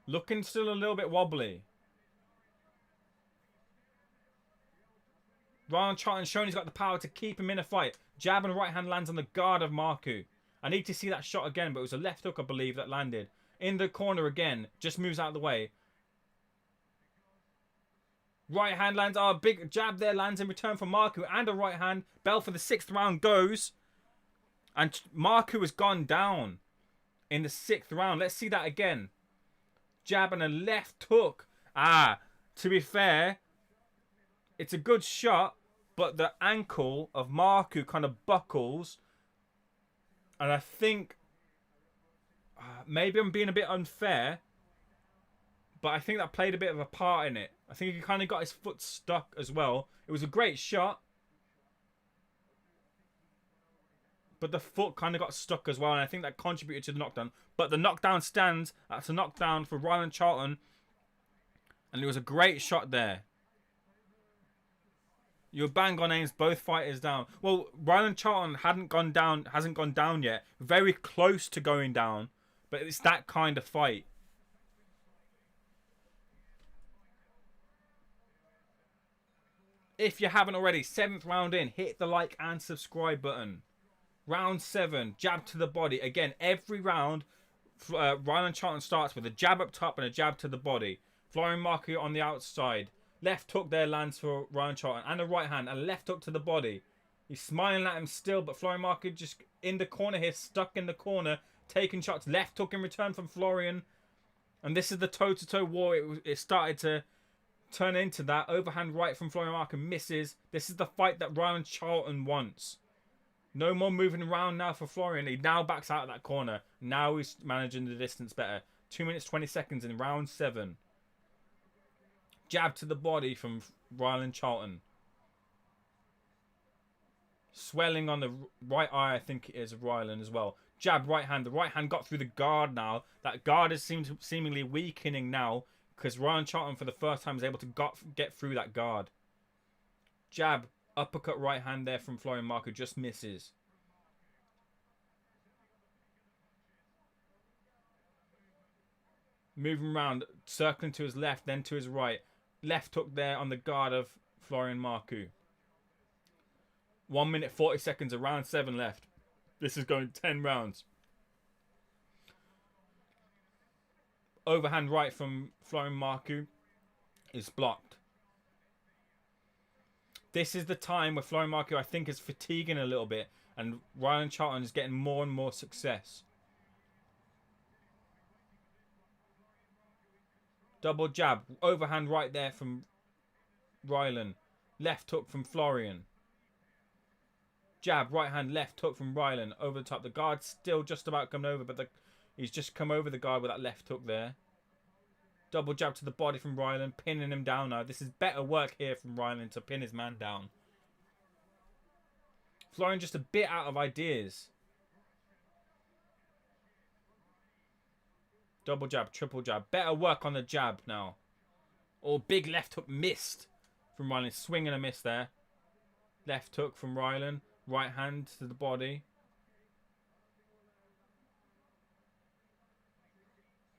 A: Looking still a little bit wobbly. Rylan Charlton's shown he's got the power to keep him in a fight. Jab and right hand lands on the guard of Marku. I need to see that shot again, but it was a left hook, I believe, that landed. In the corner again. Just moves out of the way. Right hand lands. Oh, big jab there lands in return for Marku. And a right hand. Bell for the 6th round goes. And Marku has gone down in the 6th round. Let's see that again. Jab and a left hook. To be fair, it's a good shot, but the ankle of Marku kind of buckles. And I think maybe I'm being a bit unfair, but I think that played a bit of a part in it. I think he kind of got his foot stuck as well. It was a great shot, but the foot kind of got stuck as well, and I think that contributed to the knockdown. But the knockdown stands. That's a knockdown for Rylan Charlton, and it was a great shot there. You're bang on aims, both fighters down. Well, Rylan Charlton hasn't gone down yet. Very close to going down, but it's that kind of fight. If you haven't already, 7th round in, hit the like and subscribe button. Round 7, jab to the body. Again, every round, Rylan Charlton starts with a jab up top and a jab to the body. Florian Marku on the outside. Left hook there lands for Rylan Charlton. And a right hand. And a left hook to the body. He's smiling at him still, but Florian Marku just in the corner here, stuck in the corner, taking shots. Left hook in return from Florian. And this is the toe-to-toe war. It started to turn into that. Overhand right from Florian Marku misses. This is the fight that Rylan Charlton wants. No more moving around now for Florian. He now backs out of that corner. Now he's managing the distance better. 2 minutes, 20 seconds in round 7. Jab to the body from Rylan Charlton. Swelling on the right eye, I think it is of Rylan as well. Jab, right hand. The right hand got through the guard now. That guard is seemingly weakening now because Rylan Charlton for the first time is able to get through that guard. Jab, uppercut right hand there from Florian Marku, just misses. Moving around, circling to his left, then to his right. Left hook there on the guard of Florian Marku. 1 minute 40 seconds, of round 7 left. This is going 10 rounds. Overhand right from Florian Marku is blocked. This is the time where Florian Marku, I think, is fatiguing a little bit, and Rylan Charlton is getting more and more success. Double jab. Overhand right there from Rylan. Left hook from Florian. Jab, right hand, left hook from Rylan. Over the top. The guard's still just about coming over, but he's just come over the guard with that left hook there. Double jab to the body from Rylan. Pinning him down now. This is better work here from Rylan to pin his man down. Florian just a bit out of ideas. Double jab, triple jab. Better work on the jab now. Oh, big left hook missed from Rylan. Swing and a miss there. Left hook from Rylan. Right hand to the body.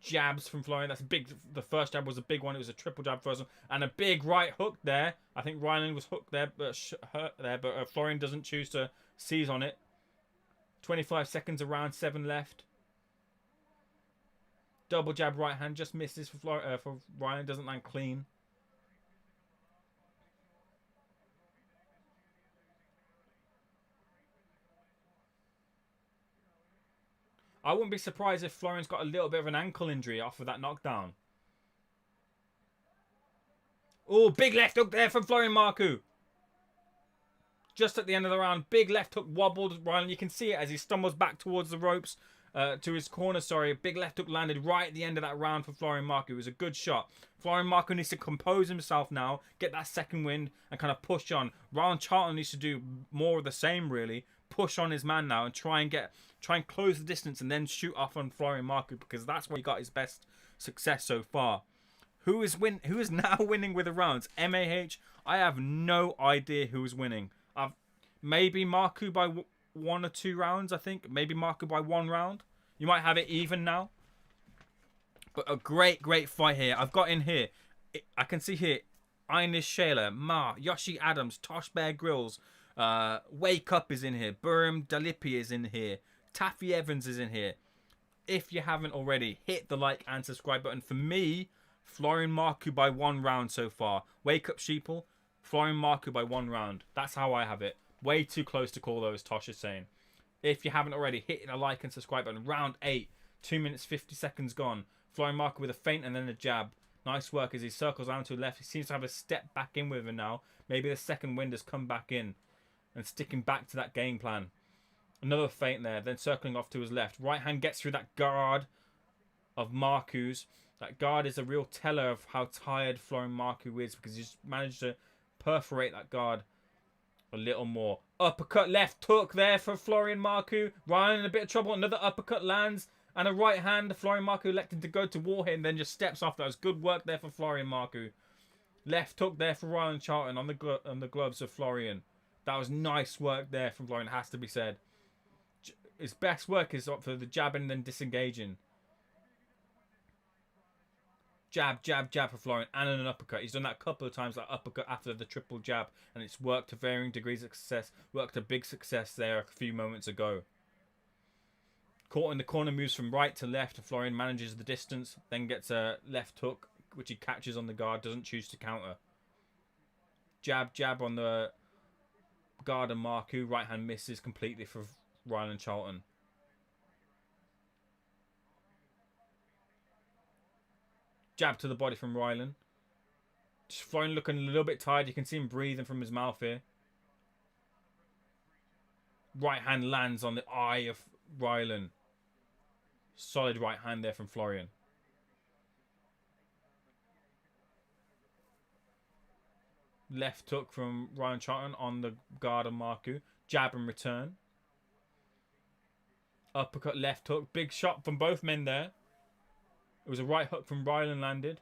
A: Jabs from Florian. That's a big. The first jab was a big one. It was a triple jab first one. And a big right hook there. I think Rylan was hooked there, but hurt there. But Florian doesn't choose to seize on it. 25 seconds of round 7 left. Double jab right hand just misses for Rylan. Doesn't land clean. I wouldn't be surprised if Florian's got a little bit of an ankle injury off of that knockdown. Oh, big left hook there from Florian Marku. just at the end of the round. Big left hook wobbled Rylan. You can see it as he stumbles back towards the ropes, to his corner, sorry. A big left hook landed right at the end of that round for Florian Marku. It was a good shot. Florian Marku needs to compose himself now, get that second wind, and kind of push on. Rylan Charlton needs to do more of the same, really. Push on his man now and try and close the distance and then shoot off on Florian Marku, because that's where he got his best success so far. Who is now winning with the rounds? MAH? I have no idea who is winning. Maybe Marku by 1 or 2 rounds, I think. Maybe Marku by 1 round. You might have it even now. But a great fight here. I've got in here, I can see here, Ines Shaler, Ma, Yoshi Adams, Tosh Bear Grylls, Wake Up is in here, Burm Dalipi is in here, Taffy Evans is in here. If you haven't already, hit the like and subscribe button. For me, Florian Marku by 1 round so far. Wake Up Sheeple, Florian Marku by 1 round. That's how I have it. Way too close to call, though, as Tosh is saying. If you haven't already, hit the like and subscribe button. Round 8, 2 minutes 50 seconds gone. Florian Marku with a feint and then a jab. Nice work as he circles down to the left. He seems to have a step back in with him now. Maybe the second wind has come back in and sticking back to that game plan. Another feint there, then circling off to his left. Right hand gets through that guard of Marku's. That guard is a real teller of how tired Florian Marku is, because he's managed to perforate that guard a little more. Uppercut left hook there for Florian Marku. Rylan in a bit of trouble. Another uppercut lands. And a right hand. Florian Marku elected to go to war here and then just steps off. That was good work there for Florian Marku. Left hook there for Rylan Charlton on the gloves of Florian. That was nice work there from Florian, has to be said. His best work is for the jabbing and then disengaging. Jab, jab, jab for Florian, and an uppercut. He's done that a couple of times, that uppercut after the triple jab, and it's worked to varying degrees of success. Worked a big success there a few moments ago. Caught in the corner, moves from right to left. Florian manages the distance, then gets a left hook, which he catches on the guard, doesn't choose to counter. Jab, jab on the guard of Marku. Right hand misses completely for Rylan Charlton. Jab to the body from Rylan. Just Florian looking a little bit tired. You can see him breathing from his mouth here. Right hand lands on the eye of Rylan. Solid right hand there from Florian. Left hook from Rylan Charlton on the guard of Marku. Jab and return. Uppercut left hook. Big shot from both men there. It was a right hook from Rylan landed.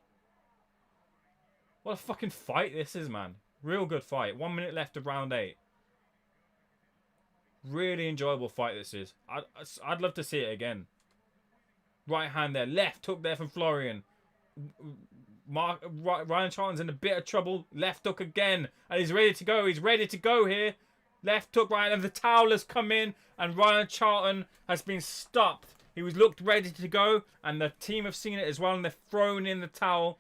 A: What a fucking fight this is, man. Real good fight. 1 minute left of round 8. Really enjoyable fight this is. I'd love to see it again. Right hand there. Left hook there from Florian. Rylan Charlton's in a bit of trouble. Left hook again. And he's ready to go. He's ready to go here. Left hook right. And the towel has come in. And Rylan Charlton has been stopped. He was looked ready to go. And the team have seen it as well. And they've thrown in the towel.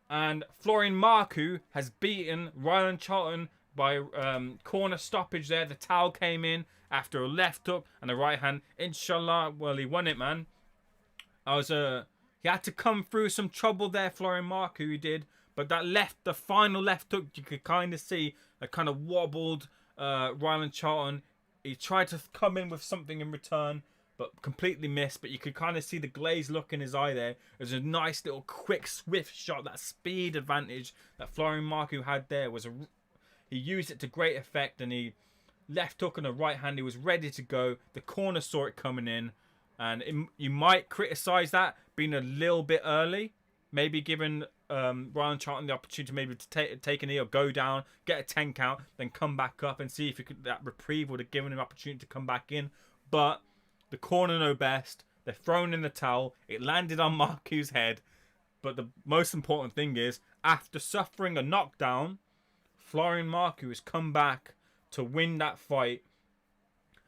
A: And Florian Marku has beaten Rylan Charlton by corner stoppage there. The towel came in after a left hook and a right hand. Inshallah, well, he won it, man. He had to come through some trouble there, Florian Marku, he did. But the final left hook, you could kind of see a kind of wobbled Rylan Charlton. He tried to come in with something in return, but completely missed. But you could kind of see the glazed look in his eye there. It was a nice little quick, swift shot. That speed advantage that Florian Marku had there was he used it to great effect, and he left hook on the right hand. He was ready to go. The corner saw it coming in, and you might criticise that being a little bit early. Maybe giving Rylan Charlton the opportunity maybe to take a knee or go down, get a 10 count, then come back up and see if that reprieve would have given him an opportunity to come back in. But the corner know best. They're thrown in the towel. It landed on Marku's head. But the most important thing is, after suffering a knockdown, Florian Marku has come back to win that fight.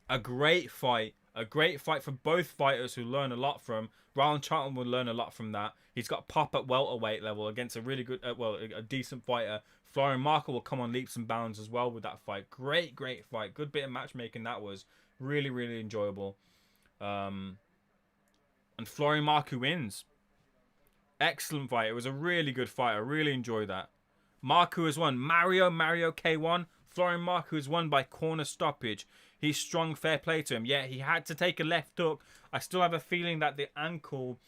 A: A great fight. A great fight for both fighters who learn a lot from. Rylan Charlton will learn a lot from that. He's got pop at welterweight level against a really good, a decent fighter. Florian Marku will come on leaps and bounds as well with that fight. Great fight. Good bit of matchmaking that was. Really, really enjoyable. And Florian Marku wins. Excellent fight. It was a really good fight. I really enjoyed that. Marku has won. Mario K1. Florian Marku has won by corner stoppage. He's strong, fair play to him. Yeah, he had to take a left hook. I still have a feeling that the ankle,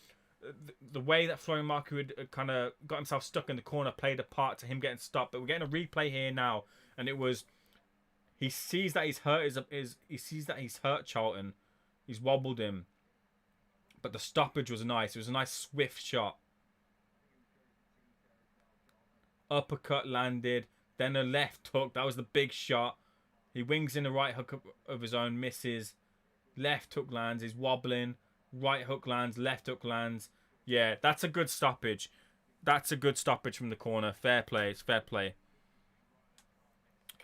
A: the way that Florian Marku had kind of got himself stuck in the corner played a part to him getting stopped. But we're getting a replay here now, and it was, he sees that he's hurt he sees that he's hurt Charlton. He's wobbled him. But the stoppage was nice. It was a nice swift shot. Uppercut landed. Then a left hook. That was the big shot. He wings in a right hook of his own. Misses. Left hook lands. He's wobbling. Right hook lands. Left hook lands. Yeah, that's a good stoppage. That's a good stoppage from the corner. Fair play. It's fair play.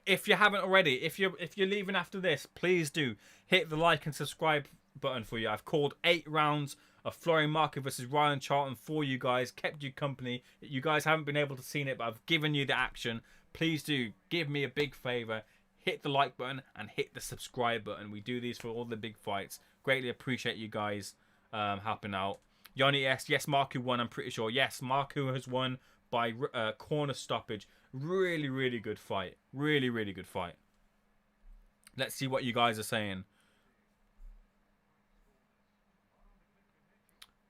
A: If you haven't already, if you're leaving after this, please do hit the like and subscribe button for you. I've called 8 rounds of Florian Marku versus Rylan Charlton for you guys, kept you company. You guys haven't been able to see it, but I've given you the action. Please do give me a big favor, hit the like button and hit the subscribe button. We do these for all the big fights. Greatly appreciate you guys helping out. Yanni S, yes, Marku won, I'm pretty sure. Yes, Marku has won by corner stoppage. Really, really good fight. Really, really good fight. Let's see what you guys are saying.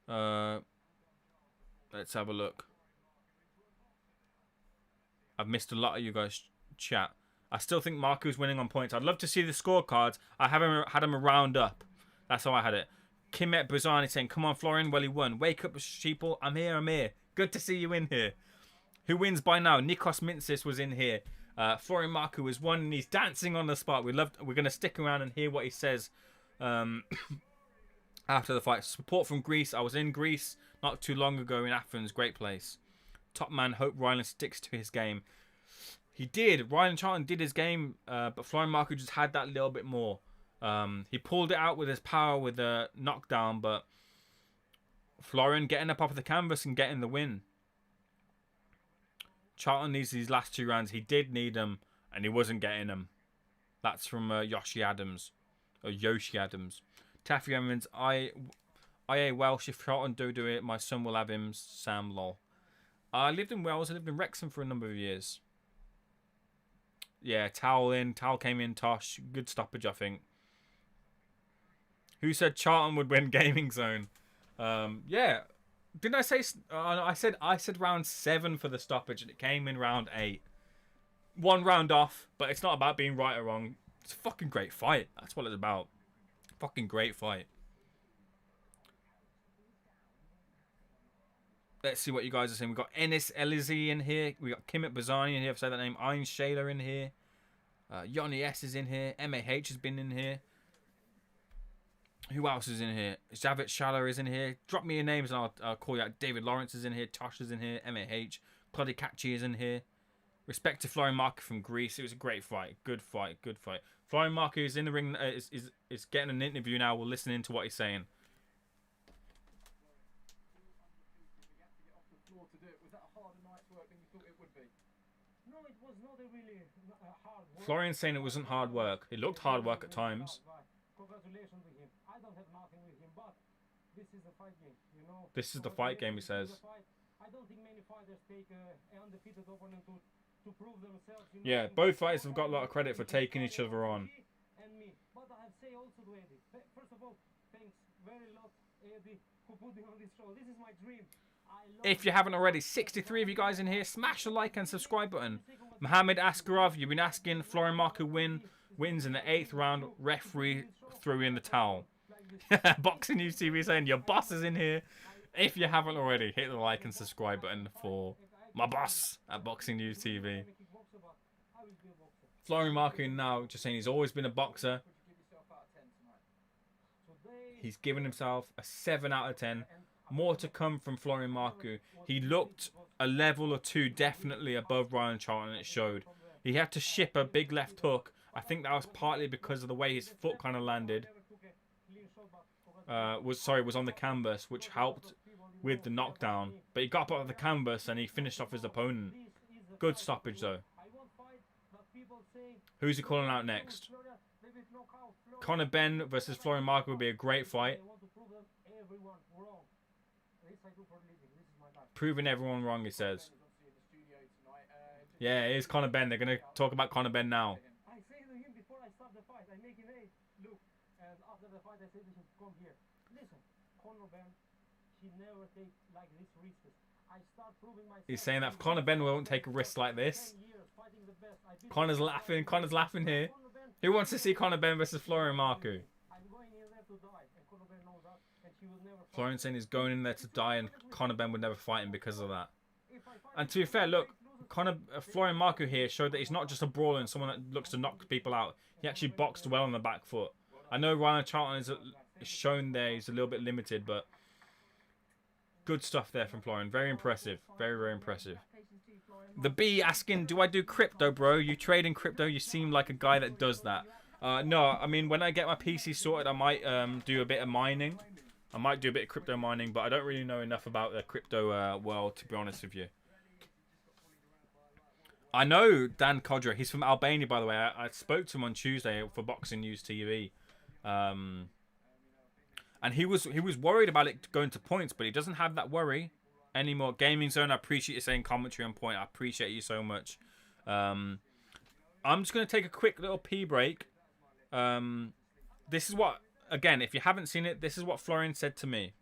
A: Let's have a look. I've missed a lot of you guys chat. I still think Marku's winning on points. I'd love to see the scorecards. I haven't had him a round up. That's how I had it. Kimet Buzani saying, come on, Florian. Well, he won. Wake up, sheeple. I'm here. I'm here. Good to see you in here. Who wins by now? Nikos Mintsis was in here. Florian Marku has won and he's dancing on the spot. We're going to stick around and hear what he says after the fight. Support from Greece. I was in Greece not too long ago in Athens. Great place. Top man, hope Rylan sticks to his game. He did. Rylan Charlton did his game, but Florian Marku just had that little bit more. He pulled it out with his power with a knockdown, but Florian getting up off the canvas and getting the win. Charlton needs these last 2 rounds. He did need them, and he wasn't getting them. That's from Yoshi Adams. Or Yoshi Adams. Taffy Evans, I Welsh, if Charlton do it, my son will have him, Sam lol. I lived in Wales. I lived in Wrexham for a number of years. Yeah, Towel came in, Tosh. Good stoppage, I think. Who said Charlton would win Gaming Zone? Yeah. Didn't I say... I said round 7 for the stoppage, and it came in round 8. 1 round off, but it's not about being right or wrong. It's a fucking great fight. That's what it's about. Fucking great fight. Let's see what you guys are saying. We've got Enis Elizi in here. We've got Kimet Bazani in here. I've said that name. Ein Shayla in here. Yanni S is in here. MAH has been in here. Who else is in here? Javit Shala is in here. Drop me your names and I'll call you out. David Lawrence is in here. Tosh is in here. MAH. Claudia Kachi is in here. Respect to Florian Marku from Greece. It was a great fight. Good fight. Good fight. Florian Marku is in the ring. Is getting an interview now. We'll listen into what he's saying. Florian's saying it wasn't hard work. It looked hard work at times.
F: Congratulations to him. I don't have nothing with him, but this is the fight game, you know.
A: This is the fight game, he says.
F: I don't think many fighters take an undefeated opponent to prove themselves. You know,
A: yeah, both fighters have got a lot of credit for taking each other on.
F: And me. But I have to say also to Eddie, first of all, thanks very lot, Eddie, who put me on this show. This is my dream.
A: If you haven't already, 63 of you guys in here, smash the like and subscribe button. Mohammed Askarov, you've been asking. Florian Marku wins in the 8th round. Referee threw in the towel. Boxing News TV saying your boss is in here. If you haven't already, hit the like and subscribe button for my boss at Boxing News TV. Florian Marku now just saying he's always been a boxer. He's given himself a 7 out of 10. More to come from Florian Marku. He looked a level or 2 definitely above Rylan Charlton, and it showed. He had to ship a big left hook. I think that was partly because of the way his foot kind of landed. Was on the canvas, which helped with the knockdown. But he got up out of the canvas and he finished off his opponent. Good stoppage though. Who's he calling out next? Conor Ben versus Florian Marku would be a great fight. Proving everyone wrong, he says. Yeah, it is Conor Benn. They're going to talk about Conor Benn now.
F: I say to him before I start the fight, I make him, hey, look. And after the fight, I say to him, come here. Listen, Conor Benn, he never take like this risks. I start proving myself.
A: He's saying that Conor Benn won't take a risk like this. Conor's laughing. Connor's laughing here. Who wants to see Conor Benn versus Florian Marku?
F: I'm going in there to die, and Conor Benn knows that, and he will never.
A: Florian saying he's going in there to die, and Conor Benn would never fight him because of that. And to be fair, look, Florian Marku here showed that he's not just a brawler and someone that looks to knock people out. He actually boxed well on the back foot. I know Rylan Charlton is shown there he's a little bit limited, but good stuff there from Florian. Very impressive. Very, very impressive. The B asking, do I do crypto, bro? You trade in crypto? You seem like a guy that does that. No, I mean, when I get my PC sorted, I might do a bit of mining. I might do a bit of crypto mining, but I don't really know enough about the crypto world, to be honest with you. I know Dan Kodra. He's from Albania, by the way. I spoke to him on Tuesday for Boxing News TV. And he was worried about it going to points, but he doesn't have that worry anymore. Gaming Zone, I appreciate you saying commentary on point. I appreciate you so much. I'm just going to take a quick little pee break. This is what, again, if you haven't seen it, this is what Florian said to me.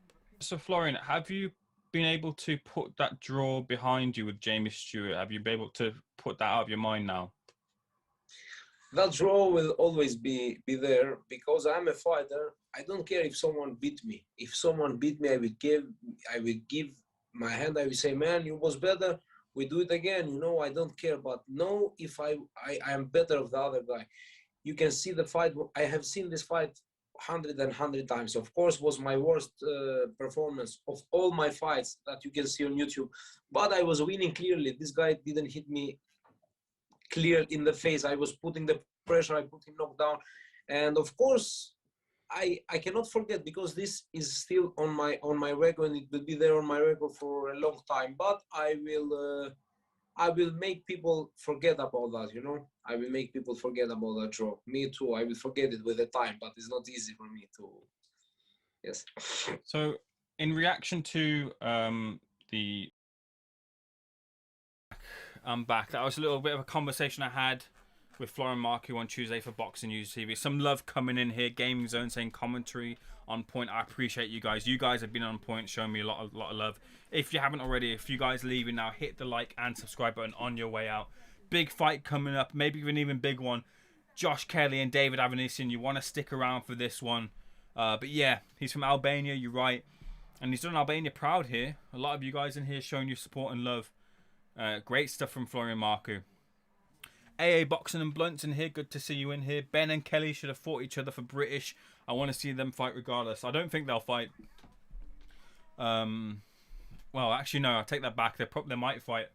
A: So, Florian, have you been able to put that draw behind you with Jamie Stewart? Have you been able to put that out of your mind now?
B: That draw will always be there because I'm a fighter. I don't care if someone beat me. If someone beat me, I will give my hand. I will say, man, you was better. We do it again. You know, I don't care. But no, if I am better of the other guy. You can see the fight. I have seen this fight 100 times. Of course, was my worst performance of all my fights that you can see on YouTube. But I was winning clearly. This guy didn't hit me clear in the face. I was putting the pressure. I put him knocked down. And of course, I cannot forget because this is still on my record and it will be there on my record for a long time. But I will make people forget about that, you know. I will make people forget about that draw. Me too. I will forget it with the time, but it's not easy for me to. Yes.
A: So, in reaction to the I'm back. That was a little bit of a conversation I had with Florian Marku on Tuesday for Boxing News TV. Some love coming in here. Gaming Zone saying commentary on point. I appreciate you guys. You guys have been on point, showing me a lot of love. If you haven't already, if you guys leaving now, hit the like and subscribe button on your way out. Big fight coming up, maybe even big one. Josh Kelly and David Avanesyan. You want to stick around for this one. But yeah, he's from Albania, you're right. And he's done Albania proud here. A lot of you guys in here showing you support and love. Great stuff from Florian Marku. AA Boxing and Blunts in here. Good to see you in here. Ben and Kelly should have fought each other for British. I want to see them fight regardless. I don't think they'll fight. Well, actually, no. I'll take that back. They might fight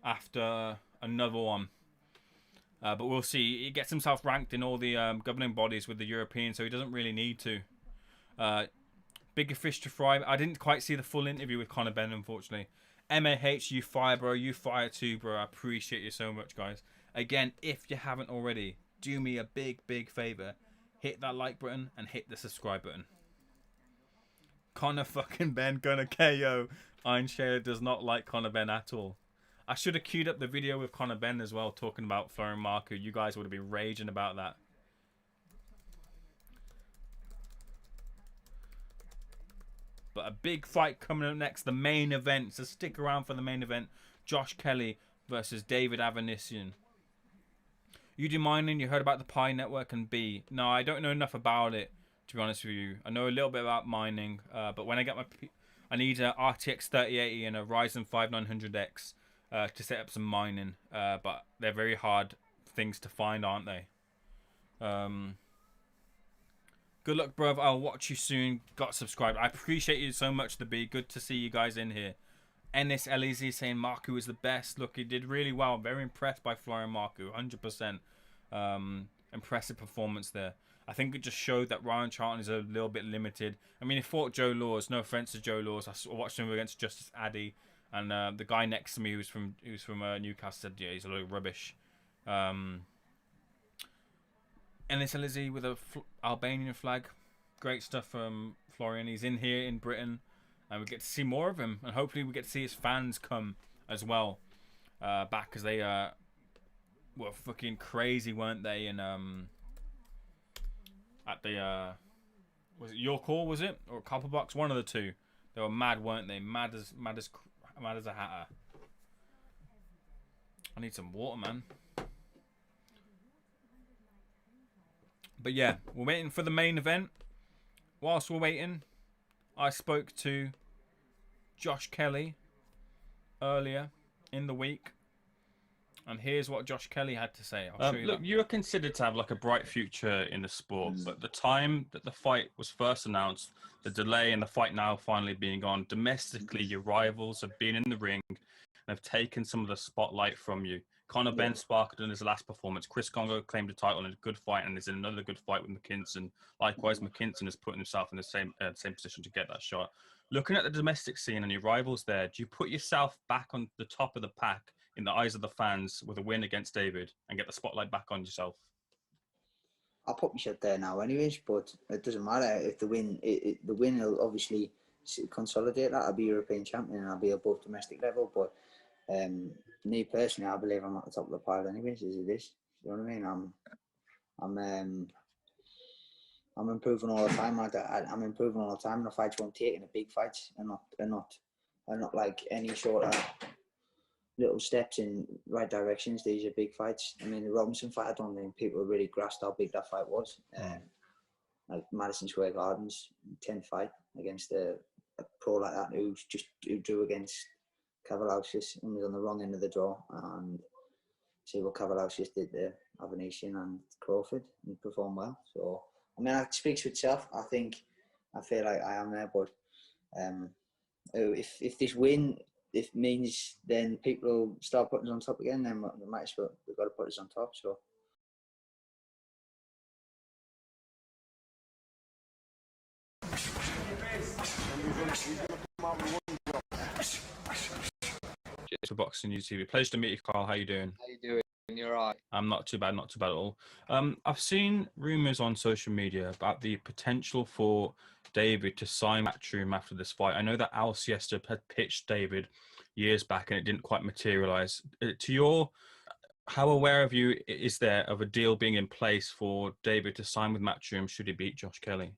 A: after another one. But we'll see. He gets himself ranked in all the governing bodies with the Europeans, so he doesn't really need to. Bigger fish to fry. I didn't quite see the full interview with Conor Benn, unfortunately. MAH, you fire, bro. You fire too, bro. I appreciate you so much, guys. Again, if you haven't already, do me a big favor. Hit that like button and hit the subscribe button. Conor fucking Benn gonna KO. Iron Shaler does not like Conor Benn at all. I should have queued up the video with Conor Benn as well, talking about Florian Marku. You guys would have been raging about that. But a big fight coming up next, the main event. So stick around for the main event. Josh Kelly versus David Avanesyan. You do mining? You heard about the Pi Network and B? No, I don't know enough about it, to be honest with you. I know a little bit about mining, but when I get I need a RTX 3080 and a Ryzen 5 900X to set up some mining. But they're very hard things to find, aren't they? Good luck, bruv. I'll watch you soon. Got subscribed. I appreciate you so much, the B. Good to see you guys in here. Ennis Lez saying Marku is the best. Look, he did really well. I'm very impressed by Florian Marku. 100%. Impressive performance there. I think it just showed that Rylan Charlton is a little bit limited. I mean, he fought Joe Laws. No offense to Joe Laws. I watched him against Justice Addy. And the guy next to me who's from Newcastle said, yeah, he's a little rubbish. Ennis Lez with a Albanian flag. Great stuff from Florian. He's in here in Britain. And we get to see more of him. And hopefully we get to see his fans come as well. back, because they were fucking crazy, weren't they? And at the was it York Hall, was it, or Copper Box? One of the two. They were mad, weren't they? Mad as a hatter. I need some water, man. But yeah, we're waiting for the main event. Whilst we're waiting, I spoke to Josh Kelly earlier in the week, and here's what Josh Kelly had to say. I'll show you.
G: Look, you are considered to have like a bright future in the sport, but the time that the fight was first announced, the delay and the fight now finally being on, domestically, your rivals have been in the ring and have taken some of the spotlight from you. Conor Ben sparkled in his last performance. Chris Congo claimed the title in a good fight and is in another good fight with McKinson. Likewise, McKinson is putting himself in the same position to get that shot. Looking at the domestic scene and your rivals there, do you put yourself back on the top of the pack in the eyes of the fans with a win against David and get the spotlight back on yourself?
D: I'll put myself there now anyways, but it doesn't matter if the win. The win will obviously consolidate that. I'll be European champion and I'll be above domestic level. But me personally, I believe I'm at the top of the pile anyways, as it is. You know what I mean? I'm improving all the time. I'm improving all the time. And the fights won't take in the big fights, and not like any sort of little steps in right directions. These are big fights. I mean, the Robinson fight, I don't think people really grasped how big that fight was. Like Madison Square Garden's 10th fight against a pro like that who drew against Kavaliauskas and was on the wrong end of the draw, and see what Kavaliauskas did to Avanesyan and Crawford and performed well. So I mean, it speaks for itself. I feel like I am there, but if this win means then people will start putting us on top again, then we might as well, we've got to put us on top. So.
G: For Boxing YouTube. Pleasure to meet you, Carl. How you doing?
E: How you doing? You're right.
G: I'm not too bad at all. I've seen rumours on social media about the potential for David to sign Matchroom after this fight. I know that Al Siesta had pitched David years back and it didn't quite materialise. How aware of you is there of a deal being in place for David to sign with Matchroom should he beat Josh Kelly?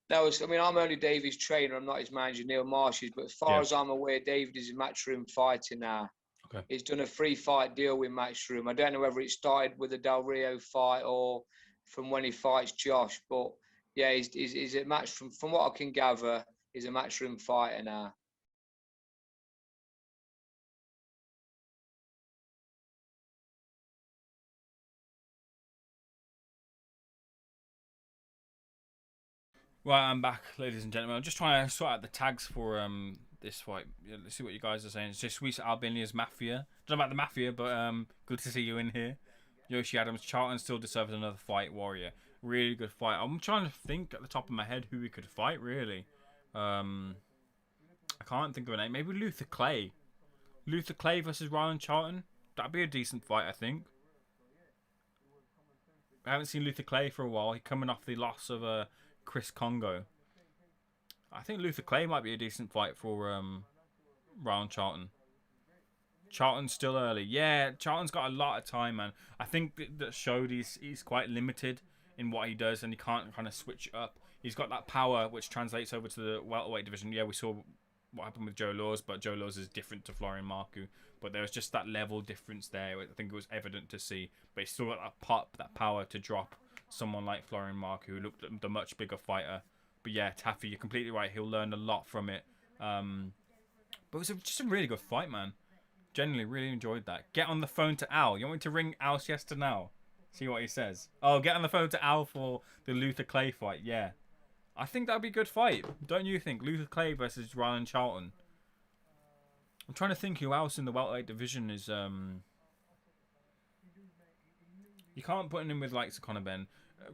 E: No, I'm only David's trainer. I'm not his manager, Neil Marsh's. But as far as I'm aware, David is a Matchroom fighter now.
G: Okay.
E: He's done a 3-fight deal with Matchroom. I don't know whether it started with the Del Rio fight or from when he fights Josh. But yeah, he's a Matchroom. From what I can gather, he's a Matchroom fighter now.
A: Right, I'm back, ladies and gentlemen. I'm just trying to sort out the tags for this fight. Let's see what you guys are saying. It's just Swiss Albanian's Mafia. Don't know about the Mafia, but good to see you in here. Yoshi Adams, Charlton still deserves another fight. Warrior, really good fight. I'm trying to think at the top of my head who we could fight. Really, I can't think of a name. Maybe Luther Clay. Luther Clay versus Rylan Charlton. That'd be a decent fight, I think. I haven't seen Luther Clay for a while. He's coming off the loss of Chris Congo. I think Luther Clay might be a decent fight for Rylan Charlton. Charlton's still early. Yeah, Charlton's got a lot of time, man. I think that showed he's quite limited in what he does and he can't kind of switch it up. He's got that power which translates over to the welterweight division. Yeah, we saw what happened with Joe Laws, but Joe Laws is different to Florian Marku. But there was just that level difference there. I think it was evident to see. But he's still got that pop, that power to drop someone like Florian Marku, who looked the much bigger fighter. But yeah, Taffy, you're completely right. He'll learn a lot from it. But it was just a really good fight, man. Genuinely, really enjoyed that. Get on the phone to Al. You want me to ring Al Siesta now? See what he says. Oh, get on the phone to Al for the Luther Clay fight. Yeah. I think that would be a good fight. Don't you think? Luther Clay versus Rylan Charlton. I'm trying to think who else in the welterweight division is... You can't put him in with like Conor Ben.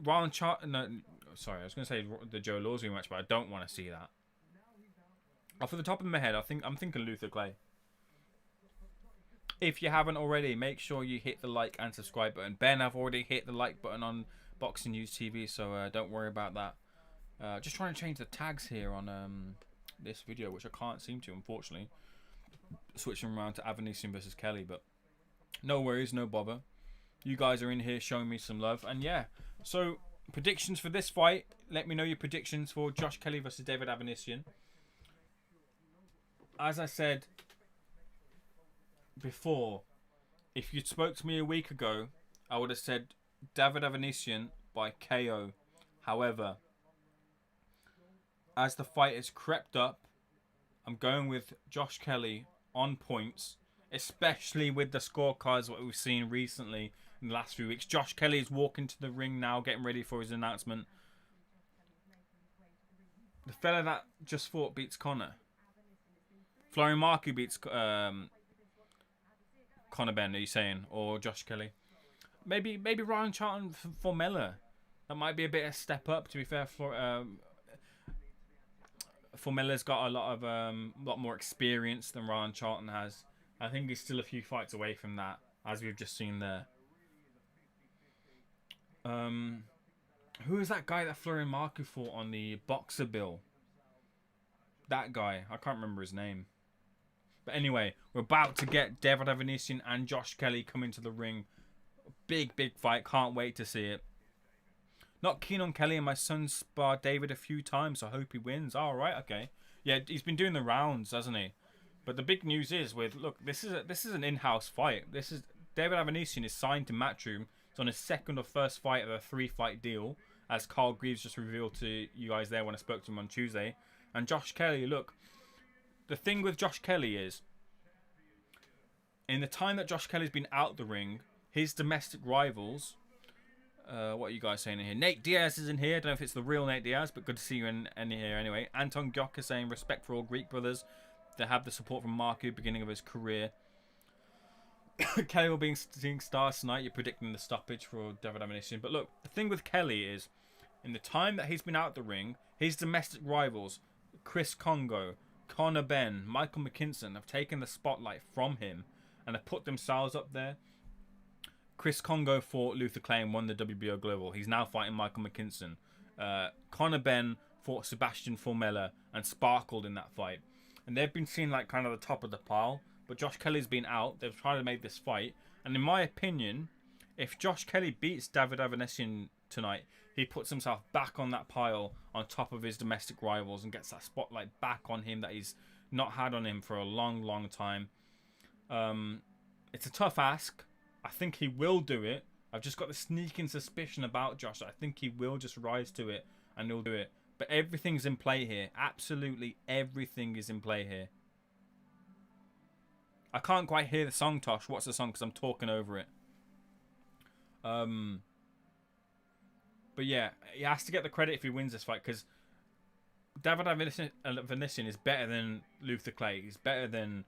A: Rylan Charlton... No, sorry, I was going to say the Joe Laws rematch, but I don't want to see that. Off the top of my head, I'm thinking Luther Clay. If you haven't already, make sure you hit the like and subscribe button. Ben, I've already hit the like button on Boxing News TV, so don't worry about that. Just trying to change the tags here on this video, which I can't seem to, unfortunately. switching around to Avanesyan versus Kelly, but no worries, no bother. You guys are in here showing me some love, and yeah. So predictions for this fight. Let me know your predictions for Josh Kelly versus David Avanesyan. As I said before, if you spoke to me a week ago, I would have said David Avanesyan by KO. However, as the fight has crept up, I'm going with Josh Kelly on points, especially with the scorecards what we've seen recently in the last few weeks. Josh Kelly is walking to the ring now, getting ready for his announcement. The fella that just fought beats Conor. Florian Marku beats Conor Ben, are you saying? Or Josh Kelly? Maybe Rylan Charlton for Miller. That might be a bit of a step up, to be fair. Formella's got a lot more experience than Rylan Charlton has. I think he's still a few fights away from that, as we've just seen there. Who is that guy that Florian Marku fought on the boxer bill? That guy. I can't remember his name. But anyway, we're about to get David Avanesyan and Josh Kelly coming to the ring. Big fight. Can't wait to see it. Not keen on Kelly, and my son sparred David a few times, so I hope he wins. All right, okay. Yeah, he's been doing the rounds, hasn't he? But the big news is this is an in-house fight. This is David Avanesyan is signed to Matchroom. He's on his second or first fight of a 3-fight deal, as Carl Greaves just revealed to you guys there when I spoke to him on Tuesday. And Josh Kelly, look, the thing with Josh Kelly is, in the time that Josh Kelly's been out the ring, his domestic rivals. What are you guys saying in here? Nate Diaz is in here. I don't know if it's the real Nate Diaz, but good to see you in here anyway. Anton Gyok is saying respect for all Greek brothers. They have the support from Marku, beginning of his career. Kelly will be seeing stars tonight. You're predicting the stoppage for David Avanesyan. But look, the thing with Kelly is, in the time that he's been out the ring, his domestic rivals, Chris Congo, Conor Ben, Michael McKinson, have taken the spotlight from him and have put themselves up there. Chris Congo fought Luther Clay and won the WBO Global. He's now fighting Michael McKinson. Conor Ben fought Sebastian Formella and sparkled in that fight. And they've been seen like kind of the top of the pile. But Josh Kelly's been out. They've tried to make this fight. And in my opinion, if Josh Kelly beats David Avanesyan tonight, he puts himself back on that pile on top of his domestic rivals and gets that spotlight back on him that he's not had on him for a long time. It's a tough ask. I think he will do it. I've just got the sneaking suspicion about Josh. I think he will just rise to it and he'll do it. But everything's in play here. Absolutely everything is in play here. I can't quite hear the song, Tosh. What's the song? Because I'm talking over it. But yeah, he has to get the credit if he wins this fight, because David Avanesyan is better than Luther Clay. He's better than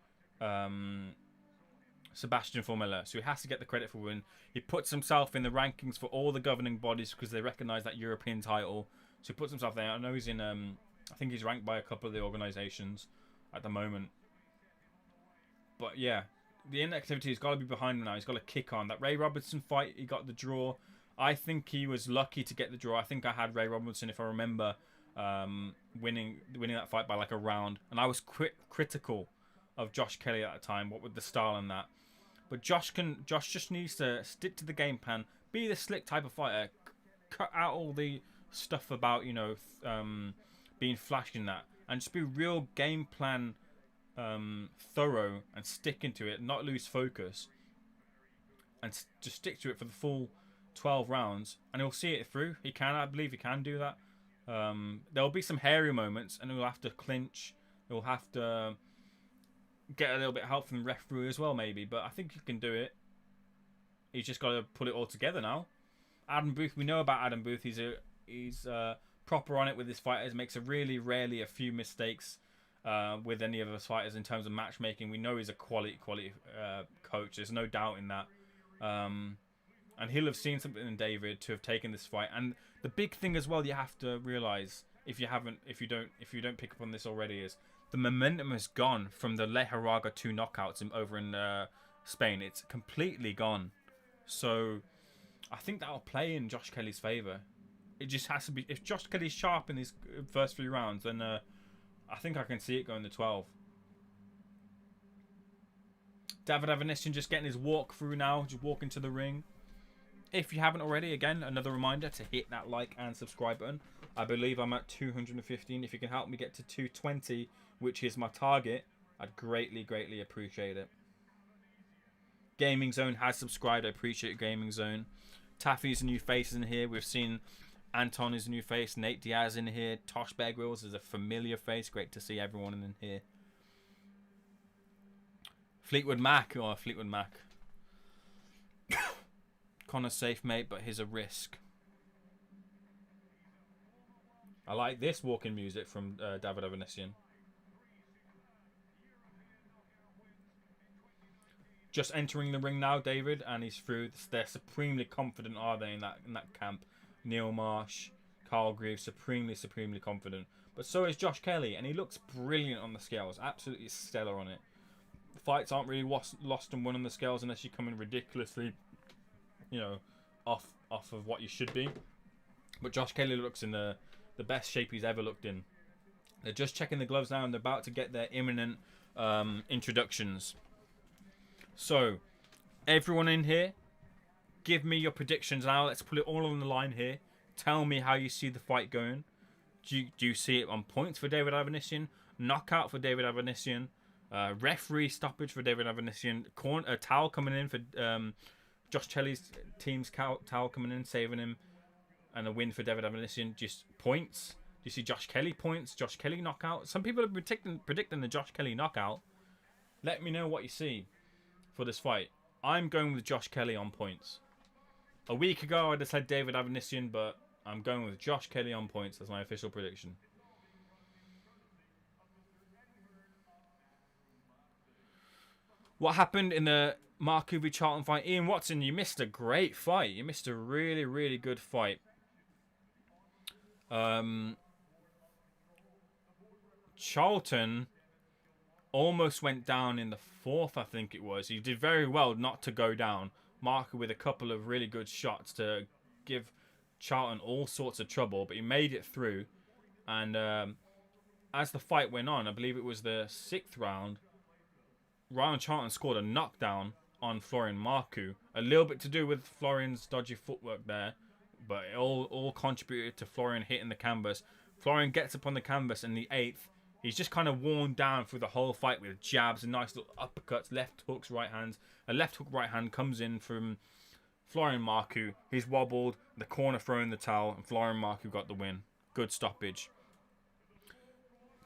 A: Sebastian Formella, so he has to get the credit for win. He puts himself in the rankings for all the governing bodies because they recognise that European title. So he puts himself there. I know he's in. I think he's ranked by a couple of the organisations at the moment. But yeah, the inactivity has got to be behind him now. He's got to kick on. That Ray Robinson fight, he got the draw. I think he was lucky to get the draw. I think I had Ray Robinson, if I remember, winning that fight by like a round. And I was critical of Josh Kelly at the time, what with the style and that. But Josh just needs to stick to the game plan, be the slick type of fighter, cut out all the stuff about, you know, being flashy in that, and just be real game plan thorough and stick into it, not lose focus, and just stick to it for the full 12 rounds, and he'll see it through. I believe he can do that. There'll be some hairy moments, and he'll have to clinch. He'll have to get a little bit of help from the referee as well, maybe. But I think he can do it. He's just got to put it all together now. Adam Booth, we know about Adam Booth. He's proper on it with his fighters. Makes rarely a few mistakes with any of his fighters in terms of matchmaking. We know he's a quality coach. There's no doubt in that. And he'll have seen something in David to have taken this fight. And the big thing as well, you have to realize, if you don't pick up on this already, is the momentum has gone from the Lejaraga 2 knockouts over in Spain. It's completely gone. So I think that'll play in Josh Kelly's favour. It just has to be. If Josh Kelly's sharp in these first 3 rounds, then I think I can see it going to 12. David Avanesyan just getting his walk through now, just walking to the ring. If you haven't already, again, another reminder to hit that like and subscribe button. I believe I'm at 215. If you can help me get to 220, which is my target, I'd greatly, greatly appreciate it. Gaming Zone has subscribed. I appreciate Gaming Zone. Taffy's a new face in here. We've seen Anton is a new face. Nate Diaz in here. Tosh Bear Grylls is a familiar face. Great to see everyone in here. Fleetwood Mac. Oh, Fleetwood Mac. Connor's safe, mate, but here's a risk. I like this walking music from David Avanesyan. Just entering the ring now, David, and he's through. They're supremely confident, are they, in that camp? Neil Marsh, Carl Greaves, supremely confident. But so is Josh Kelly, and he looks brilliant on the scales. Absolutely stellar on it. Fights aren't really lost and won on the scales unless you come in ridiculously, you know, off of what you should be. But Josh Kelly looks in the best shape he's ever looked in. They're just checking the gloves now, and they're about to get their imminent introductions. So, everyone in here, give me your predictions now. Let's put it all on the line here. Tell me how you see the fight going. Do you see it on points for David Avanesyan? Knockout for David Avanesyan? Referee stoppage for David Avanesyan? A towel coming in for Josh Kelly's team's towel coming in, saving him. And a win for David Avanesyan. Just points. Do you see Josh Kelly points? Josh Kelly knockout? Some people are predicting the Josh Kelly knockout. Let me know what you see for this fight. I'm going with Josh Kelly on points. A week ago, I'd have said David Avanesyan, but I'm going with Josh Kelly on points as my official prediction. What happened in the Marku v Charlton fight? Ian Watson, you missed a great fight. You missed a really, really good fight. Charlton almost went down in the fourth, I think it was. He did very well not to go down. Marku with a couple of really good shots to give Charlton all sorts of trouble, but he made it through. And as the fight went on, I believe it was the 6th round, Rylan Charlton scored a knockdown on Florian Marku. A little bit to do with Florian's dodgy footwork there, but it all contributed to Florian hitting the canvas. Florian gets up on the canvas in the 8th. He's just kind of worn down through the whole fight with jabs and nice little uppercuts, left hooks, right hands. A left hook, right hand comes in from Florian Marku. He's wobbled, the corner throwing the towel, and Florian Marku got the win. Good stoppage.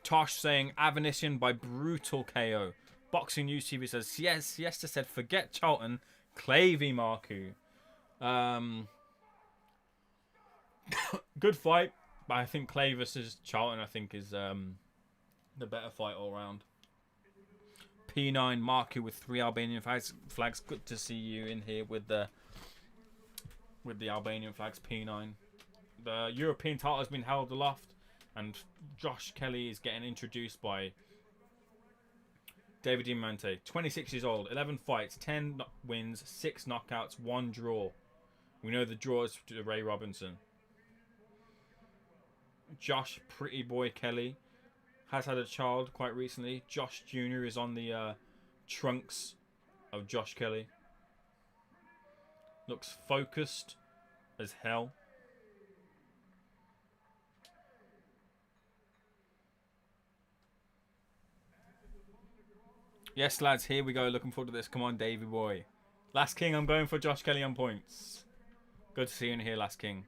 A: Tosh saying Avanesyan by brutal KO. Boxing News TV says, yes, Siesta said, forget Charlton, Clay v Marku. Good fight, but I think Clay versus Charlton, I think, is the better fight all round. P9 Marku with 3 Albanian flags. Good to see you in here with the Albanian flags. P9. The European title has been held aloft, and Josh Kelly is getting introduced by David Diamante. 26 years old, 11 fights, 10 wins, 6 knockouts, 1 draw. We know the draw is to Ray Robinson. Josh Pretty Boy Kelly has had a child quite recently. Josh Jr. is on the trunks of Josh Kelly. Looks focused as hell. Yes, lads, here we go. Looking forward to this. Come on, Davey boy. Last King, I'm going for Josh Kelly on points. Good to see you in here, Last King.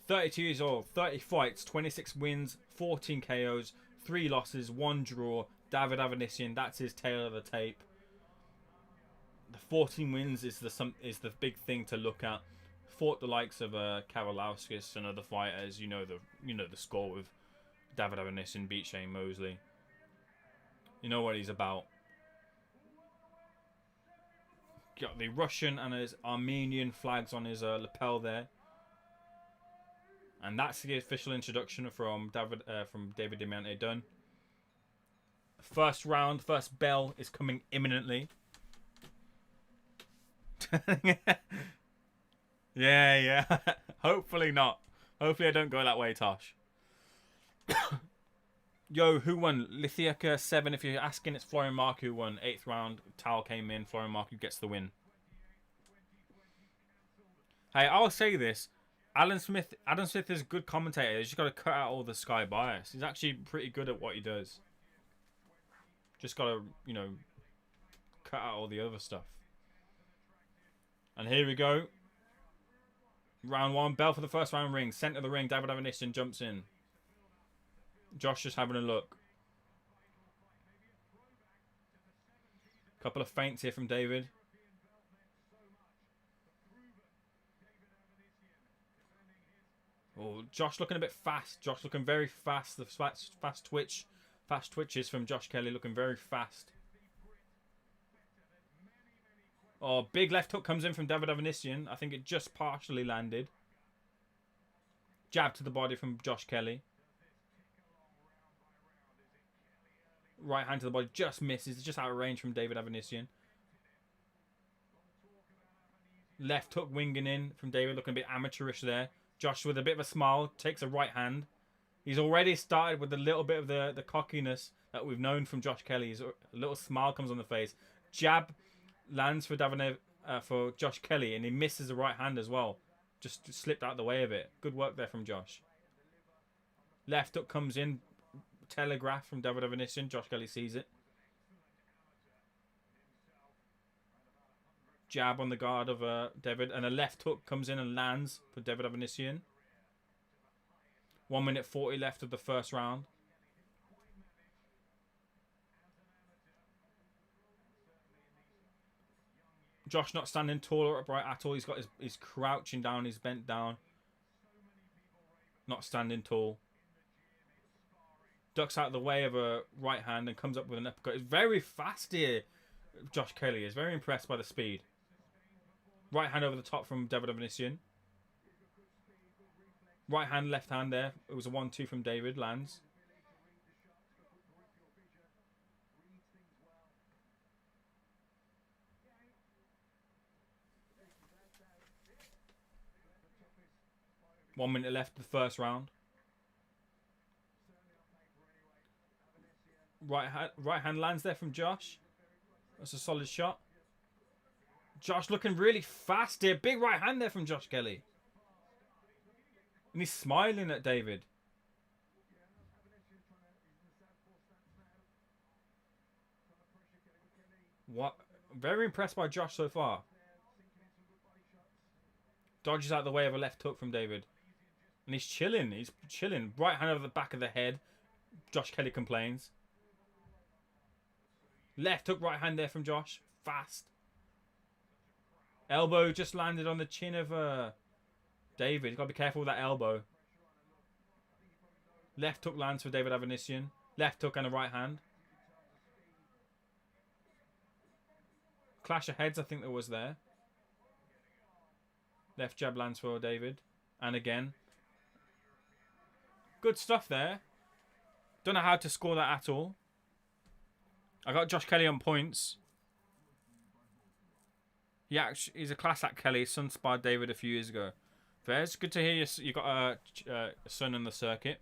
A: $32 years old, 30 fights, 26 wins, 14 KOs, 3 losses, 1 draw. David Avanesyan, that's his tail of the tape. The 14 wins is the big thing to look at. Fought the likes of Kavalauskas and other fighters. You know the score with David Avanesyan beat Shane Mosley. You know what he's about. Got the Russian and his Armenian flags on his lapel there. And that's the official introduction from David Diamante done. First round, first bell is coming imminently. Yeah. Hopefully not. Hopefully I don't go that way, Tosh. Yo, who won? Lithiaka 7. If you're asking, it's Florian Marku who won. 8th round. Towel came in. Florian Marku gets the win. Hey, I'll say this. Adam Smith is a good commentator. He's just got to cut out all the Sky bias. He's actually pretty good at what he does. Just got to, you know, cut out all the other stuff. And here we go. Round 1. Bell for the first round ring. Centre of the ring. David Avanesyan jumps in. Josh just having a look. Couple of feints here from David. Oh, Josh looking a bit fast. Josh looking very fast. The fast twitches from Josh Kelly looking very fast. Oh, big left hook comes in from David Avanesyan. I think it just partially landed. Jab to the body from Josh Kelly. Right hand to the body just misses. It's just out of range from David Avanesyan. Left hook winging in from David, looking a bit amateurish there. Josh with a bit of a smile takes a right hand. He's already started with a little bit of the cockiness that we've known from Josh Kelly. A little smile comes on the face. Jab lands for for Josh Kelly, and he misses the right hand as well. Just slipped out the way of it. Good work there from Josh. Left hook comes in. Telegraph from David Avanesyan. Josh Kelly sees it. Jab on the guard of David, and a left hook comes in and lands for David Avanesyan. 1 minute 40 left of the first round. Josh not standing tall or upright at all. He's got his crouching down, he's bent down. Not standing tall. Ducks out of the way of a right hand and comes up with an uppercut. It's very fast here. Josh Kelly is very impressed by the speed. Right hand over the top from David Avanesyan. Right hand, left hand there. It was a 1-2 from David. Lands. One minute left of the first round. Right hand lands there from Josh. That's a solid shot. Josh looking really fast here. Big right hand there from Josh Kelly. And he's smiling at David. What? Very impressed by Josh so far. Dodges out the way of a left hook from David. And he's chilling. He's chilling. Right hand over the back of the head. Josh Kelly complains. Left hook, right hand there from Josh. Fast. Elbow just landed on the chin of David. You've got to be careful with that elbow. Left hook lands for David Avanesyan. Left hook and a right hand. Clash of heads, I think there was there. Left jab lands for David. And again. Good stuff there. Don't know how to score that at all. I got Josh Kelly on points. Yeah, he's a class act, Kelly. His son sparred David a few years ago. Fairs, good to hear you got a son in the circuit.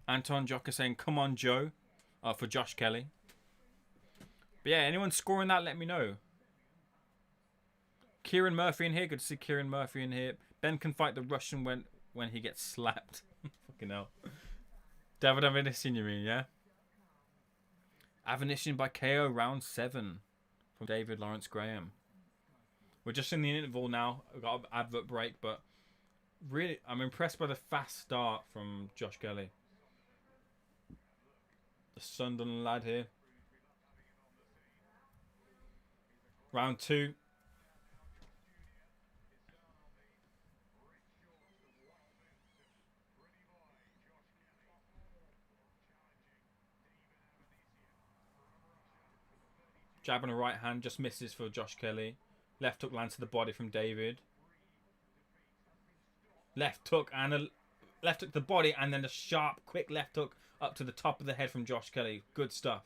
A: Anton Jocker saying, come on, Joe, for Josh Kelly. But yeah, anyone scoring that, let me know. Kieran Murphy in here. Good to see Kieran Murphy in here. Ben can fight the Russian when he gets slapped. Fucking hell. David Avanesyan, you mean, yeah? Avanesyan by KO, round 7 from David Lawrence Graham. We're just in the interval now. We've got an advert break, but really, I'm impressed by the fast start from Josh Kelly. The Sunderland lad here. Round 2. Jab on a right hand, just misses for Josh Kelly. Left hook lands to the body from David. Left hook to the body, and then a sharp, quick left hook up to the top of the head from Josh Kelly. Good stuff.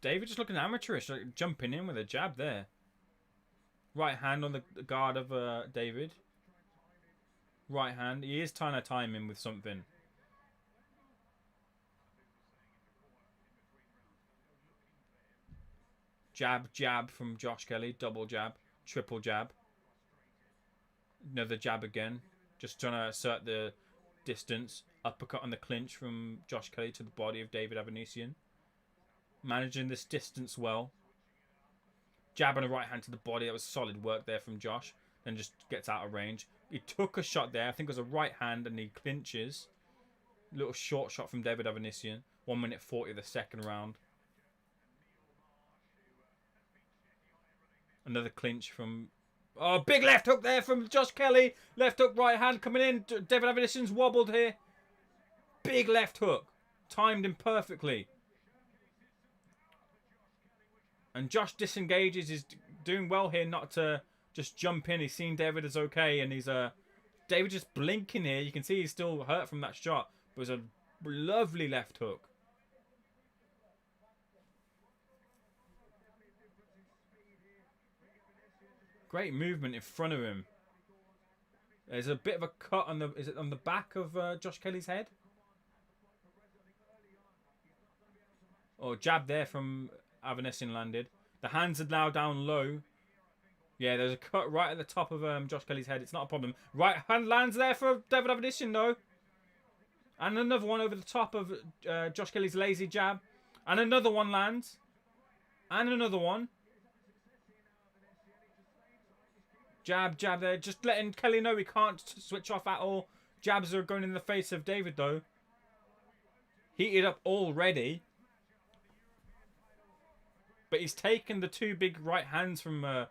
A: David just looking amateurish, like jumping in with a jab there. Right hand on the guard of David. Right hand. He is trying to time him with something. Jab, jab from Josh Kelly. Double jab. Triple jab. Another jab again. Just trying to assert the distance. Uppercut on the clinch from Josh Kelly to the body of David Avanesyan. Managing this distance well. Jab and a right hand to the body. That was solid work there from Josh. Then just gets out of range. He took a shot there. I think it was a right hand and he clinches. Little short shot from David Avanesyan. 1 minute 40 of the second round. Another clinch from... Oh, big left hook there from Josh Kelly. Left hook, right hand coming in. David Avanesyan's wobbled here. Big left hook. Timed him perfectly. And Josh disengages. He's doing well here not to just jump in. He's seen David as okay. And he's David just blinking here. You can see he's still hurt from that shot. It was a lovely left hook. Great movement in front of him. There's a bit of a cut on the... Is it on the back of Josh Kelly's head? Oh, jab there from Avanesyan landed. The hands are now down low. Yeah, there's a cut right at the top of Josh Kelly's head. It's not a problem. Right hand lands there for David Avanesyan, though. And another one over the top of Josh Kelly's lazy jab. And another one lands. And another one. Jab, jab there. Just letting Kelly know he can't switch off at all. Jabs are going in the face of David, though. Heated up already. But he's taken the two big right hands from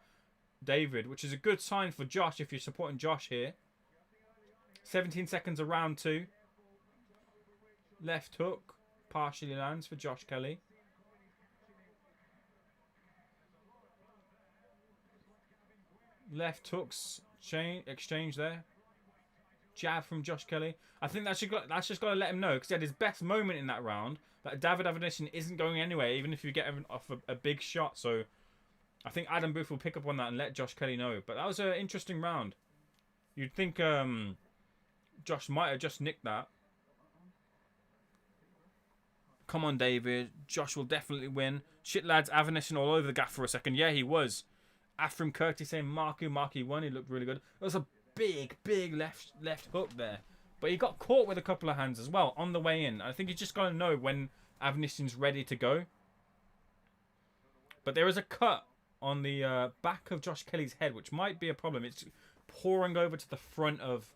A: David, which is a good sign for Josh if you're supporting Josh here. 17 seconds of round 2. Left hook. Partially lands for Josh Kelly. Left hooks exchange there. Jab from Josh Kelly. I think that's just got to let him know, because he had his best moment in that round, that David Avanesyan isn't going anywhere, even if you get him off a big shot. So I think Adam Booth will pick up on that and let Josh Kelly know. But that was an interesting round. You'd think Josh might have just nicked that. Come on, David. Josh will definitely win. Shit, lads. Avanesyan all over the gaff for a second. Yeah, he was. Afrim Curtis saying Marku won. He looked really good. It was a big left hook there. But he got caught with a couple of hands as well on the way in. I think he's just got to know when Avanesyan's ready to go. But there is a cut on the back of Josh Kelly's head, which might be a problem. It's pouring over to the front of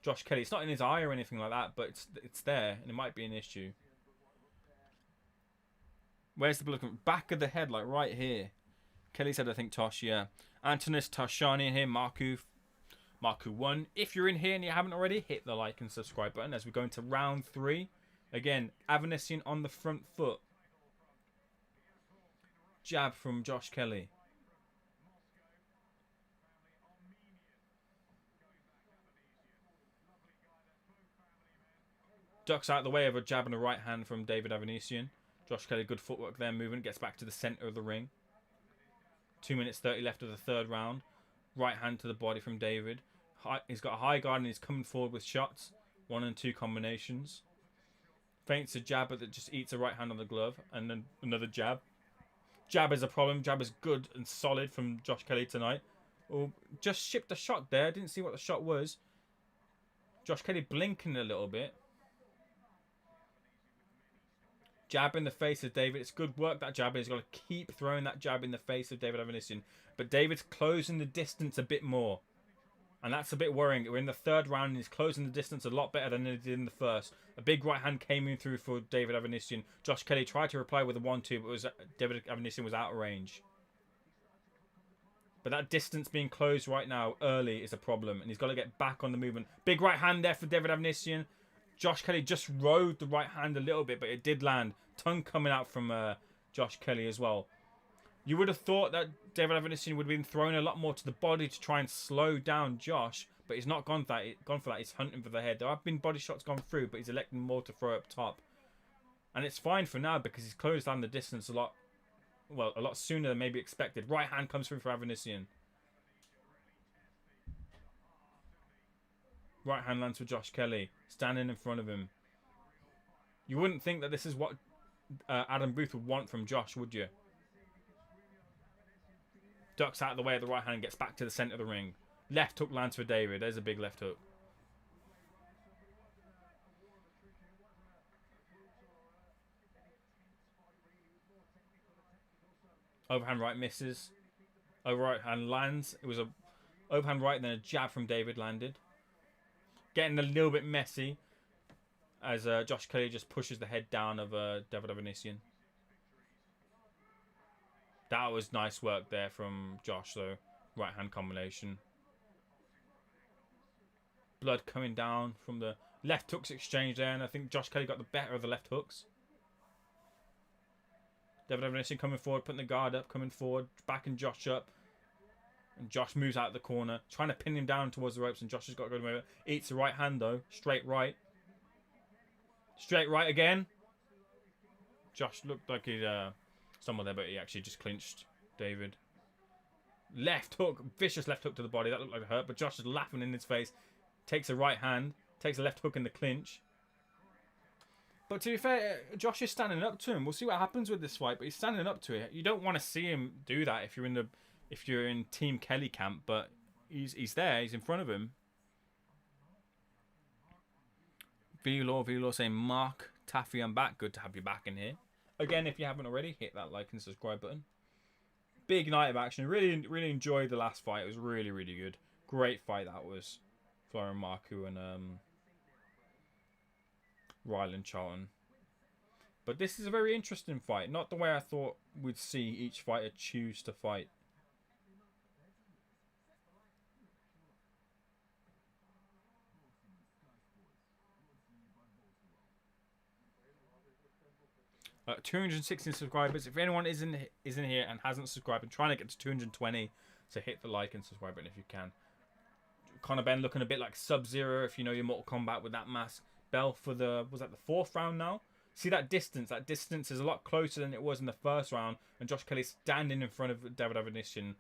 A: Josh Kelly. It's not in his eye or anything like that, but it's there, and it might be an issue. Where's the blood? Back of the head, like right here. Kelly said, I think, Tosh, yeah. Antonis Tashani in here. Marku won. If you're in here and you haven't already, hit the like and subscribe button as we go into round 3. Again, Avanesyan on the front foot. Jab from Josh Kelly. Ducks out the way of a jab and a right hand from David Avanesyan. Josh Kelly, good footwork there, movement. Gets back to the centre of the ring. 2 minutes 30 left of the third round. Right hand to the body from David. He's got a high guard and he's coming forward with shots. 1 and 2 combinations. Feints a jab, but that just eats a right hand on the glove. And then another jab. Jab is a problem. Jab is good and solid from Josh Kelly tonight. Oh, just shipped a shot there. Didn't see what the shot was. Josh Kelly blinking a little bit. Jab in the face of David. It's good work, that jab. He's got to keep throwing that jab in the face of David Avanesyan. But David's closing the distance a bit more. And that's a bit worrying. We're in the third round and he's closing the distance a lot better than he did in the first. A big right hand came in through for David Avanesyan. Josh Kelly tried to reply with a 1-2, but David Avanesyan was out of range. But that distance being closed right now early is a problem. And he's got to get back on the movement. Big right hand there for David Avanesyan. Josh Kelly just rode the right hand a little bit, but it did land. Tongue coming out from Josh Kelly as well. You would have thought that David Avanesyan would have been thrown a lot more to the body to try and slow down Josh, but he's not gone for that. He's hunting for the head. There have been body shots gone through, but he's electing more to throw up top. And it's fine for now because he's closed down the distance a lot well, a lot sooner than maybe expected. Right hand comes through for Avanesyan. Right hand lands for Josh Kelly, standing in front of him. You wouldn't think that this is what Adam Booth would want from Josh, would you? Ducks out of the way of the right hand, gets back to the centre of the ring. Left hook lands for David. There's a big left hook. Overhand right misses. Right hand lands. It was a overhand right, then a jab from David landed. Getting a little bit messy as Josh Kelly just pushes the head down of David Avanesyan. That was nice work there from Josh, though. Right hand combination. Blood coming down from the left hooks exchange there, and I think Josh Kelly got the better of the left hooks. David Avanesyan coming forward, putting the guard up, coming forward, backing Josh up. And Josh moves out of the corner, trying to pin him down towards the ropes, and Josh has got to go over. Eats the right hand, though. Straight right. Straight right again. Josh looked like he'd stumbled there, but he actually just clinched David. Left hook, vicious left hook to the body. That looked like a hurt, but Josh is laughing in his face. Takes a right hand, takes a left hook in the clinch. But to be fair, Josh is standing up to him. We'll see what happens with this fight, but he's standing up to it. You don't want to see him do that if you're in Team Kelly camp, but he's there. He's in front of him. V-Law saying, Mark Taffy, I'm back. Good to have you back in here. Again, if you haven't already, hit that like and subscribe button. Big night of action. Really enjoyed the last fight. It was really good. Great fight that was. Florian Marku and Rylan Charlton. But this is a very interesting fight. Not the way I thought we'd see each fighter choose to fight. Uh, 216 subscribers. If anyone is in here and hasn't subscribed, I'm trying to get to 220, so hit the like and subscribe button if you can. Conor Benn looking a bit like Sub-Zero if you know your Mortal Kombat with that mask. Bell for the, was that the 4th round now? See that distance? That distance is a lot closer than it was in the 1st round, and Josh Kelly standing in front of David Avanesyan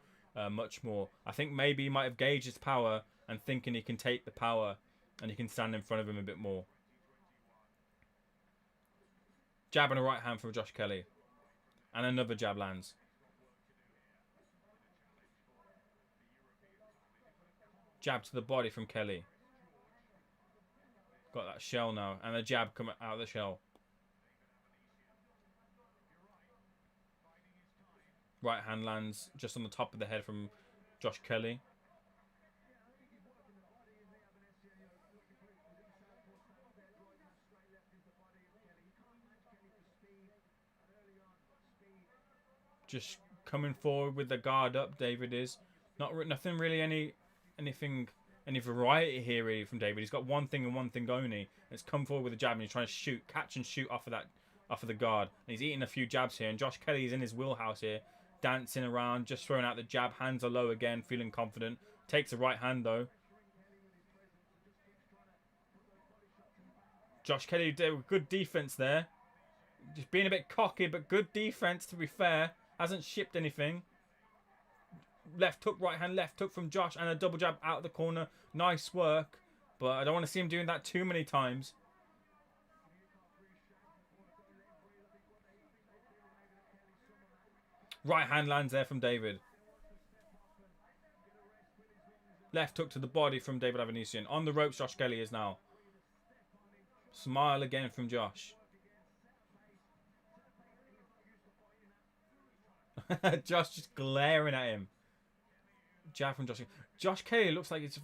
A: much more. I think maybe he might have gauged his power and thinking he can take the power and he can stand in front of him a bit more. Jab and a right hand from Josh Kelly. And another jab lands. Jab to the body from Kelly. Got that shell now. And a jab coming out of the shell. Right hand lands just on the top of the head from Josh Kelly. Just coming forward with the guard up, David is. Nothing really any variety here really from David. He's got one thing and one thing only. It's come forward with a jab and he's trying to catch and shoot off of the guard. And he's eating a few jabs here, and Josh Kelly's in his wheelhouse here, dancing around, just throwing out the jab. Hands are low again, feeling confident. Takes a right hand though. Josh Kelly did good defense there. Just being a bit cocky, but good defense to be fair. Hasn't shipped anything. Left hook, right hand, left hook from Josh, and a double jab out of the corner. Nice work, but I don't want to see him doing that too many times. Right hand lands there from David. Left hook to the body from David Avanesyan. On the ropes, Josh Kelly is now. Smile again from Josh. Josh just glaring at him. Jab from Josh. Josh Kelly looks like it's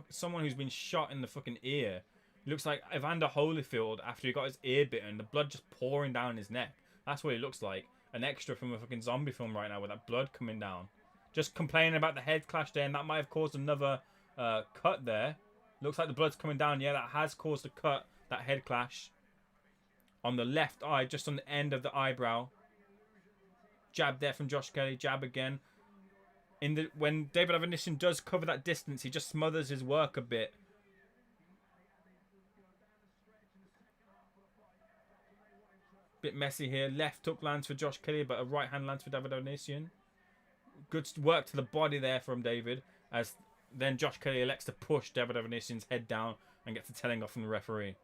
A: someone who's been shot in the fucking ear. He looks like Evander Holyfield after he got his ear bitten. The blood just pouring down his neck. That's what he looks like. An extra from a fucking zombie film right now with that blood coming down. Just complaining about the head clash there, and that might have caused another cut there. Looks like the blood's coming down. Yeah, that has caused a cut. That head clash. On the left eye, just on the end of the eyebrow. Jab there from Josh Kelly. Jab again. When David Avanesyan does cover that distance, he just smothers his work a bit. Bit messy here. Left hook lands for Josh Kelly, but a right hand lands for David Avanesyan. Good work to the body there from David, as then Josh Kelly elects to push David Avanesyan's head down and gets the telling off from the referee.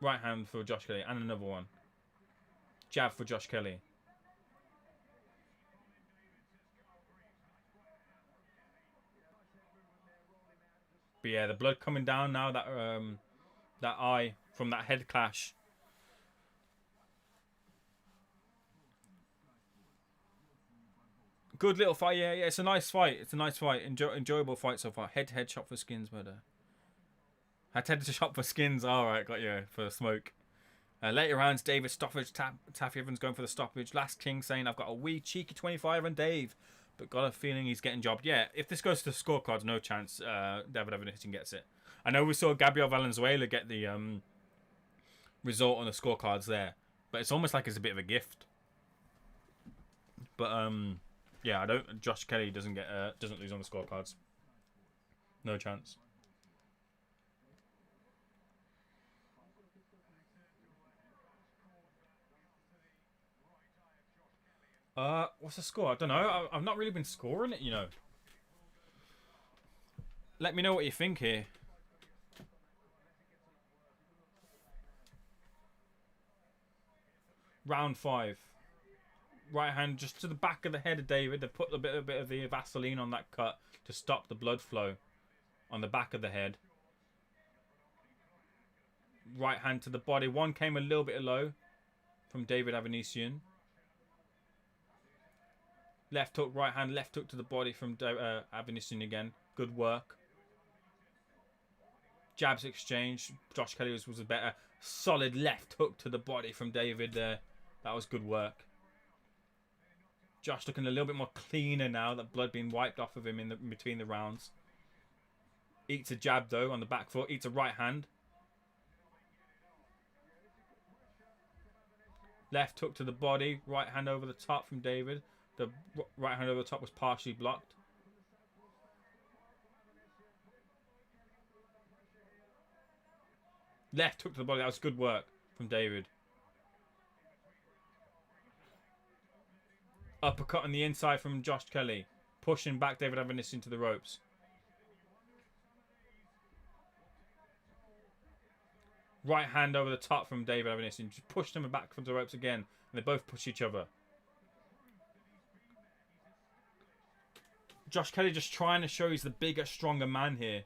A: Right hand for Josh Kelly, and another one. Jab for Josh Kelly. But yeah, the blood coming down now, that eye from that head clash. Good little fight, yeah, it's a nice fight. It's a nice fight. Enjoyable fight so far. Head-to-head shot for skins, but head to shot for skins. Alright, got you for the smoke. Later rounds, David stoppage. Taffy Evans going for the stoppage. Last King saying, I've got a wee cheeky 25 on Dave, but got a feeling he's getting jobbed. Yeah, if this goes to the scorecards, no chance David Avanesyan gets it. I know we saw Gabriel Valenzuela get the result on the scorecards there, but it's almost like it's a bit of a gift. But yeah, Josh Kelly doesn't lose on the scorecards. No chance. What's the score? I don't know. I've not really been scoring it, you know. Let me know what you think here. Round 5. Right hand just to the back of the head of David. They put a bit of the Vaseline on that cut to stop the blood flow on the back of the head. Right hand to the body. One came a little bit low from David Avanesyan. Left hook, right hand, left hook to the body from Avanesyan again. Good work. Jabs exchange. Josh Kelly was a better solid left hook to the body from David there. That was good work. Josh looking a little bit more cleaner now. That blood being wiped off of him in between the rounds. Eats a jab though on the back foot. Eats a right hand. Left hook to the body. Right hand over the top from David. The right hand over the top was partially blocked. Left hook to the body. That was good work from David. Uppercut on the inside from Josh Kelly. Pushing back David Avanesyan to the ropes. Right hand over the top from David Avanesyan. Just pushed him back from the ropes again. And they both push each other. Josh Kelly just trying to show he's the bigger, stronger man here.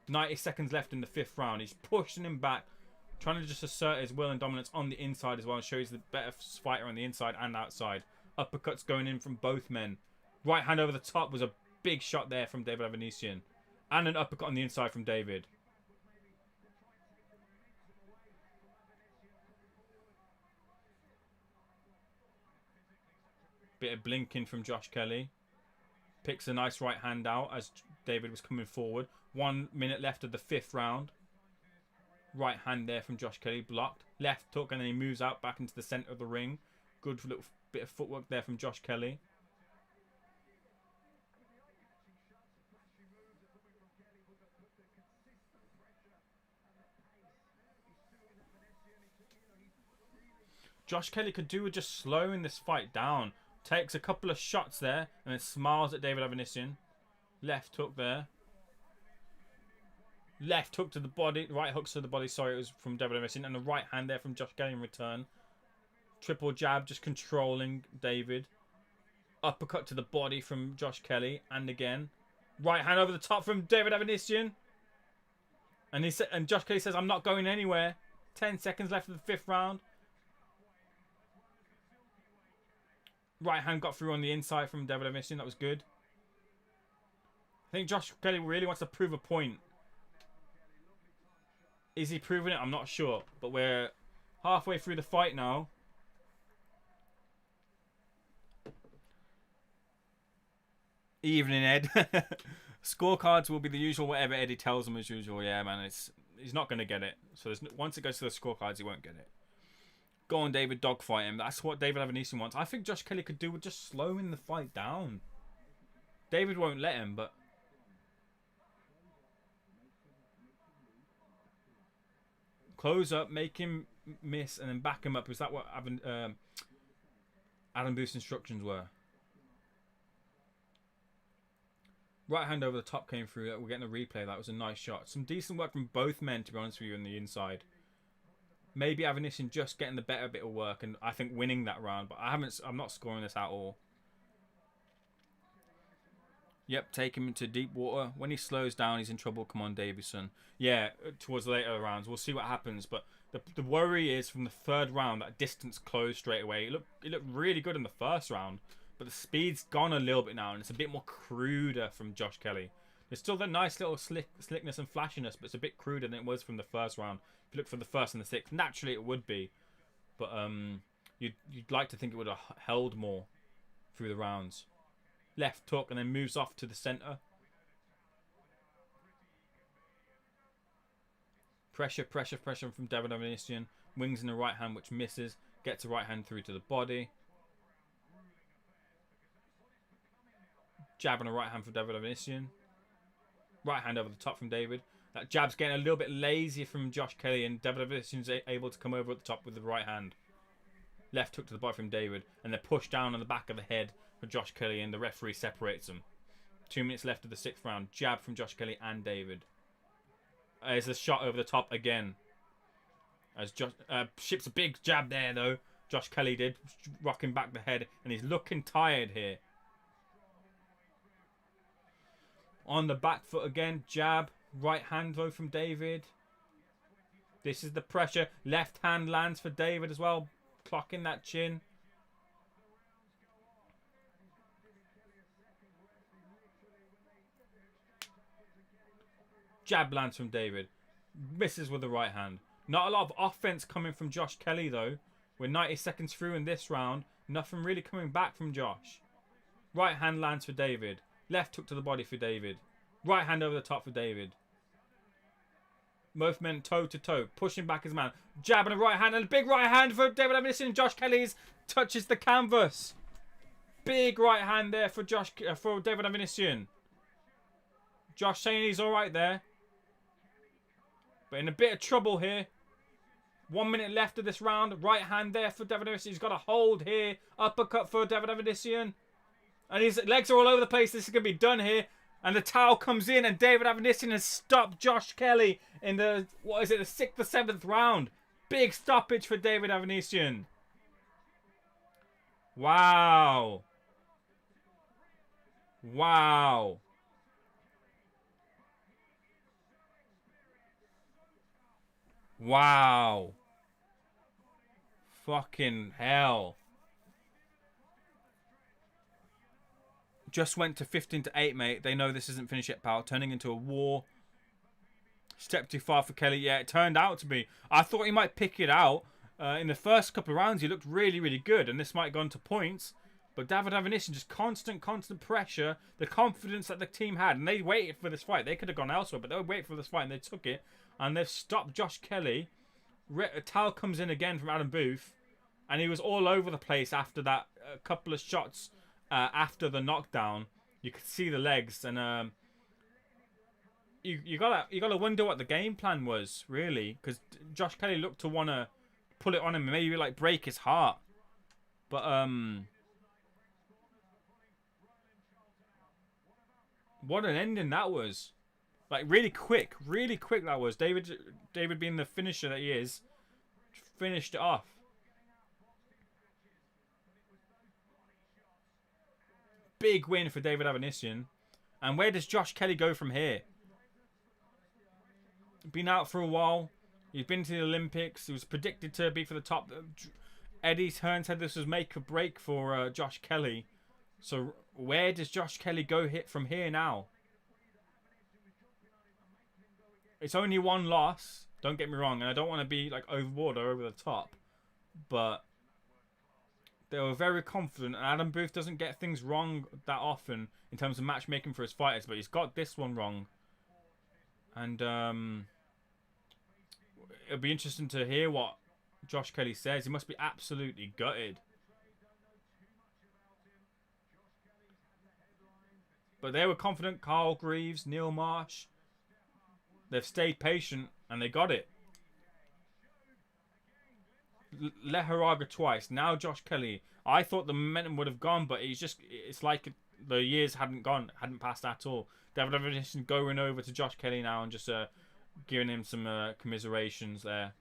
A: 90 seconds left in the 5th round. He's pushing him back. Trying to just assert his will and dominance on the inside as well. And show he's the better fighter on the inside and outside. Uppercuts going in from both men. Right hand over the top was a big shot there from David Avanesyan. And an uppercut on the inside from David. Bit of blinking from Josh Kelly. Picks a nice right hand out as David was coming forward. 1 minute left of the 5th round. Right hand there from Josh Kelly, blocked. Left hook, and then he moves out back into the centre of the ring. Good little bit of footwork there from Josh Kelly. Josh Kelly could do with just slowing this fight down. Takes a couple of shots there and then smiles at David Avanesyan. Left hook there. Left hook to the body. Right hooks to the body. Sorry, it was from David Avanesyan. And the right hand there from Josh Kelly in return. Triple jab, just controlling David. Uppercut to the body from Josh Kelly. And again. Right hand over the top from David Avanesyan. And Josh Kelly says, I'm not going anywhere. 10 seconds left of the 5th round. Right hand got through on the inside from David Avanesyan. That was good. I think Josh Kelly really wants to prove a point. Is he proving it? I'm not sure. But we're halfway through the fight now. Evening, Ed. Scorecards will be the usual, whatever Eddie tells him as usual. Yeah, man, he's not going to get it. So once it goes to the scorecards, he won't get it. Go on, David, dogfight him. That's what David Avanesyan wants. I think Josh Kelly could do with just slowing the fight down. David won't let him, but... Close up, make him miss, and then back him up. Was that what Adam Booth's instructions were? Right hand over the top came through. We're getting a replay. That was a nice shot. Some decent work from both men, to be honest with you, on the inside. Maybe Avanesyan just getting the better bit of work, and I think winning that round. But I'm not scoring this at all. Yep, take him into deep water. When he slows down, he's in trouble. Come on, Davison. Yeah, towards the later rounds, we'll see what happens. But the worry is from the third round that distance closed straight away. It looked really good in the first round, but the speed's gone a little bit now, and it's a bit more cruder from Josh Kelly. There's still that nice little slickness and flashiness, but it's a bit cruder than it was from the first round. If you look for the first and the sixth, naturally it would be, but you'd like to think it would have held more through the rounds. Left hook and then moves off to the centre. Pressure from David Avanesyan. Wings in the right hand, which misses. Gets the right hand through to the body. Jab on the right hand for David Avanesyan. Right hand over the top from David. That jab's getting a little bit lazy from Josh Kelly, and David Avanesyan's able to come over at the top with the right hand. Left hook to the body from David, and then push down on the back of the head for Josh Kelly, and the referee separates them. 2 minutes left of the sixth round. Jab from Josh Kelly and David. There's a shot over the top again. As Josh ships a big jab there, though. Josh Kelly did, rocking back the head, and he's looking tired here. On the back foot again, jab. Right hand, though, from David. This is the pressure. Left hand lands for David as well. Clocking that chin. Jab lands from David. Misses with the right hand. Not a lot of offense coming from Josh Kelly, though. We're 90 seconds through in this round. Nothing really coming back from Josh. Right hand lands for David. Left hook to the body for David. Right hand over the top for David. Both men toe to toe. Pushing back his man. Jab and a right hand. And a big right hand for David Avanesyan. Josh Kelly's touches the canvas. Big right hand there for David Avanesyan. Josh saying he's alright there. But in a bit of trouble here. 1 minute left of this round. Right hand there for David Avanesyan. He's got a hold here. Uppercut for David Avanesyan. And his legs are all over the place. This is going to be done here. And the towel comes in, and David Avanesyan has stopped Josh Kelly in the, what is it, the 6th or 7th round. Big stoppage for David Avanesyan. Wow. Wow. Wow. Fucking hell. Just went to 15-8, mate. They know this isn't finished yet, pal. Turning into a war. Step too far for Kelly. Yeah, it turned out to be. I thought he might pick it out. In the first couple of rounds, he looked really, really good. And this might have gone to points. But David Avanesyan, just constant pressure. The confidence that the team had. And they waited for this fight. They could have gone elsewhere, but they waited for this fight and they took it. And they've stopped Josh Kelly. Tal comes in again from Adam Booth. And he was all over the place after that couple of shots. After the knockdown, you could see the legs, and you gotta wonder what the game plan was, really, because Josh Kelly looked to wanna pull it on him and maybe like break his heart, but what an ending that was! Like really quick that was. David being the finisher that he is, finished it off. Big win for David Avanesyan. And where does Josh Kelly go from here? Been out for a while. He's been to the Olympics. He was predicted to be for the top. Eddie Hearn said this was make or break for Josh Kelly. So where does Josh Kelly go hit from here now? It's only one loss. Don't get me wrong. And I don't want to be like overboard or over the top. But they were very confident, and Adam Booth doesn't get things wrong that often in terms of matchmaking for his fighters, but he's got this one wrong. And it'll be interesting to hear what Josh Kelly says. He must be absolutely gutted. But they were confident. Carl Greaves, Neil Marsh. They've stayed patient, and they got it. Leharaga twice. Now Josh Kelly. I thought the momentum would have gone, but it's like the years hadn't passed at all. David Avanesyan going over to Josh Kelly now and just giving him some commiserations there.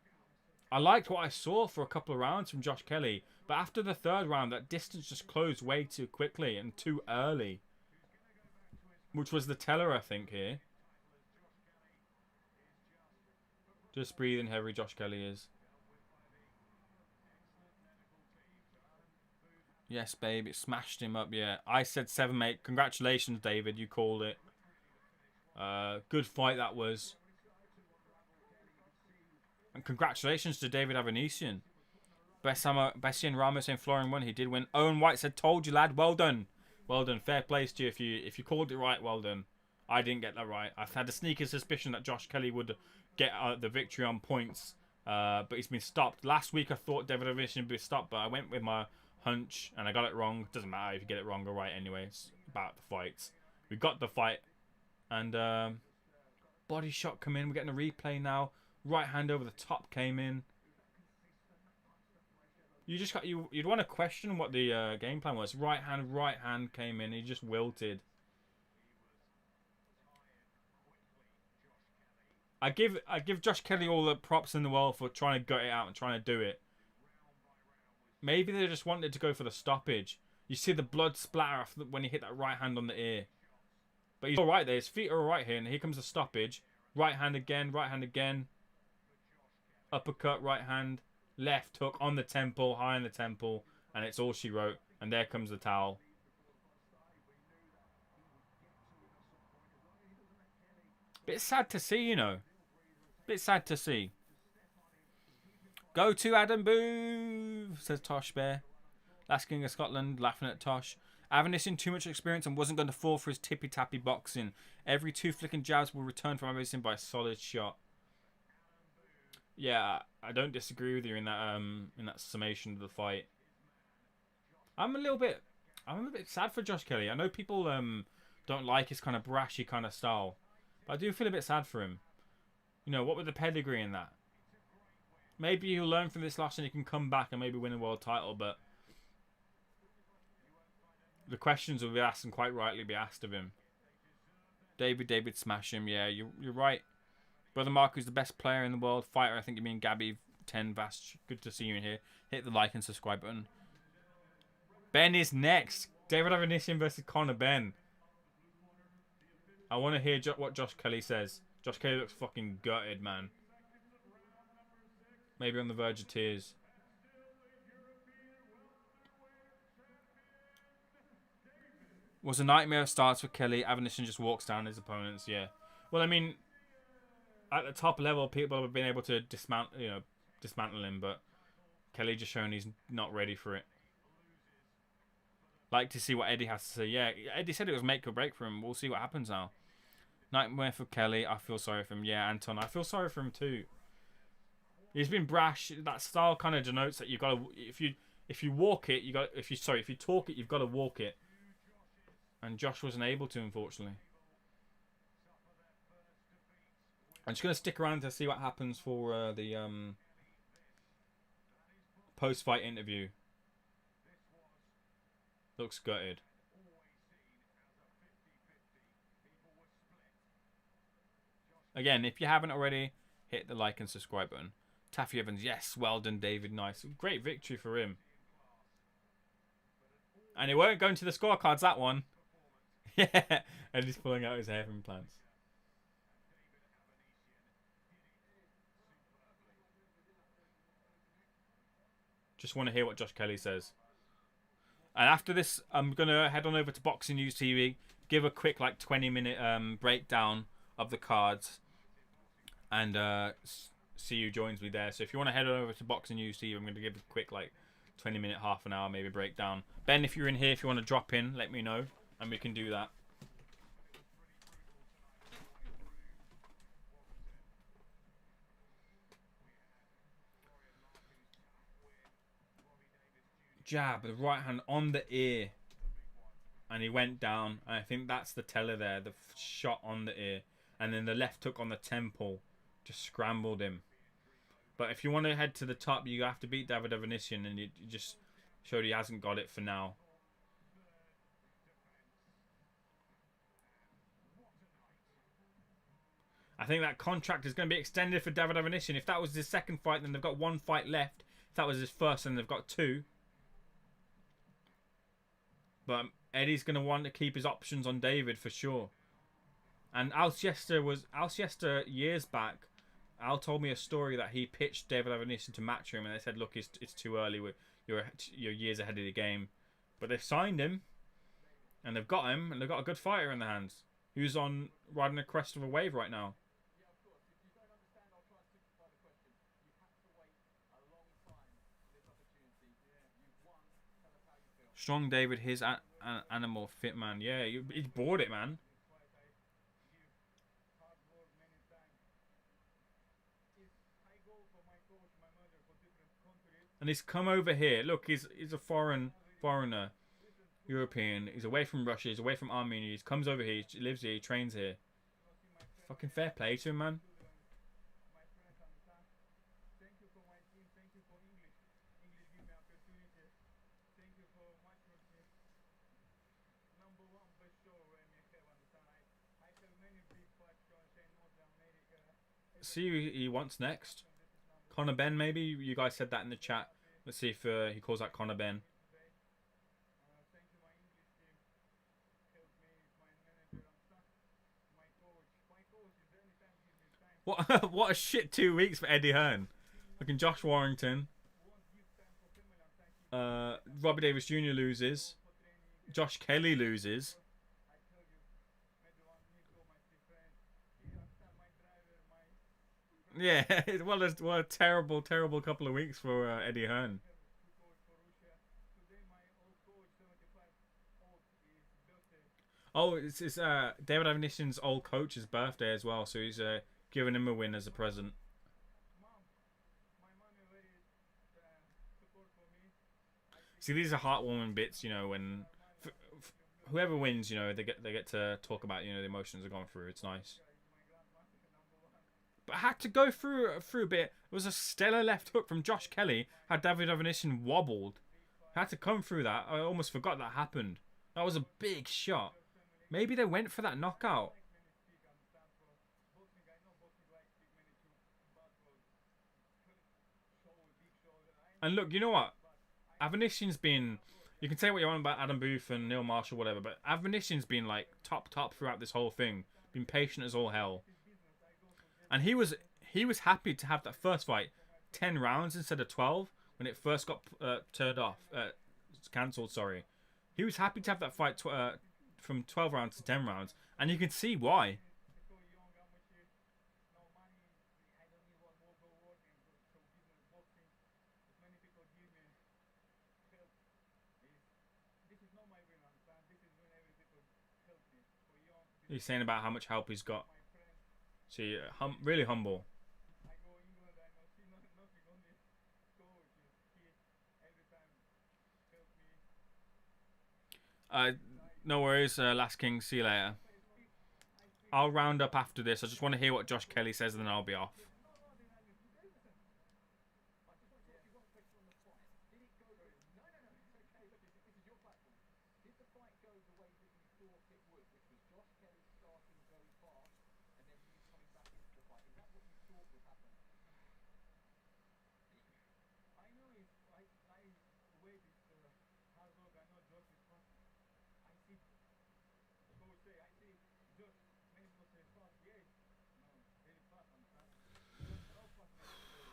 A: I liked what I saw for a couple of rounds from Josh Kelly, but after the third round, that distance just closed way too quickly and too early, which was the teller, I think, here. Just breathing heavy, Josh Kelly is. Yes, babe, it smashed him up, yeah. I said 7-8. Congratulations, David, you called it. Good fight that was. And congratulations to David Avanesyan. Bessian Ramos saying Florian won. He did win. Owen White said, told you, lad. Well done. Well done. Fair play to you. If you called it right, well done. I didn't get that right. I've had a sneaky suspicion that Josh Kelly would get the victory on points. But he's been stopped. Last week I thought David Avanesyan would be stopped, but I went with my hunch and I got it wrong. Doesn't matter if you get it wrong or right anyway. It's about the fights. We got the fight. And body shot come in. We're getting a replay now. Right hand over the top came in. You just got you'd want to question what the game plan was. Right hand came in. He just wilted. I give Josh Kelly all the props in the world for trying to gut it out and trying to do it. Maybe they just wanted to go for the stoppage. You see the blood splatter when he hit that right hand on the ear. But he's all right there. His feet are all right here. And here comes the stoppage. Right hand again. Right hand again. Uppercut, right hand. Left hook on the temple. High on the temple. And it's all she wrote. And there comes the towel. Bit sad to see, you know. Bit sad to see. Go to Adam Booth, says Tosh Bear. Last King of Scotland, laughing at Tosh. Avanesyan too much experience and wasn't going to fall for his tippy-tappy boxing. Every 2 flicking jabs will return from Avanesyan by a solid shot. Yeah, I don't disagree with you in that summation of the fight. I'm a bit sad for Josh Kelly. I know people don't like his kind of brashy kind of style, but I do feel a bit sad for him. You know, what with the pedigree in that? Maybe he'll learn from this loss and he can come back and maybe win a world title, but the questions will be asked and quite rightly be asked of him. David smash him. Yeah, you're right. Brother Marku's the best player in the world. Fighter, I think you mean Gabby 10 Vast. Good to see you in here. Hit the like and subscribe button. Ben is next. David Avanesyan versus Conor Ben. I want to hear what Josh Kelly says. Josh Kelly looks fucking gutted, man. Maybe on the verge of tears. Was a nightmare starts for Kelly. Avanesyan just walks down his opponents. Yeah. Well, I mean, at the top level, people have been able to dismantle him, but Kelly just shown he's not ready for it. Like to see what Eddie has to say. Yeah, Eddie said it was make or break for him. We'll see what happens now. Nightmare for Kelly. I feel sorry for him. Yeah, Anton, I feel sorry for him too. He's been brash. That style kind of denotes that you got to if you walk it, if you talk it, you've got to walk it. And Josh wasn't able to, unfortunately. I'm just gonna stick around to see what happens for the post-fight interview. Looks gutted. Again, if you haven't already, hit the like and subscribe button. Taffy Evans, yes, well done, David. Nice, great victory for him. And it won't go into the scorecards, that one. Yeah, and he's pulling out his hair implants. Just want to hear what Josh Kelly says. And after this, I'm going to head on over to Boxing News TV, give a quick 20-minute breakdown of the cards, and see who joins me there. So if you want to head on over to Boxing News TV, I'm going to give a quick 20-minute, half an hour maybe breakdown. Ben, if you're in here, if you want to drop in, let me know, and we can do that. Jab, the right hand on the ear, and he went down. I think that's the teller there, the shot on the ear, and then the left hook on the temple just scrambled him. But if you want to head to the top, you have to beat David Avanesyan, and you just showed he hasn't got it for now. I think that contract is going to be extended for David Avanesyan. If that was his second fight, then they've got 1 fight left. If that was his first, then they've got 2. But Eddie's going to want to keep his options on David for sure. And Alcester years back. Al told me a story that he pitched David Avanesyan to Matchroom, and they said, "Look, it's too early. You're years ahead of the game." But they've signed him, and they've got him, and they've got a good fighter in their hands who's on riding the crest of a wave right now. Strong David, his animal fit man. Yeah, he's bought it, man. And he's come over here. Look, he's a foreigner, European. He's away from Russia. He's away from Armenia. He comes over here. He lives here. He trains here. Fucking fair play to him, man. See who he wants next. Conor Benn, maybe? You guys said that in the chat. Let's see if he calls out Conor Benn. What a shit 2 weeks for Eddie Hearn. Looking Josh Warrington. Robbie Davis Jr. loses. Josh Kelly loses. Yeah, well, a terrible couple of weeks for Eddie Hearn. Oh, it's David Avanesyan's old coach's birthday as well, so he's giving him a win as a present. See, these are heartwarming bits, you know, when whoever wins, you know, they get to talk about, you know, the emotions they've gone through. It's nice. But I had to go through a bit. It was a stellar left hook from Josh Kelly. How David Avanesyan wobbled. I had to come through that. I almost forgot that happened. That was a big shot. Maybe they went for that knockout. And look, you know what? Avanesyan's been... You can say what you want about Adam Booth and Neil Marshall, whatever, but Avanesyan's been like top throughout this whole thing. Been patient as all hell. And he was happy to have that first fight 10 rounds instead of 12 when it first got turned off, cancelled. Sorry, he was happy to have that fight from 12 rounds to 10 rounds, and you can see why. He's saying about how much help he's got. See, really humble. No worries, Last King. See you later. I'll round up after this. I just want to hear what Josh Kelly says, and then I'll be off.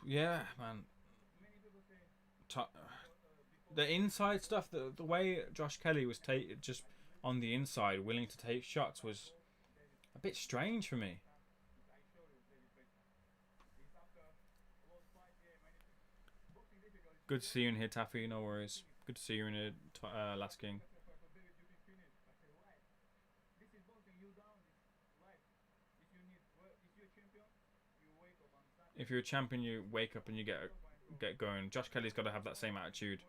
A: Yeah, man. The inside stuff, the way Josh Kelly was just on the inside, willing to take shots, was a bit strange for me. Good to see you in here, Taffy. No worries. Good to see you in here, Last King. If you're a champion, you wake up and you get going. Josh Kelly's got to have that same attitude.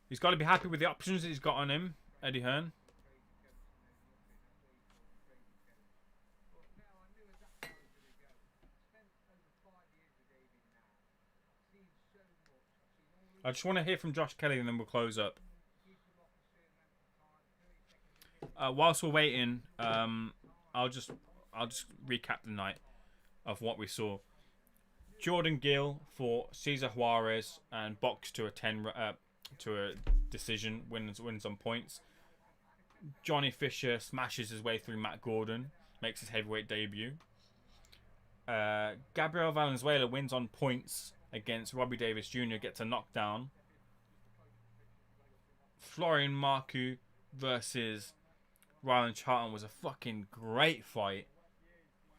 A: He's got to be happy with the options that he's got on him, Eddie Hearn. I just want to hear from Josh Kelly and then we'll close up. Whilst we're waiting, I'll just recap the night of what we saw. Jordan Gill for Cesar Juarez and boxed to a decision, wins on points. Johnny Fisher smashes his way through Matt Gordon, makes his heavyweight debut. Gabriel Valenzuela wins on points against Robbie Davis Jr., gets a knockdown. Florian Marku versus Rylan Charlton was a fucking great fight.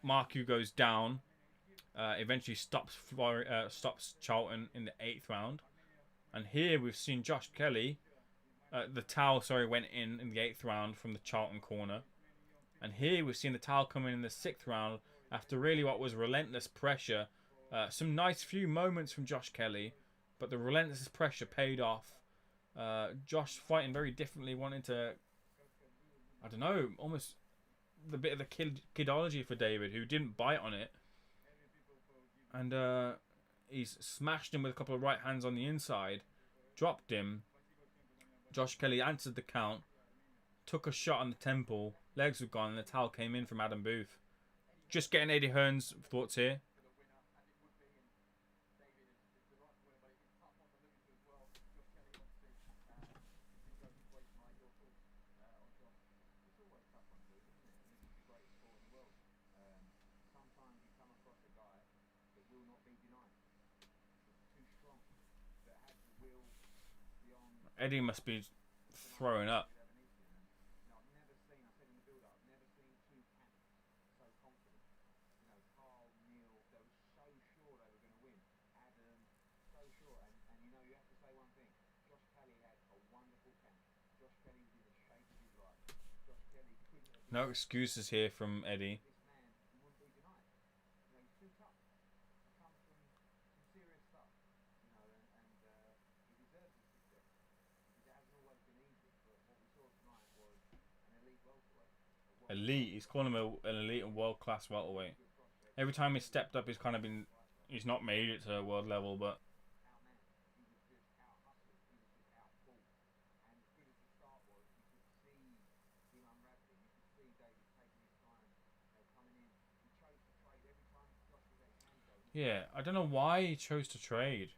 A: Marku goes down, eventually stops Charlton in the 8th round. And here we've seen Josh Kelly, the towel, went in the 8th round from the Charlton corner. And here we've seen the towel come in the 6th round after really what was relentless pressure. Some nice few moments from Josh Kelly, but the relentless pressure paid off. Josh fighting very differently, wanting to, I don't know, almost the bit of the kidology for David, who didn't bite on it. And he's smashed him with a couple of right hands on the inside, dropped him. Josh Kelly answered the count, took a shot on the temple, legs were gone, and the towel came in from Adam Booth. Just getting Eddie Hearn's thoughts here. Eddie must be throwing up. No excuses here from Eddie. Elite. He's calling him an elite and world-class welterweight. Every time he's stepped up, he's kind of been... He's not made it to a world level, but... Yeah, I don't know why he chose to trade.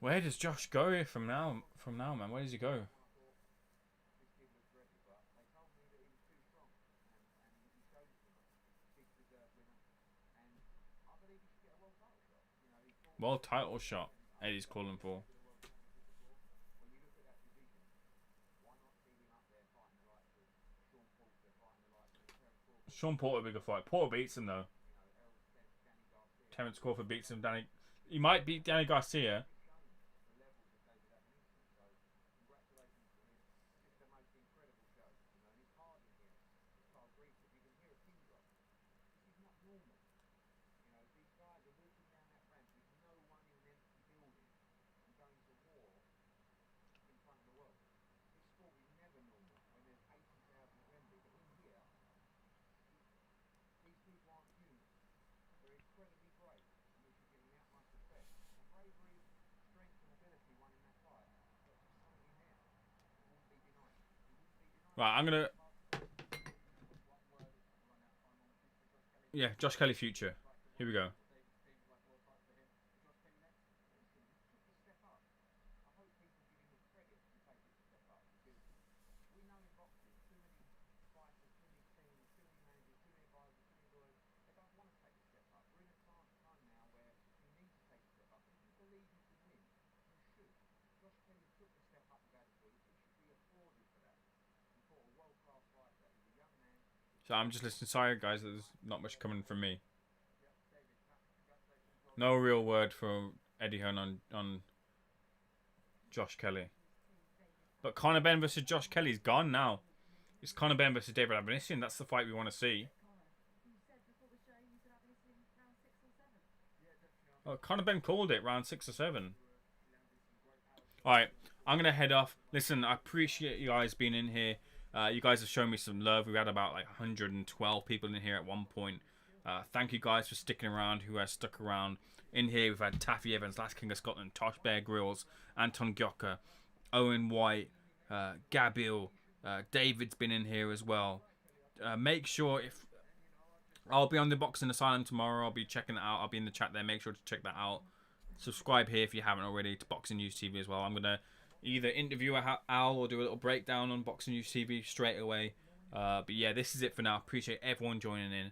A: Where does Josh go from now? Man, where does he go? World title shot, Eddie's calling for. Sean Porter, bigger fight. Porter beats him though. Terence Crawford beats him. He might beat Danny Garcia. Right, I'm gonna... Yeah, Josh Kelly future. Here we go. So I'm just listening. Sorry, guys, there's not much coming from me. No real word from Eddie Hearn on Josh Kelly. But Conor Benn versus Josh Kelly's gone now. It's Conor Benn versus David Avanesyan. That's the fight we want to see. Oh, Conor Benn called it round 6 or 7. Alright, I'm going to head off. Listen, I appreciate you guys being in here. You guys have shown me some love. We had about like 112 people in here at one point. Thank you guys for sticking around, who has stuck around. In here, we've had Taffy Evans, Last King of Scotland, Tosh Bear Grylls, Anton Gyoka, Owen White, Gabil. David's been in here as well. Make sure if... I'll be on the Boxing Asylum tomorrow. I'll be checking it out. I'll be in the chat there. Make sure to check that out. Subscribe here if you haven't already to Boxing News TV as well. I'm going to either interview Al or do a little breakdown on Boxing News TV straight away. But yeah, this is it for now. Appreciate everyone joining in.